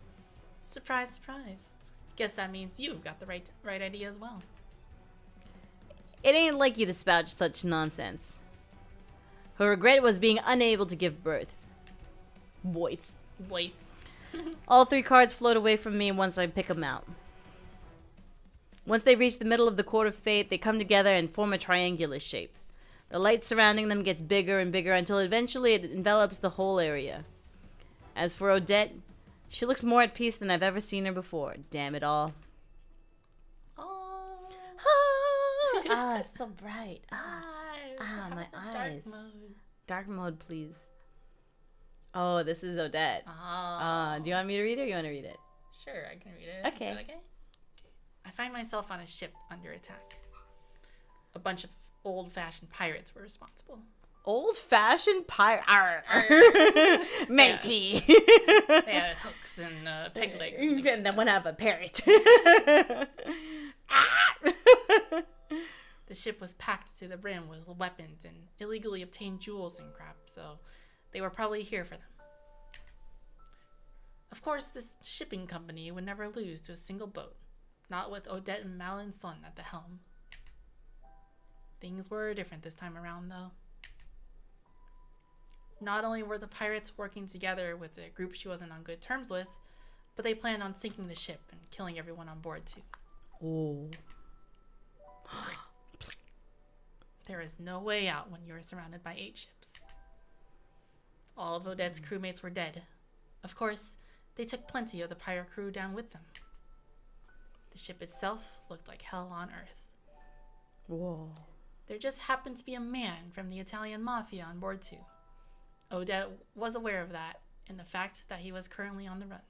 Speaker 2: Surprise, surprise. Guess that means you've got the right idea as well.
Speaker 3: It ain't like you to spout such nonsense. Her regret was being unable to give birth. Boith.
Speaker 2: Wait.
Speaker 3: All 3 cards float away from me once I pick them out. Once they reach the middle of the Court of Fate, they come together and form a triangular shape. The light surrounding them gets bigger and bigger until eventually it envelops the whole area. As for Odette, she looks more at peace than I've ever seen her before. Damn it all.
Speaker 2: Oh.
Speaker 3: So bright. My eyes.
Speaker 2: Dark mode.
Speaker 3: Dark mode, please. Oh, this is Odette.
Speaker 2: Oh.
Speaker 3: Do you want me to read it or you want to read it?
Speaker 2: Sure, I can read it.
Speaker 3: Okay.
Speaker 2: Is that okay? I find myself on a ship under attack. A bunch of old-fashioned pirates were responsible.
Speaker 3: Old-fashioned pirate. Matey.
Speaker 2: They had hooks and peg legs.
Speaker 3: And then one have a parrot.
Speaker 2: The ship was packed to the brim with weapons and illegally obtained jewels and crap, so they were probably here for them. Of course, this shipping company would never lose to a single boat, not with Odette and Malenson at the helm. Things were different this time around, though. Not only were the pirates working together with a group she wasn't on good terms with, but they planned on sinking the ship and killing everyone on board, too.
Speaker 3: Oh.
Speaker 2: There is no way out when you are surrounded by 8 ships. All of Odette's crewmates were dead. Of course, they took plenty of the pirate crew down with them. The ship itself looked like hell on earth.
Speaker 3: Whoa.
Speaker 2: There just happened to be a man from the Italian mafia on board too. Odette was aware of that and the fact that he was currently on the run.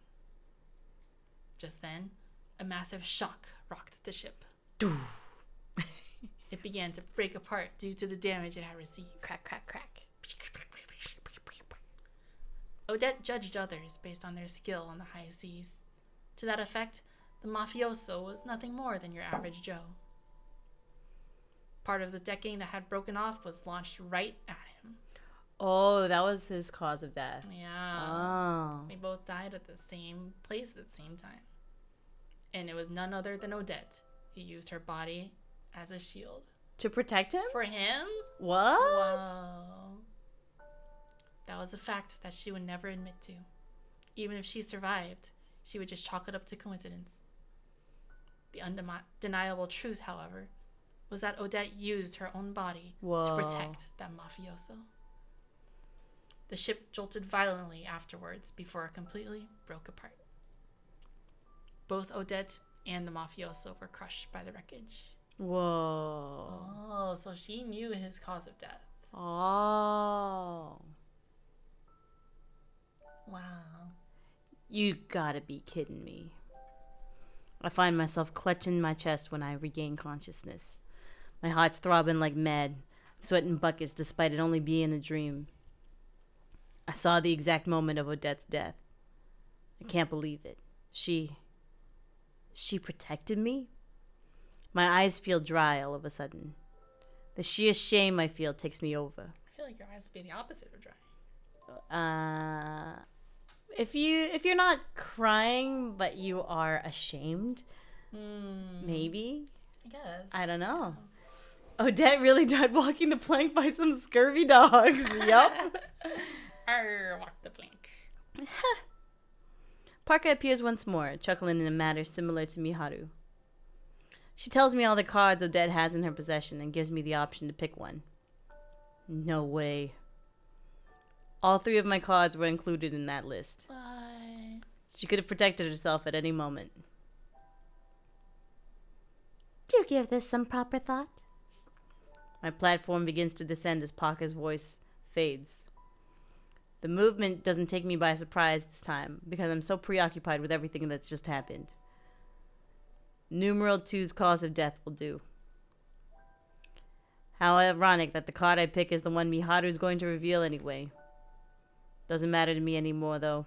Speaker 2: Just then, a massive shock rocked the ship. It began to break apart due to the damage it had received.
Speaker 3: Crack, crack, crack.
Speaker 2: Odette judged others based on their skill on the high seas. To that effect, the mafioso was nothing more than your average Joe. Part of the decking that had broken off was launched right at him.
Speaker 3: Oh, that was his cause of death.
Speaker 2: Yeah.
Speaker 3: Oh.
Speaker 2: They both died at the same place at the same time. And it was none other than Odette who used her body as a shield.
Speaker 3: To protect him?
Speaker 2: For him?
Speaker 3: What?
Speaker 2: Whoa. That was a fact that she would never admit to. Even if she survived, she would just chalk it up to coincidence. The undeniable truth, however, was that Odette used her own body to protect that mafioso. The ship jolted violently afterwards before it completely broke apart. Both Odette and the mafioso were crushed by the wreckage.
Speaker 3: Whoa.
Speaker 2: Oh, so she knew his cause of death.
Speaker 3: Oh.
Speaker 2: Wow.
Speaker 3: You gotta be kidding me. I find myself clutching my chest when I regain consciousness. My heart's throbbing like mad, sweating buckets despite it only being a dream. I saw the exact moment of Odette's death. I can't believe it. She protected me? My eyes feel dry all of a sudden. The sheer shame I feel takes me over.
Speaker 2: I feel like your eyes would be the opposite of dry.
Speaker 3: If you're not crying but you are ashamed, maybe.
Speaker 2: I guess.
Speaker 3: I don't know. Odette really died walking the plank by some scurvy dogs. Yup.
Speaker 2: Walk the plank.
Speaker 3: Parka appears once more, chuckling in a manner similar to Miharu. She tells me all the cards Odette has in her possession and gives me the option to pick one. No way. All 3 of my cards were included in that list.
Speaker 2: Bye.
Speaker 3: She could have protected herself at any moment.
Speaker 4: Do give this some proper thought.
Speaker 3: My platform begins to descend as Parker's voice fades. The movement doesn't take me by surprise this time because I'm so preoccupied with everything that's just happened. Numeral 2's cause of death will do. How ironic that the card I pick is the one Miharu's going to reveal anyway. Doesn't matter to me anymore, though.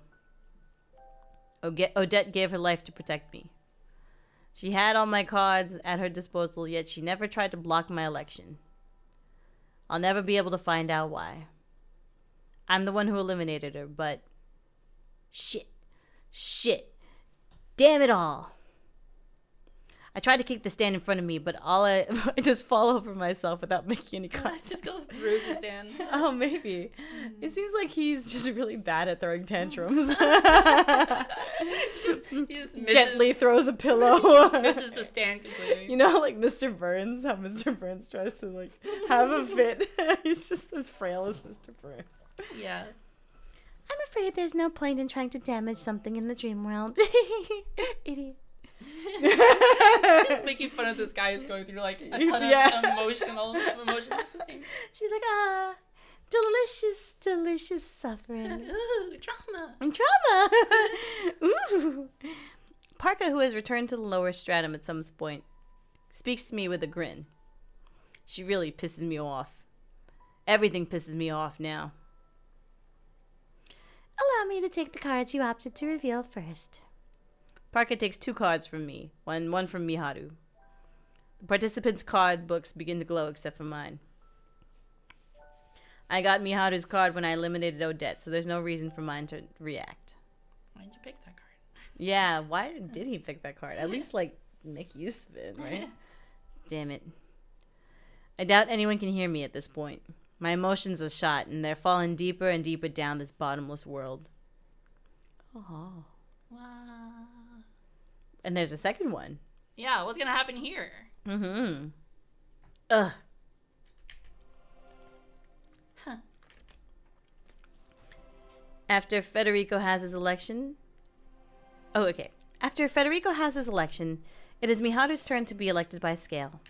Speaker 3: Odette gave her life to protect me. She had all my cards at her disposal, yet she never tried to block my election. I'll never be able to find out why. I'm the one who eliminated her, but... Shit. Damn it all. I tried to kick the stand in front of me, but I just fall over myself without making any
Speaker 2: It
Speaker 3: contact.
Speaker 2: just goes through the stand.
Speaker 1: Oh, maybe. It seems like he's just really bad at throwing tantrums.
Speaker 2: He just misses,
Speaker 1: Gently throws a pillow.
Speaker 2: misses the stand completely.
Speaker 1: You know, like Mr. Burns, how Mr. Burns tries to like have a fit. He's just as frail as Mr. Burns.
Speaker 2: Yeah.
Speaker 4: I'm afraid there's no point in trying to damage something in the dream world. Idiot.
Speaker 2: Just making fun of this guy who's going through like a ton of emotions at the same.
Speaker 4: She's like, delicious suffering.
Speaker 2: Ooh, drama.
Speaker 4: And trauma.
Speaker 3: Ooh. Parker, who has returned to the lower stratum at some point, speaks to me with a grin. She really pisses me off. Everything pisses me off now.
Speaker 4: Allow me to take the cards you opted to reveal first.
Speaker 3: Parker takes 2 cards from me, one from Miharu. The participants' card books begin to glow except for mine. I got Miharu's card when I eliminated Odette, so there's no reason for mine to react.
Speaker 2: Why'd you pick that card?
Speaker 3: Yeah, why did he pick that card? At least, like, make use of it, right? Damn it. I doubt anyone can hear me at this point. My emotions are shot, and they're falling deeper and deeper down this bottomless world. Oh.
Speaker 2: Wow.
Speaker 3: And there's a second one.
Speaker 2: Yeah, what's gonna happen here?
Speaker 3: Mm-hmm. Ugh.
Speaker 2: Huh.
Speaker 3: After Federico has his election... Oh, okay. After Federico has his election, it is Miharu's turn to be elected by Scale.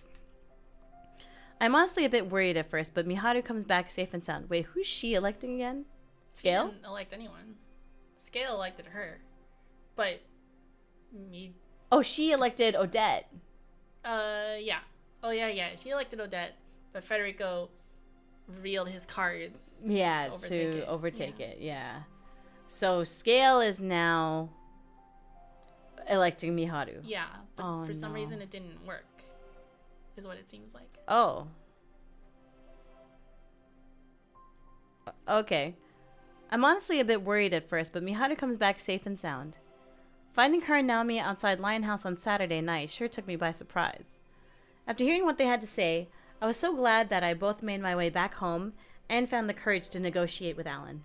Speaker 3: I'm honestly a bit worried at first, but Miharu comes back safe and sound. Wait, who's she electing again? Scale?
Speaker 2: She didn't elect anyone. Scale elected her. But me
Speaker 3: Oh, she elected Odette.
Speaker 2: yeah. Oh yeah. She elected Odette, but Federico revealed his cards.
Speaker 3: Yeah, to overtake it. Yeah. So Scale is now electing Miharu.
Speaker 2: Yeah, but
Speaker 3: Oh,
Speaker 2: for some
Speaker 3: no.
Speaker 2: reason it didn't work. Is what it seems like.
Speaker 3: Oh. Okay. I'm honestly a bit worried at first, but Miharu comes back safe and sound. Finding her and Naomi outside Lionhouse on Saturday night sure took me by surprise. After hearing what they had to say, I was so glad that I both made my way back home and found the courage to negotiate with Alan.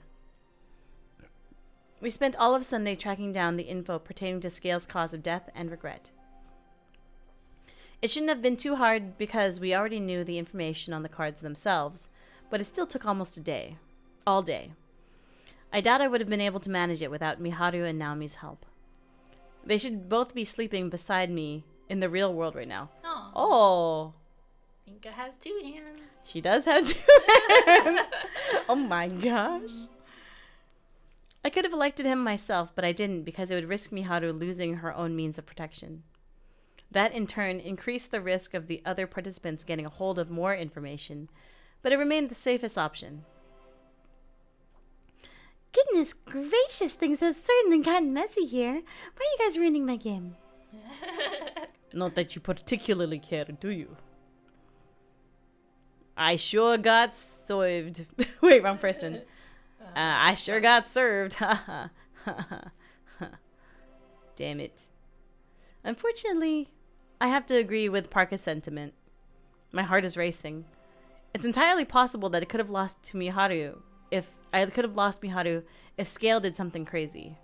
Speaker 3: We spent all of Sunday tracking down the info pertaining to Scale's cause of death and regret. It shouldn't have been too hard because we already knew the information on the cards themselves, but it still took almost a day. All day. I doubt I would have been able to manage it without Miharu and Naomi's help. They should both be sleeping beside me in the real world right now.
Speaker 2: Oh.
Speaker 3: Oh,
Speaker 2: Inka has 2 hands.
Speaker 3: she does have 2 hands. Oh my gosh. I could have elected him myself, but I didn't because it would risk Miharu losing her own means of protection. That, in turn, increased the risk of the other participants getting a hold of more information, but it remained the safest option.
Speaker 4: Goodness gracious, things have certainly gotten messy here. Why are you guys ruining my game?
Speaker 3: Not that you particularly care, do you? I sure got served. Wait, wrong person. I sure got served. Damn it. Unfortunately, I have to agree with Parker's sentiment. My heart is racing. It's entirely possible that it could have lost to Miharu if Scale did something crazy.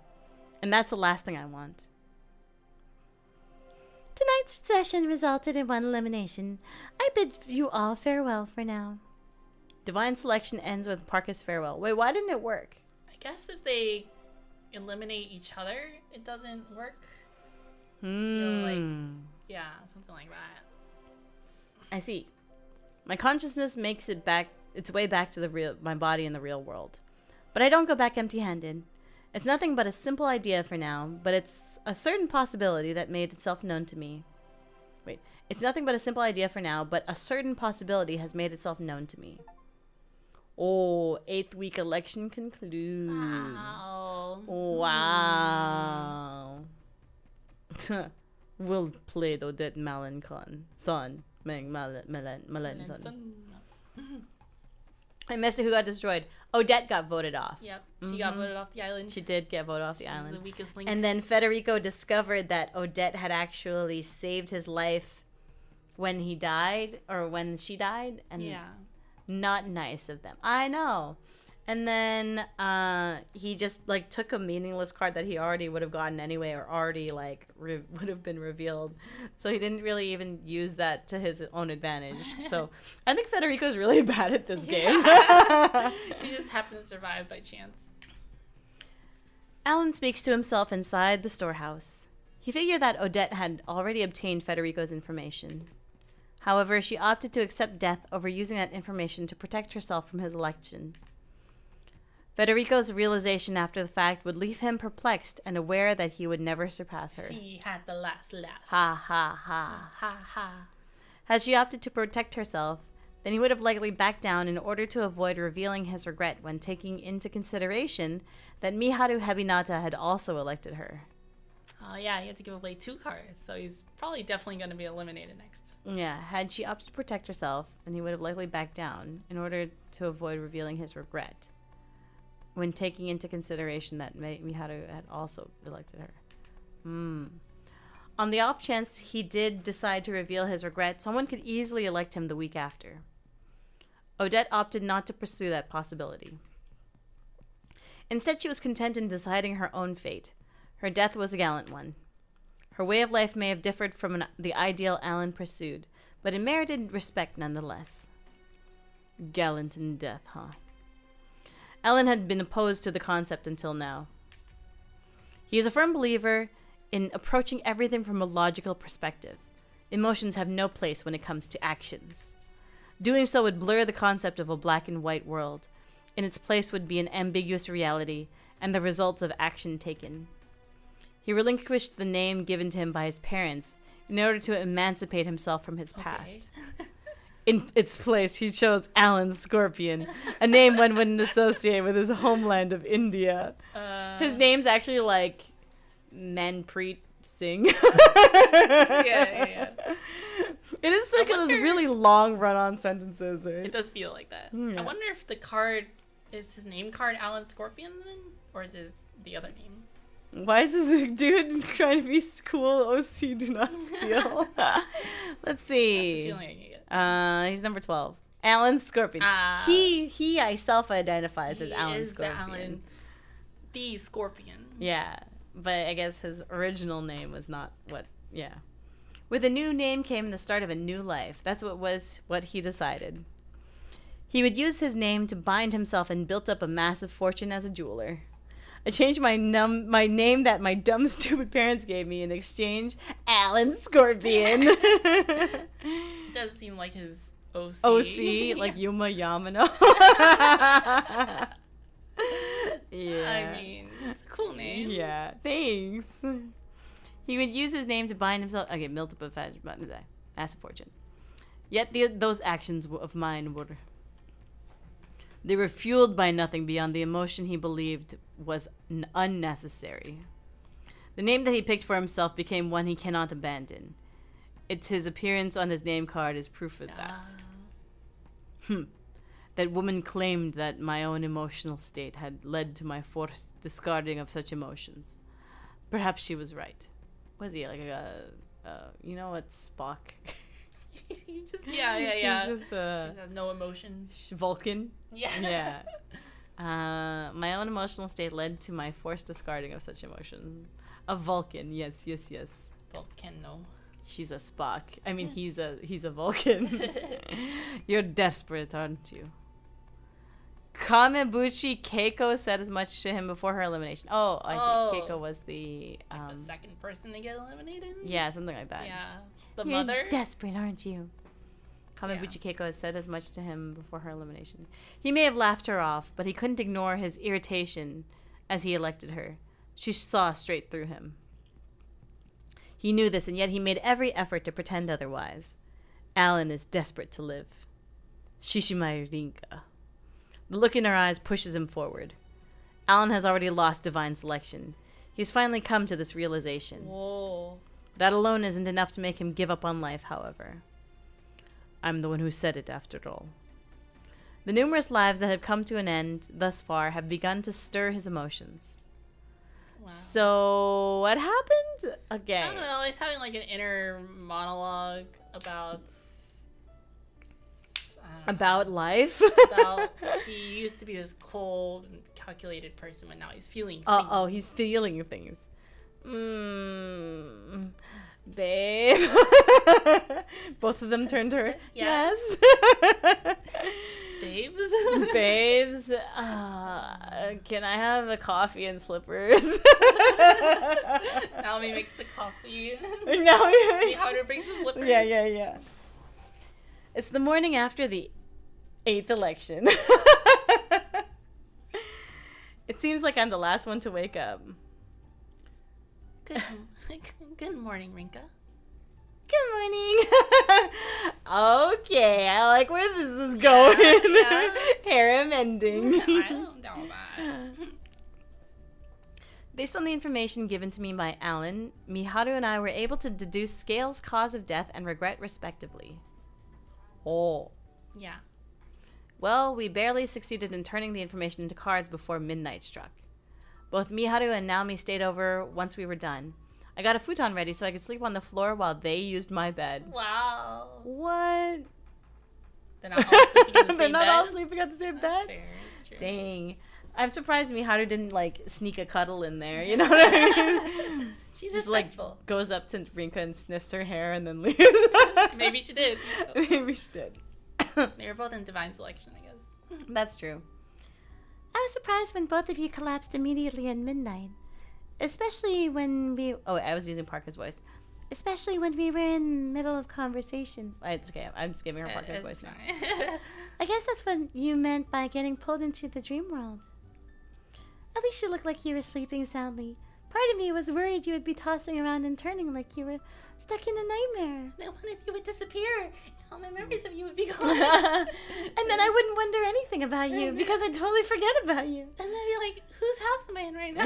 Speaker 3: And that's the last thing I want.
Speaker 4: Tonight's session resulted in 1 elimination. I bid you all farewell for now.
Speaker 3: Divine selection ends with Parker's farewell. Wait, why didn't it work?
Speaker 2: I guess if they eliminate each other, it doesn't work. Yeah, something like that.
Speaker 3: I see. My consciousness makes its way back to my body in the real world. But I don't go back empty-handed. It's nothing but a simple idea for now, but it's a certain possibility that made itself known to me. Wait, it's nothing but a simple idea for now, but a certain possibility has made itself known to me. Oh, 8th week election concludes.
Speaker 2: Wow.
Speaker 3: Wow. We'll play Odette Malencon. Son. Malencon. I missed it. Who got destroyed? Odette got voted off.
Speaker 2: Yep. She got voted off the island.
Speaker 3: She did get voted off the island.
Speaker 2: She's the weakest link.
Speaker 3: And then Federico discovered that Odette had actually saved his life when he died, or when she died. And
Speaker 2: yeah.
Speaker 3: Not nice of them. I know. And then he just like took a meaningless card that he already would have gotten anyway, or already like would have been revealed. So he didn't really even use that to his own advantage. So I think Federico's really bad at this game.
Speaker 2: He just happened to survive by chance.
Speaker 3: Alan speaks to himself inside the storehouse. He figured that Odette had already obtained Federico's information. However, she opted to accept death over using that information to protect herself from his election. Federico's realization after the fact would leave him perplexed and aware that he would never surpass her.
Speaker 2: She had the last laugh.
Speaker 3: Ha ha ha.
Speaker 2: Ha ha.
Speaker 3: Had she opted to protect herself, then he would have likely backed down in order to avoid revealing his regret when taking into consideration that Miharu Hebinata had also elected her.
Speaker 2: Oh yeah, he had to give away 2 cards, so he's probably definitely going to be eliminated next.
Speaker 3: Yeah, had she opted to protect herself, then he would have likely backed down in order to avoid revealing his regret when taking into consideration that Miharu had also elected her. On the off chance he did decide to reveal his regret, someone could easily elect him the week after. Odette opted not to pursue that possibility. Instead, she was content in deciding her own fate. Her death was a gallant one. Her way of life may have differed from the ideal Alan pursued, but it merited respect nonetheless. Gallant in death, huh? Alan had been opposed to the concept until now. He is a firm believer in approaching everything from a logical perspective. Emotions have no place when it comes to actions. Doing so would blur the concept of a black and white world. In its place would be an ambiguous reality and the results of action taken. He relinquished the name given to him by his parents in order to emancipate himself from his past. In its place, he chose Alan Scorpion, a name one wouldn't associate with his homeland of India. His name's actually like Manpreet Singh.
Speaker 2: Yeah.
Speaker 3: It is like those really long run-on sentences. Right?
Speaker 2: It does feel like that.
Speaker 3: Yeah.
Speaker 2: I wonder if the card is his name card Alan Scorpion then, or is it the other name?
Speaker 3: Why is this dude trying to be cool? OC, do not steal. Let's see.
Speaker 2: That's the feeling I get.
Speaker 3: He's number 12. Alan Scorpion. He I self-identifies as Alan Scorpion.
Speaker 2: The Scorpion.
Speaker 3: Yeah, but I guess his original name was not what. Yeah. With a new name came the start of a new life. That's what he decided. He would use his name to bind himself and built up a massive fortune as a jeweler. I changed my name that my dumb, stupid parents gave me in exchange. Alan Scorpion.
Speaker 2: It does seem like his OC.
Speaker 3: OC, like Yuma Yamano. Yeah.
Speaker 2: I mean, it's a cool name.
Speaker 3: Yeah, thanks. He would use his name to bind himself. Okay, built up a massive fortune. Yet those actions of mine were. They were fueled by nothing beyond the emotion he believed was unnecessary. The name that he picked for himself became one he cannot abandon. It's his appearance on his name card is proof of that. That woman claimed that my own emotional state had led to my forced discarding of such emotions. Perhaps she was right. Was he like you know what, Spock?
Speaker 2: He just yeah.
Speaker 3: He's just
Speaker 2: he has no emotion.
Speaker 3: Vulcan.
Speaker 2: Yeah.
Speaker 3: Yeah. My own emotional state led to my forced discarding of such emotions. A Vulcan, yes.
Speaker 2: Volcano.
Speaker 3: She's a Spock. I mean, he's a Vulcan. You're desperate, aren't you? Kamebuchi Keiko said as much to him before her elimination. Oh, I see.
Speaker 2: Oh.
Speaker 3: Keiko was the...
Speaker 2: The second person to get eliminated?
Speaker 3: yeah, something like that.
Speaker 2: Yeah. The
Speaker 4: You're
Speaker 2: mother?
Speaker 4: desperate, aren't you?
Speaker 3: Kamebuchi Keiko has said as much to him before her elimination. He may have laughed her off, but he couldn't ignore his irritation as he elected her. She saw straight through him. He knew this, and yet he made every effort to pretend otherwise. Alan is desperate to live. Shishimai Rinka. The look in her eyes pushes him forward. Alan has already lost divine selection. He's finally come to this realization.
Speaker 2: Whoa.
Speaker 3: That alone isn't enough to make him give up on life, however. I'm the one who said it, after all. The numerous lives that have come to an end thus far have begun to stir his emotions.
Speaker 2: Wow.
Speaker 3: So, what happened?
Speaker 2: I
Speaker 3: Again.
Speaker 2: don't know. He's having like an inner monologue about. I don't know,
Speaker 3: About life?
Speaker 2: about he used to be this cold and calculated person, but now he's feeling.
Speaker 3: Oh, he's feeling things. Babe. Both of them turned to her.
Speaker 2: Yes.
Speaker 3: Yes.
Speaker 2: Babes.
Speaker 3: Babes, can I have a coffee and slippers?
Speaker 2: Naomi makes the coffee.
Speaker 3: Now
Speaker 2: Miharu brings the slippers.
Speaker 3: Yeah. It's the morning after the 8th election. It seems like I'm the last one to wake up.
Speaker 2: Good morning, Rinka.
Speaker 3: Good morning. Okay, I like where this is going.
Speaker 2: Yeah.
Speaker 3: Harem ending.
Speaker 2: I don't know that.
Speaker 3: Based on the information given to me by Alan, Miharu and I were able to deduce Scale's cause of death and regret respectively. Oh.
Speaker 2: Yeah.
Speaker 3: Well, we barely succeeded in turning the information into cards before midnight struck. Both Miharu and Naomi stayed over once we were done. I got a futon ready so I could sleep on the floor while they used my bed.
Speaker 2: Wow.
Speaker 3: What?
Speaker 2: They're not all sleeping in the
Speaker 3: They're
Speaker 2: same
Speaker 3: not
Speaker 2: bed?
Speaker 3: all sleeping on the same
Speaker 2: That's
Speaker 3: bed?
Speaker 2: fair. It's true.
Speaker 3: Dang. I'm surprised Miharu didn't, like, sneak a cuddle in there, you know what I mean?
Speaker 2: She's
Speaker 3: Just, like,
Speaker 2: respectful.
Speaker 3: goes up to Rinka and sniffs her hair and then leaves.
Speaker 2: Maybe she did.
Speaker 3: Maybe she did.
Speaker 2: They were both in divine selection, I guess.
Speaker 3: That's true.
Speaker 4: I was surprised when both of you collapsed immediately at midnight. Especially when we...
Speaker 3: Oh, I was using Parker's voice.
Speaker 4: Especially when we were in the middle of conversation.
Speaker 3: It's okay. I'm just giving her Parker's voice
Speaker 2: It's
Speaker 3: now.
Speaker 2: fine.
Speaker 4: I guess that's what you meant by getting pulled into the dream world. At least you looked like you were sleeping soundly. Part of me was worried you would be tossing around and turning like you were stuck in a nightmare.
Speaker 2: Then one of you would disappear, and all my memories of you would be gone.
Speaker 4: And then I wouldn't wonder anything about you because I'd totally forget about you.
Speaker 2: And I'd be like, whose house am I in right now?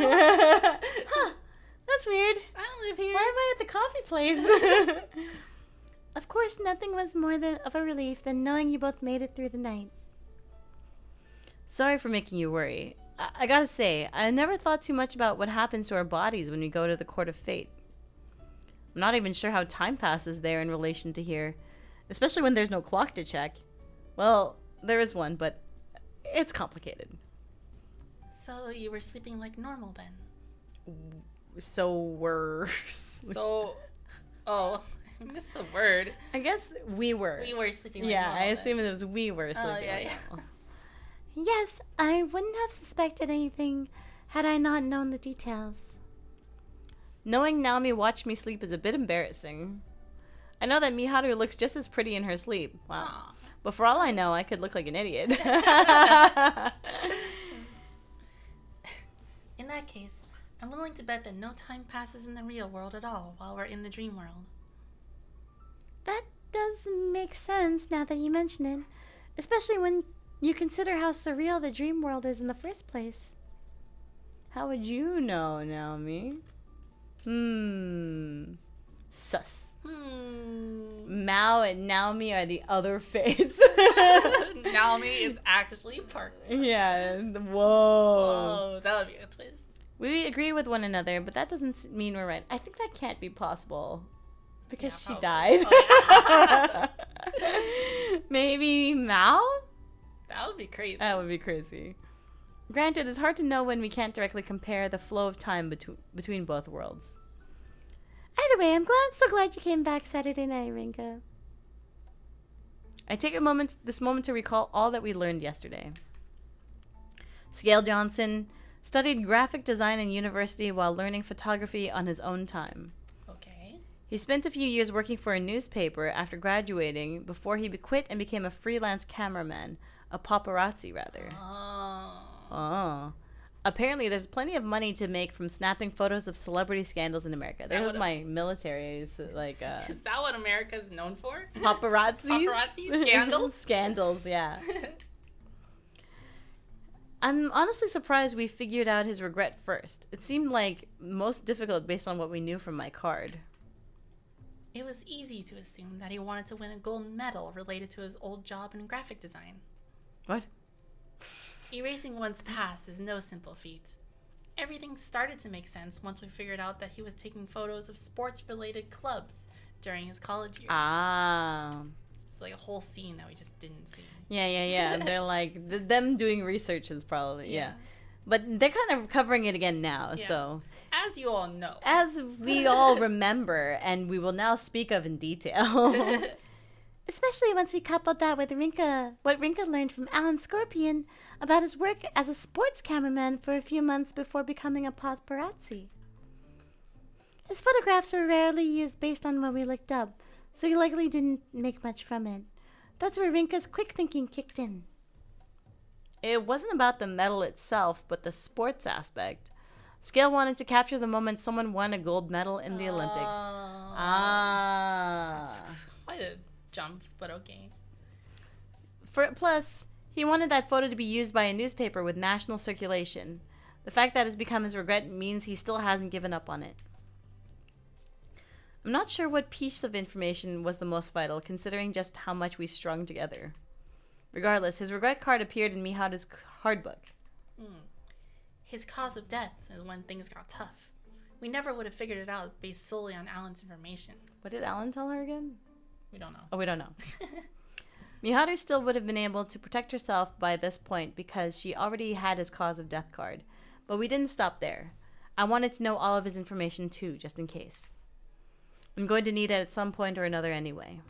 Speaker 4: Huh, that's weird.
Speaker 2: I don't live here.
Speaker 4: Why am I at the coffee place? Of course, nothing was more than of a relief than knowing you both made it through the night.
Speaker 3: Sorry for making you worry. I gotta say, I never thought too much about what happens to our bodies when we go to the Court of Fate. I'm not even sure how time passes there in relation to here, especially when there's no clock to check. Well, there is one, but it's complicated.
Speaker 2: So you were sleeping like normal then?
Speaker 3: So we're...
Speaker 2: So, oh, I missed the word.
Speaker 3: I guess we were.
Speaker 2: We were sleeping like
Speaker 3: Yeah,
Speaker 2: normal
Speaker 3: I assume
Speaker 2: then.
Speaker 3: it was we were sleeping.
Speaker 2: yeah,
Speaker 3: like
Speaker 2: yeah.
Speaker 3: normal.
Speaker 4: Yes, I wouldn't have suspected anything had I not known the details.
Speaker 3: Knowing Naomi watched me sleep is a bit embarrassing. I know that Miharu looks just as pretty in her sleep. Wow.
Speaker 2: Aw.
Speaker 3: But for all I know, I could look like an idiot.
Speaker 2: In that case, I'm willing to bet that no time passes in the real world at all while we're in the dream world.
Speaker 4: That does make sense now that you mention it, especially when you consider how surreal the dream world is in the first place.
Speaker 3: How would you know, Naomi? Sus. Mao and Naomi are the other fates.
Speaker 2: Naomi is actually Parker.
Speaker 3: Yeah. Whoa.
Speaker 2: Oh, that would be a twist.
Speaker 3: We agree with one another, but that doesn't mean we're right. I think that can't be possible. Because
Speaker 2: Yeah,
Speaker 3: she
Speaker 2: probably.
Speaker 3: died.
Speaker 2: Oh, yeah.
Speaker 3: Maybe Mao?
Speaker 2: That would be crazy.
Speaker 3: That would be crazy. Granted, it's hard to know when we can't directly compare the flow of time between both worlds.
Speaker 4: Either way, I'm so glad you came back Saturday night, Rinka.
Speaker 3: I take this moment to recall all that we learned yesterday. Scale Johnson studied graphic design in university while learning photography on his own time.
Speaker 2: Okay.
Speaker 3: He spent a few years working for a newspaper after graduating before he quit and became a freelance cameraman, a paparazzi rather. Oh. Apparently, there's plenty of money to make from snapping photos of celebrity scandals in America. There was my military's, like,
Speaker 2: Is that what America's known for?
Speaker 3: paparazzi?
Speaker 2: Paparazzi? Scandals?
Speaker 3: Scandals, yeah. I'm honestly surprised we figured out his regret first. It seemed like most difficult based on what we knew from my card.
Speaker 2: It was easy to assume that he wanted to win a gold medal related to his old job in graphic design.
Speaker 3: What?
Speaker 2: Erasing one's past is no simple feat. Everything started to make sense once we figured out that he was taking photos of sports-related clubs during his college years.
Speaker 3: Ah.
Speaker 2: It's like a whole scene that we just didn't see.
Speaker 3: Yeah. They're like, them doing research is probably, yeah. But they're kind of covering it again now, so.
Speaker 2: As you all know.
Speaker 3: As we all remember, and we will now speak of in detail.
Speaker 4: Especially once we coupled that with what Rinka learned from Alan Scorpion about his work as a sports cameraman for a few months before becoming a paparazzi. His photographs were rarely used based on what we looked up, so he likely didn't make much from it. That's where Rinka's quick thinking kicked in.
Speaker 3: It wasn't about the medal itself, but the sports aspect. Scale wanted to capture the moment someone won a gold medal in the Olympics.
Speaker 2: Quite a jump, but okay.
Speaker 3: Plus, he wanted that photo to be used by a newspaper with national circulation. The fact that it's become his regret means he still hasn't given up on it. I'm not sure what piece of information was the most vital, considering just how much we strung together. Regardless, his regret card appeared in Miharu's card book.
Speaker 2: His cause of death is when things got tough. We never would have figured it out based solely on Alan's information.
Speaker 3: What did Alan tell her again?
Speaker 2: We don't know.
Speaker 3: Oh, we don't know. Miharu still would have been able to protect herself by this point because she already had his cause of death card. But we didn't stop there. I wanted to know all of his information too, just in case. I'm going to need it at some point or another anyway.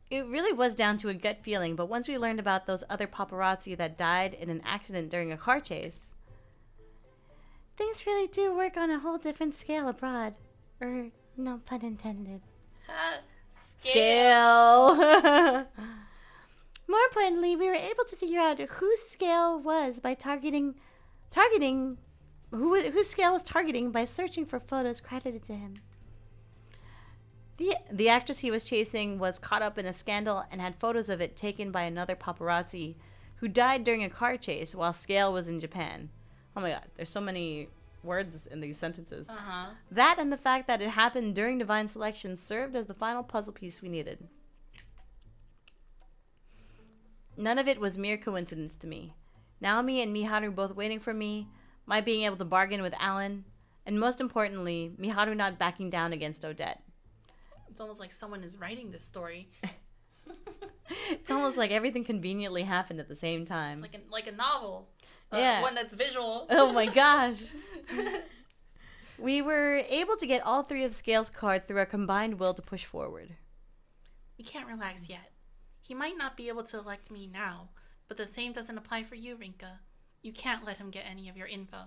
Speaker 3: It really was down to a gut feeling, but once we learned about those other paparazzi that died in an accident during a car chase...
Speaker 4: Things really do work on a whole different scale abroad. No pun intended.
Speaker 3: Scale!
Speaker 4: More importantly, we were able to figure out who Scale was by who Scale was targeting by searching for photos credited to him.
Speaker 3: The actress he was chasing was caught up in a scandal and had photos of it taken by another paparazzi who died during a car chase while Scale was in Japan. Oh my god, there's so many words in these sentences. That and the fact that it happened during Divine Selection served as the final puzzle piece we needed. None of it was mere coincidence to me. Naomi and Miharu both waiting for me, my being able to bargain with Alan, and most importantly, Miharu not backing down against Odette.
Speaker 2: It's almost like someone is writing this story.
Speaker 3: It's almost like everything conveniently happened at the same time.
Speaker 2: It's like a novel.
Speaker 3: Yeah.
Speaker 2: One that's visual.
Speaker 3: Oh my gosh. We were able to get all three of Scale's cards through our combined will to push forward.
Speaker 2: We can't relax yet. He might not be able to elect me now, but the same doesn't apply for you, Rinka. You can't let him get any of your info.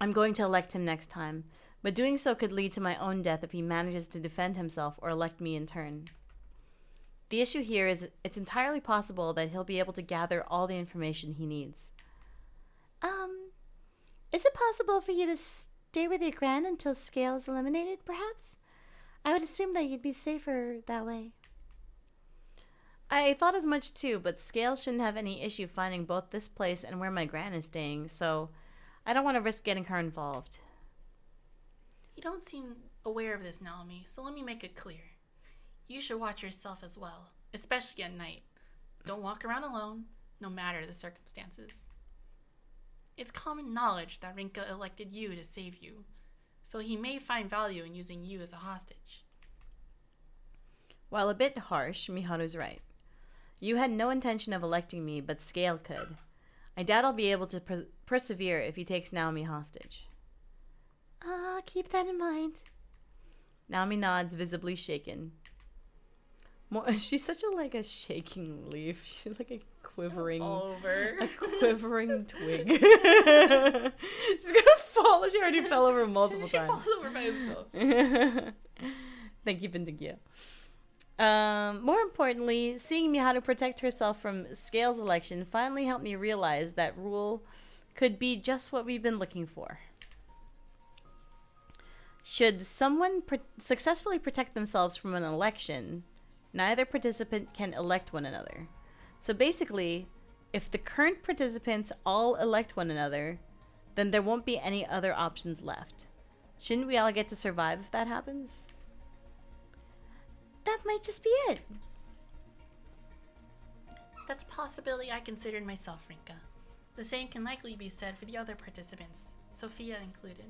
Speaker 3: I'm going to elect him next time, but doing so could lead to my own death if he manages to defend himself or elect me in turn. The issue here is it's entirely possible that he'll be able to gather all the information he needs.
Speaker 4: Is it possible for you to stay with your gran until Scale is eliminated, perhaps? I would assume that you'd be safer that way.
Speaker 3: I thought as much too, but Scale shouldn't have any issue finding both this place and where my gran is staying, so I don't want to risk getting her involved.
Speaker 2: You don't seem aware of this, Naomi, so let me make it clear. You should watch yourself as well, especially at night. Don't walk around alone, no matter the circumstances. It's common knowledge that Rinka elected you to save you, so he may find value in using you as a hostage.
Speaker 3: While a bit harsh, Miharu's right. You had no intention of electing me, but Scale could. I doubt I'll be able to persevere if he takes Naomi hostage.
Speaker 4: Keep that in mind.
Speaker 3: Naomi nods, visibly shaken. She's such a shaking leaf. She's like a quivering,
Speaker 2: All over.
Speaker 3: a quivering twig. She's gonna fall. She already fell over multiple
Speaker 2: She
Speaker 3: times.
Speaker 2: falls over by himself.
Speaker 3: Thank you, Bendigia. More importantly, seeing Miharu protect herself from Scale's election finally helped me realize that rule could be just what we've been looking for. Should someone successfully protect themselves from an election, neither participant can elect one another. So basically, if the current participants all elect one another, then there won't be any other options left. Shouldn't we all get to survive if that happens?
Speaker 4: That might just be it.
Speaker 2: That's a possibility I considered myself, Rinka. The same can likely be said for the other participants, Sophia included.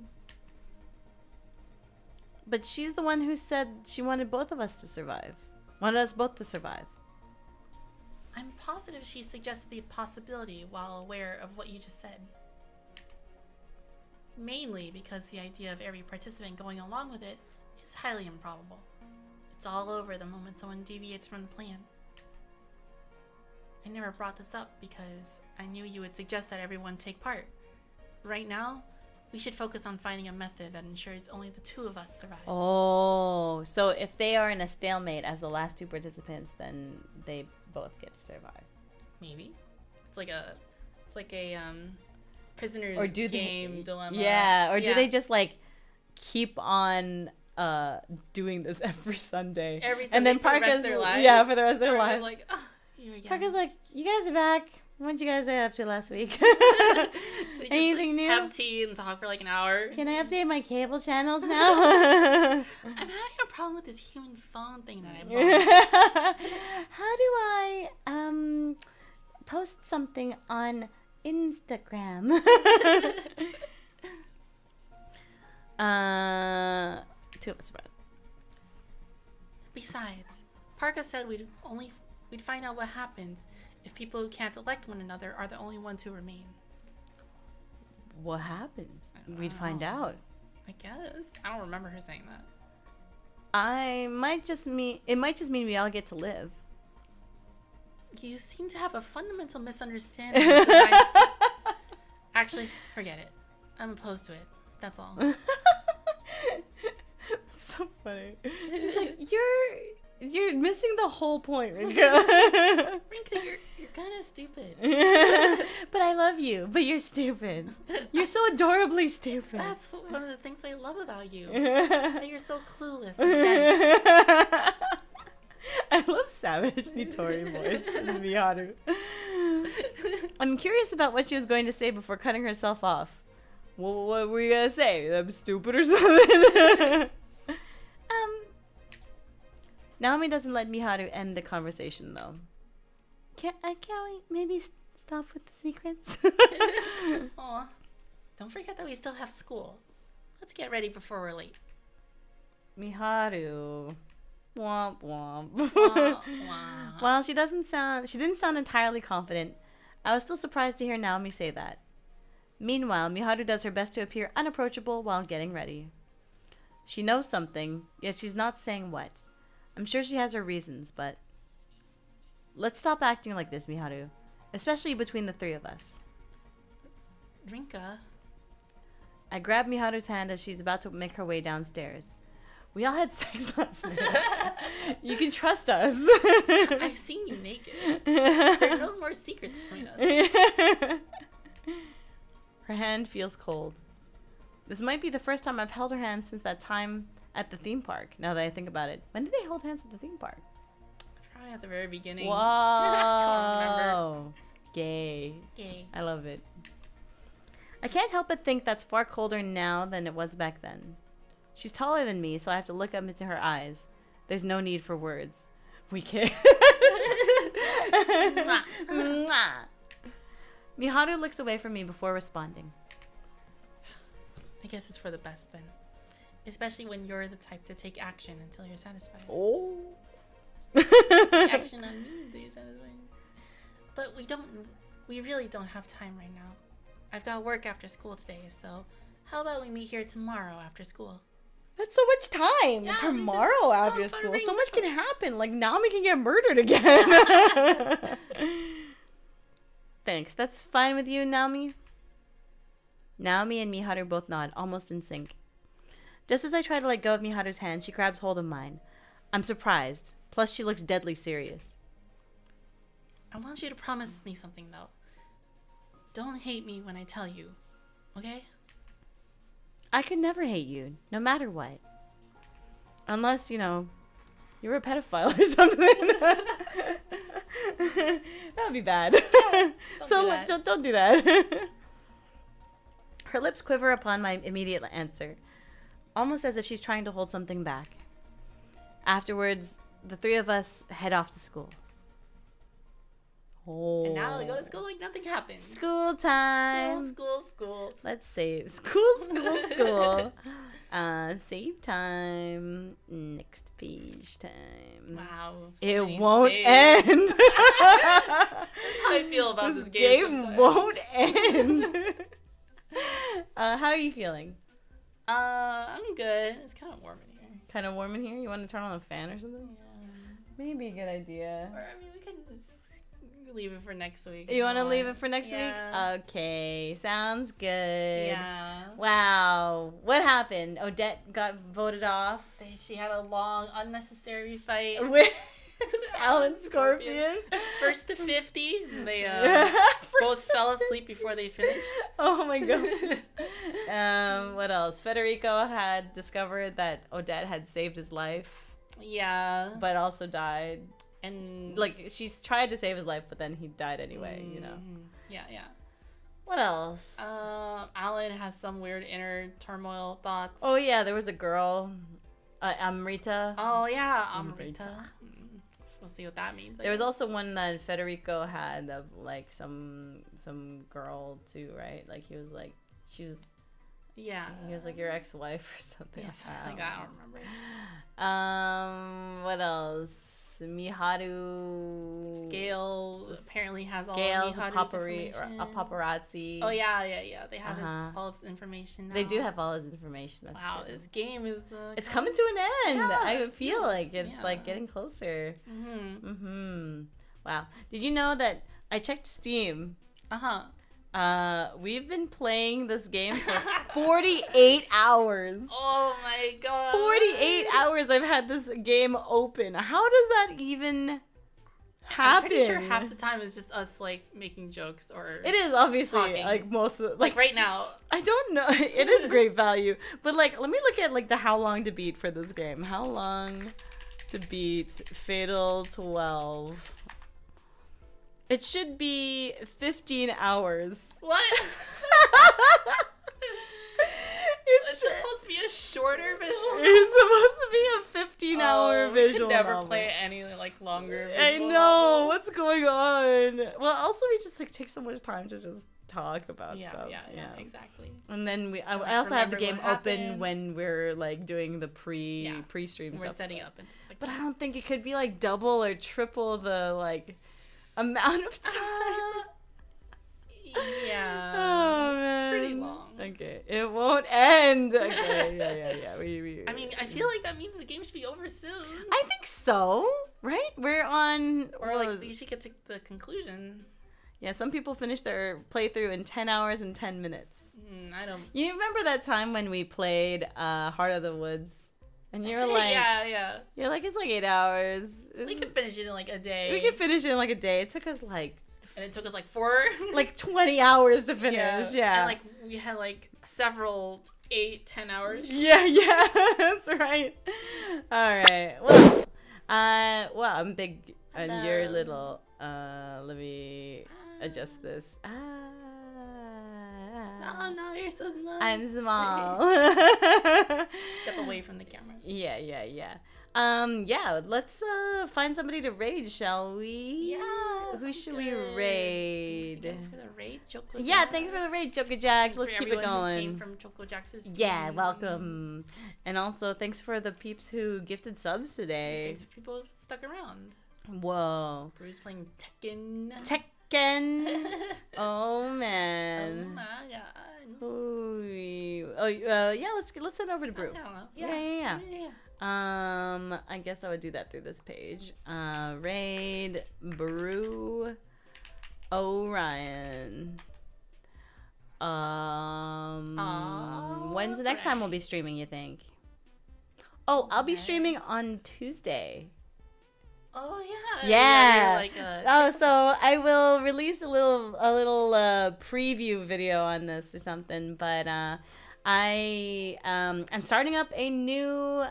Speaker 3: But she's the one who said she wanted both of us to survive. Wanted us both to survive.
Speaker 2: I'm positive she suggested the possibility while aware of what you just said. Mainly because the idea of every participant going along with it is highly improbable. It's all over the moment someone deviates from the plan. I never brought this up because I knew you would suggest that everyone take part. Right now, we should focus on finding a method that ensures only the two of us survive.
Speaker 3: Oh, so if they are in a stalemate as the last two participants, then they both get to survive.
Speaker 2: Maybe. It's like a prisoner's
Speaker 3: Or do
Speaker 2: game dilemma.
Speaker 3: Yeah, or do they just keep on doing this every Sunday?
Speaker 2: Every Sunday
Speaker 3: and then
Speaker 2: for the rest
Speaker 3: Parker's
Speaker 2: of their lives?
Speaker 3: yeah, for the rest of their
Speaker 2: Or
Speaker 3: lives.
Speaker 2: like, here we go.
Speaker 3: Parker's like, you guys are back. What did you guys get up to last week?
Speaker 2: They just,
Speaker 3: Anything new?
Speaker 2: Have tea and talk for an hour.
Speaker 3: Can I update my cable channels now?
Speaker 2: I'm having a problem with this human phone thing that I bought.
Speaker 4: How do I post something on Instagram?
Speaker 3: 2 of us about.
Speaker 2: Besides, Parker said we'd find out what happens if people who can't elect one another are the only ones who remain.
Speaker 3: What happens?
Speaker 2: I don't
Speaker 3: We'd find
Speaker 2: know.
Speaker 3: out.
Speaker 2: I guess. I don't remember her saying that.
Speaker 3: It might just mean we all get to live.
Speaker 2: You seem to have a fundamental misunderstanding of the Actually, forget it. I'm opposed to it. That's all.
Speaker 3: So funny. She's like, you're missing the whole point, Rinka.
Speaker 2: Rinka, you're kind of stupid.
Speaker 3: But I love you. But you're stupid. You're so adorably stupid.
Speaker 2: That's one of the things I love about you. That you're so clueless and dense.
Speaker 3: I love Savage Nitori voice as Miharu. I'm curious about what she was going to say before cutting herself off. What were you gonna say? I'm stupid or something? Naomi doesn't let Miharu end the conversation though.
Speaker 4: Can we maybe stop with the secrets?
Speaker 2: Aw. Don't forget that we still have school. Let's get ready before we're late.
Speaker 3: Miharu. Womp womp.
Speaker 2: Wah, wah.
Speaker 3: While she didn't sound entirely confident, I was still surprised to hear Naomi say that. Meanwhile, Miharu does her best to appear unapproachable while getting ready. She knows something, yet she's not saying what. I'm sure she has her reasons, but let's stop acting like this, Miharu, especially between the three of us.
Speaker 2: Rinka.
Speaker 3: I grab Miharu's hand as she's about to make her way downstairs. We all had sex last night. You can trust us.
Speaker 2: I've seen you naked. There are no more secrets between us.
Speaker 3: Her hand feels cold. This might be the first time I've held her hand since that time at the theme park, now that I think about it. When did they hold hands at the theme park?
Speaker 2: Probably at the very beginning.
Speaker 3: Whoa.
Speaker 2: Don't remember.
Speaker 3: Gay.
Speaker 2: Gay.
Speaker 3: I love it. I can't help but think that's far colder now than it was back then. She's taller than me, so I have to look up into her eyes. There's no need for words. We kiss. Mwah. Miharu looks away from me before responding.
Speaker 2: I guess it's for the best then. Especially when you're the type to take action until you're satisfied.
Speaker 3: Oh.
Speaker 2: Take action on me until you're satisfied. But we really don't have time right now. I've got work after school today, so how about we meet here tomorrow after school?
Speaker 3: That's so much time.
Speaker 2: Yeah,
Speaker 3: Tomorrow
Speaker 2: that's
Speaker 3: after
Speaker 2: so
Speaker 3: school,
Speaker 2: boring.
Speaker 3: so much can happen. Like, Naomi can get murdered again. Thanks. That's fine with you, Naomi? Naomi and Miharu both nod, almost in sync. Just as I try to let go of Miharu's hand, she grabs hold of mine. I'm surprised. Plus, she looks deadly serious.
Speaker 2: I want you to promise me something, though. Don't hate me when I tell you, okay?
Speaker 3: I could never hate you, no matter what. Unless, you're a pedophile or something. That would be bad. Don't do that. Her lips quiver upon my immediate answer, almost as if she's trying to hold something back. Afterwards, the three of us head off to school. Oh.
Speaker 2: And now we go to school like nothing happened.
Speaker 3: School time.
Speaker 2: School.
Speaker 3: Let's save. School. Save time. Next page time.
Speaker 2: Wow.
Speaker 3: It won't end.
Speaker 2: That's how I feel about this game sometimes.
Speaker 3: Won't end. How are you feeling?
Speaker 2: I'm good. It's kind of warm in here.
Speaker 3: Kind of warm in here? You want to turn on a fan or something?
Speaker 2: Yeah.
Speaker 3: Maybe a good idea.
Speaker 2: Or, we can just leave it for next week.
Speaker 3: You want to leave it for next
Speaker 2: Yeah.
Speaker 3: week? Okay. Sounds good.
Speaker 2: Yeah.
Speaker 3: Wow. What happened? Odette got voted off.
Speaker 2: She had a long, unnecessary fight
Speaker 3: With Alan Scorpion.
Speaker 2: First to 50. They both fell asleep before they finished.
Speaker 3: Oh my gosh. What else? Federico had discovered that Odette had saved his life,
Speaker 2: Yeah.
Speaker 3: but also died.
Speaker 2: And
Speaker 3: She's tried to save his life, but then he died anyway,
Speaker 2: Yeah.
Speaker 3: What else?
Speaker 2: Alan has some weird inner turmoil thoughts.
Speaker 3: Oh yeah, there was a girl, Amrita.
Speaker 2: Oh yeah,
Speaker 3: Amrita.
Speaker 2: Amrita. We'll see what that means.
Speaker 3: There was also one that Federico had of like some girl too, right? Like he was like she was.
Speaker 2: Yeah.
Speaker 3: He was like your ex-wife or something.
Speaker 2: Yeah, something like that. I don't remember.
Speaker 3: What else? Miharu.
Speaker 2: Scale apparently has all
Speaker 3: Scales,
Speaker 2: of
Speaker 3: a
Speaker 2: Miharu's information.
Speaker 3: paparazzi.
Speaker 2: Oh yeah. They have all of his information now.
Speaker 3: They do have all his information. That's
Speaker 2: wow,
Speaker 3: true.
Speaker 2: this game is.
Speaker 3: It's coming to an end.
Speaker 2: Yeah,
Speaker 3: I feel like it's
Speaker 2: yeah.
Speaker 3: like getting closer.
Speaker 2: Mm-hmm.
Speaker 3: Wow. Did you know that I checked Steam? We've been playing this game for 48 hours.
Speaker 2: Oh my god.
Speaker 3: 48 hours I've had this game open. How does that even happen?
Speaker 2: I'm pretty sure half the time is just us like making jokes or
Speaker 3: it is obviously
Speaker 2: talking.
Speaker 3: like most of
Speaker 2: like right now.
Speaker 3: I don't know. It is great value. But like let me look at like the how long to beat for this game. How long to beat Fatal 12? It should be 15 hours.
Speaker 2: What?
Speaker 3: It's
Speaker 2: supposed to be a shorter visual.
Speaker 3: It's supposed to be a 15-hour visual
Speaker 2: We could never
Speaker 3: novel.
Speaker 2: play any like longer.
Speaker 3: I
Speaker 2: visual
Speaker 3: know
Speaker 2: novel.
Speaker 3: what's going on. Well, also we just like take so much time to just talk about stuff.
Speaker 2: Yeah, exactly.
Speaker 3: And then I
Speaker 2: like,
Speaker 3: also have the
Speaker 2: remember
Speaker 3: game
Speaker 2: what
Speaker 3: open
Speaker 2: happened.
Speaker 3: when we're like doing the pre-stream
Speaker 2: We're
Speaker 3: stuff.
Speaker 2: setting up and things like
Speaker 3: But
Speaker 2: that.
Speaker 3: I don't think it could be like double or triple the like amount of time.
Speaker 2: Yeah.
Speaker 3: Oh
Speaker 2: it's
Speaker 3: man.
Speaker 2: pretty long.
Speaker 3: Okay, it won't end. Okay, yeah. We
Speaker 2: I mean, I feel like that means the game should be over soon.
Speaker 3: I think so, right? We're on.
Speaker 2: Or like we should get to the conclusion.
Speaker 3: Yeah, some people finish their playthrough in 10 hours and 10 minutes.
Speaker 2: I don't.
Speaker 3: You remember that time when we played Heart of the Woods? And you're like,
Speaker 2: yeah.
Speaker 3: You're like, it's like 8 hours.
Speaker 2: We could finish it in like a day.
Speaker 3: We could finish it in like a day. It took us like
Speaker 2: And it took us like 4.
Speaker 3: like 20 hours to finish. Yeah.
Speaker 2: And like we had like several 8-10 hours.
Speaker 3: Yeah, that's right. All right. Well, I'm big and you're
Speaker 2: Hello.
Speaker 3: little. Let me adjust this.
Speaker 2: No, you're so small.
Speaker 3: I'm small.
Speaker 2: Step away from the camera.
Speaker 3: Yeah. Let's find somebody to raid, shall we?
Speaker 2: Yeah.
Speaker 3: Who should we
Speaker 2: good.
Speaker 3: raid?
Speaker 2: Thanks again for the raid, Choco
Speaker 3: Yeah,
Speaker 2: Jax.
Speaker 3: thanks for the raid, Joker Jags.
Speaker 2: Thanks
Speaker 3: Let's
Speaker 2: for
Speaker 3: keep it
Speaker 2: everyone who
Speaker 3: going.
Speaker 2: came from Choco Jax's
Speaker 3: Yeah,
Speaker 2: stream.
Speaker 3: welcome. And also, thanks for the peeps who gifted subs today.
Speaker 2: Thanks for people who stuck around.
Speaker 3: Whoa.
Speaker 2: Bruce playing Tekken.
Speaker 3: Tekken. Oh,
Speaker 2: Oh
Speaker 3: man.
Speaker 2: my god.
Speaker 3: Ooh. Yeah. Let's send over to Brew.
Speaker 2: I don't know.
Speaker 3: Yeah.
Speaker 2: Yeah.
Speaker 3: I guess I would do that through this page. Raid Brew Orion. When's the next time we'll be streaming, you think? Oh, I'll be streaming on Tuesday.
Speaker 2: Oh yeah.
Speaker 3: Yeah.
Speaker 2: Like
Speaker 3: So I will release a little preview video on this or something, but I'm starting up a new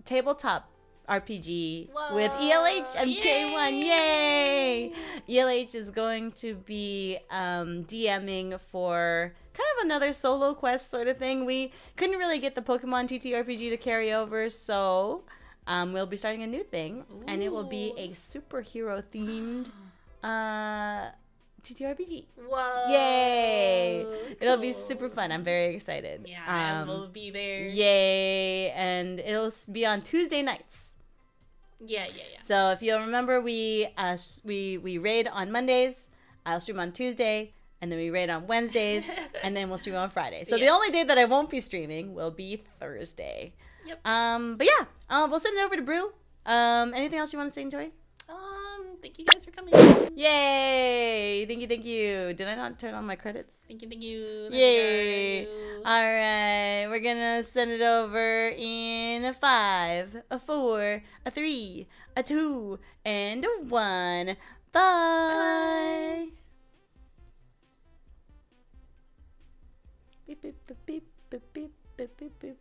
Speaker 3: tabletop RPG with ELH and K1. Yay! ELH is going to be DMing for kind of another solo quest sort of thing. We couldn't really get the Pokemon TTRPG to carry over, so we'll be starting a new thing, and it will be a superhero themed TTRPG.
Speaker 2: Whoa!
Speaker 3: Yay!
Speaker 2: Cool.
Speaker 3: It'll be super fun. I'm very excited.
Speaker 2: Yeah, we'll be there.
Speaker 3: Yay! And it'll be on Tuesday nights.
Speaker 2: Yeah.
Speaker 3: So if you'll remember, we raid on Mondays. I'll stream on Tuesday, and then we raid on Wednesdays, and then we'll stream on Friday. So the only day that I won't be streaming will be Thursday.
Speaker 2: Yep.
Speaker 3: But yeah, we'll send it over to Brew. Anything else you want to say, Joy?
Speaker 2: Thank you guys for coming.
Speaker 3: Yay! Thank you. Did I not turn on my credits?
Speaker 2: Thank you.
Speaker 3: Yay! All right, we're gonna send it over in a 5, a 4, a 3, a 2, and a 1. Bye. Beep beep beep beep beep beep beep beep beep.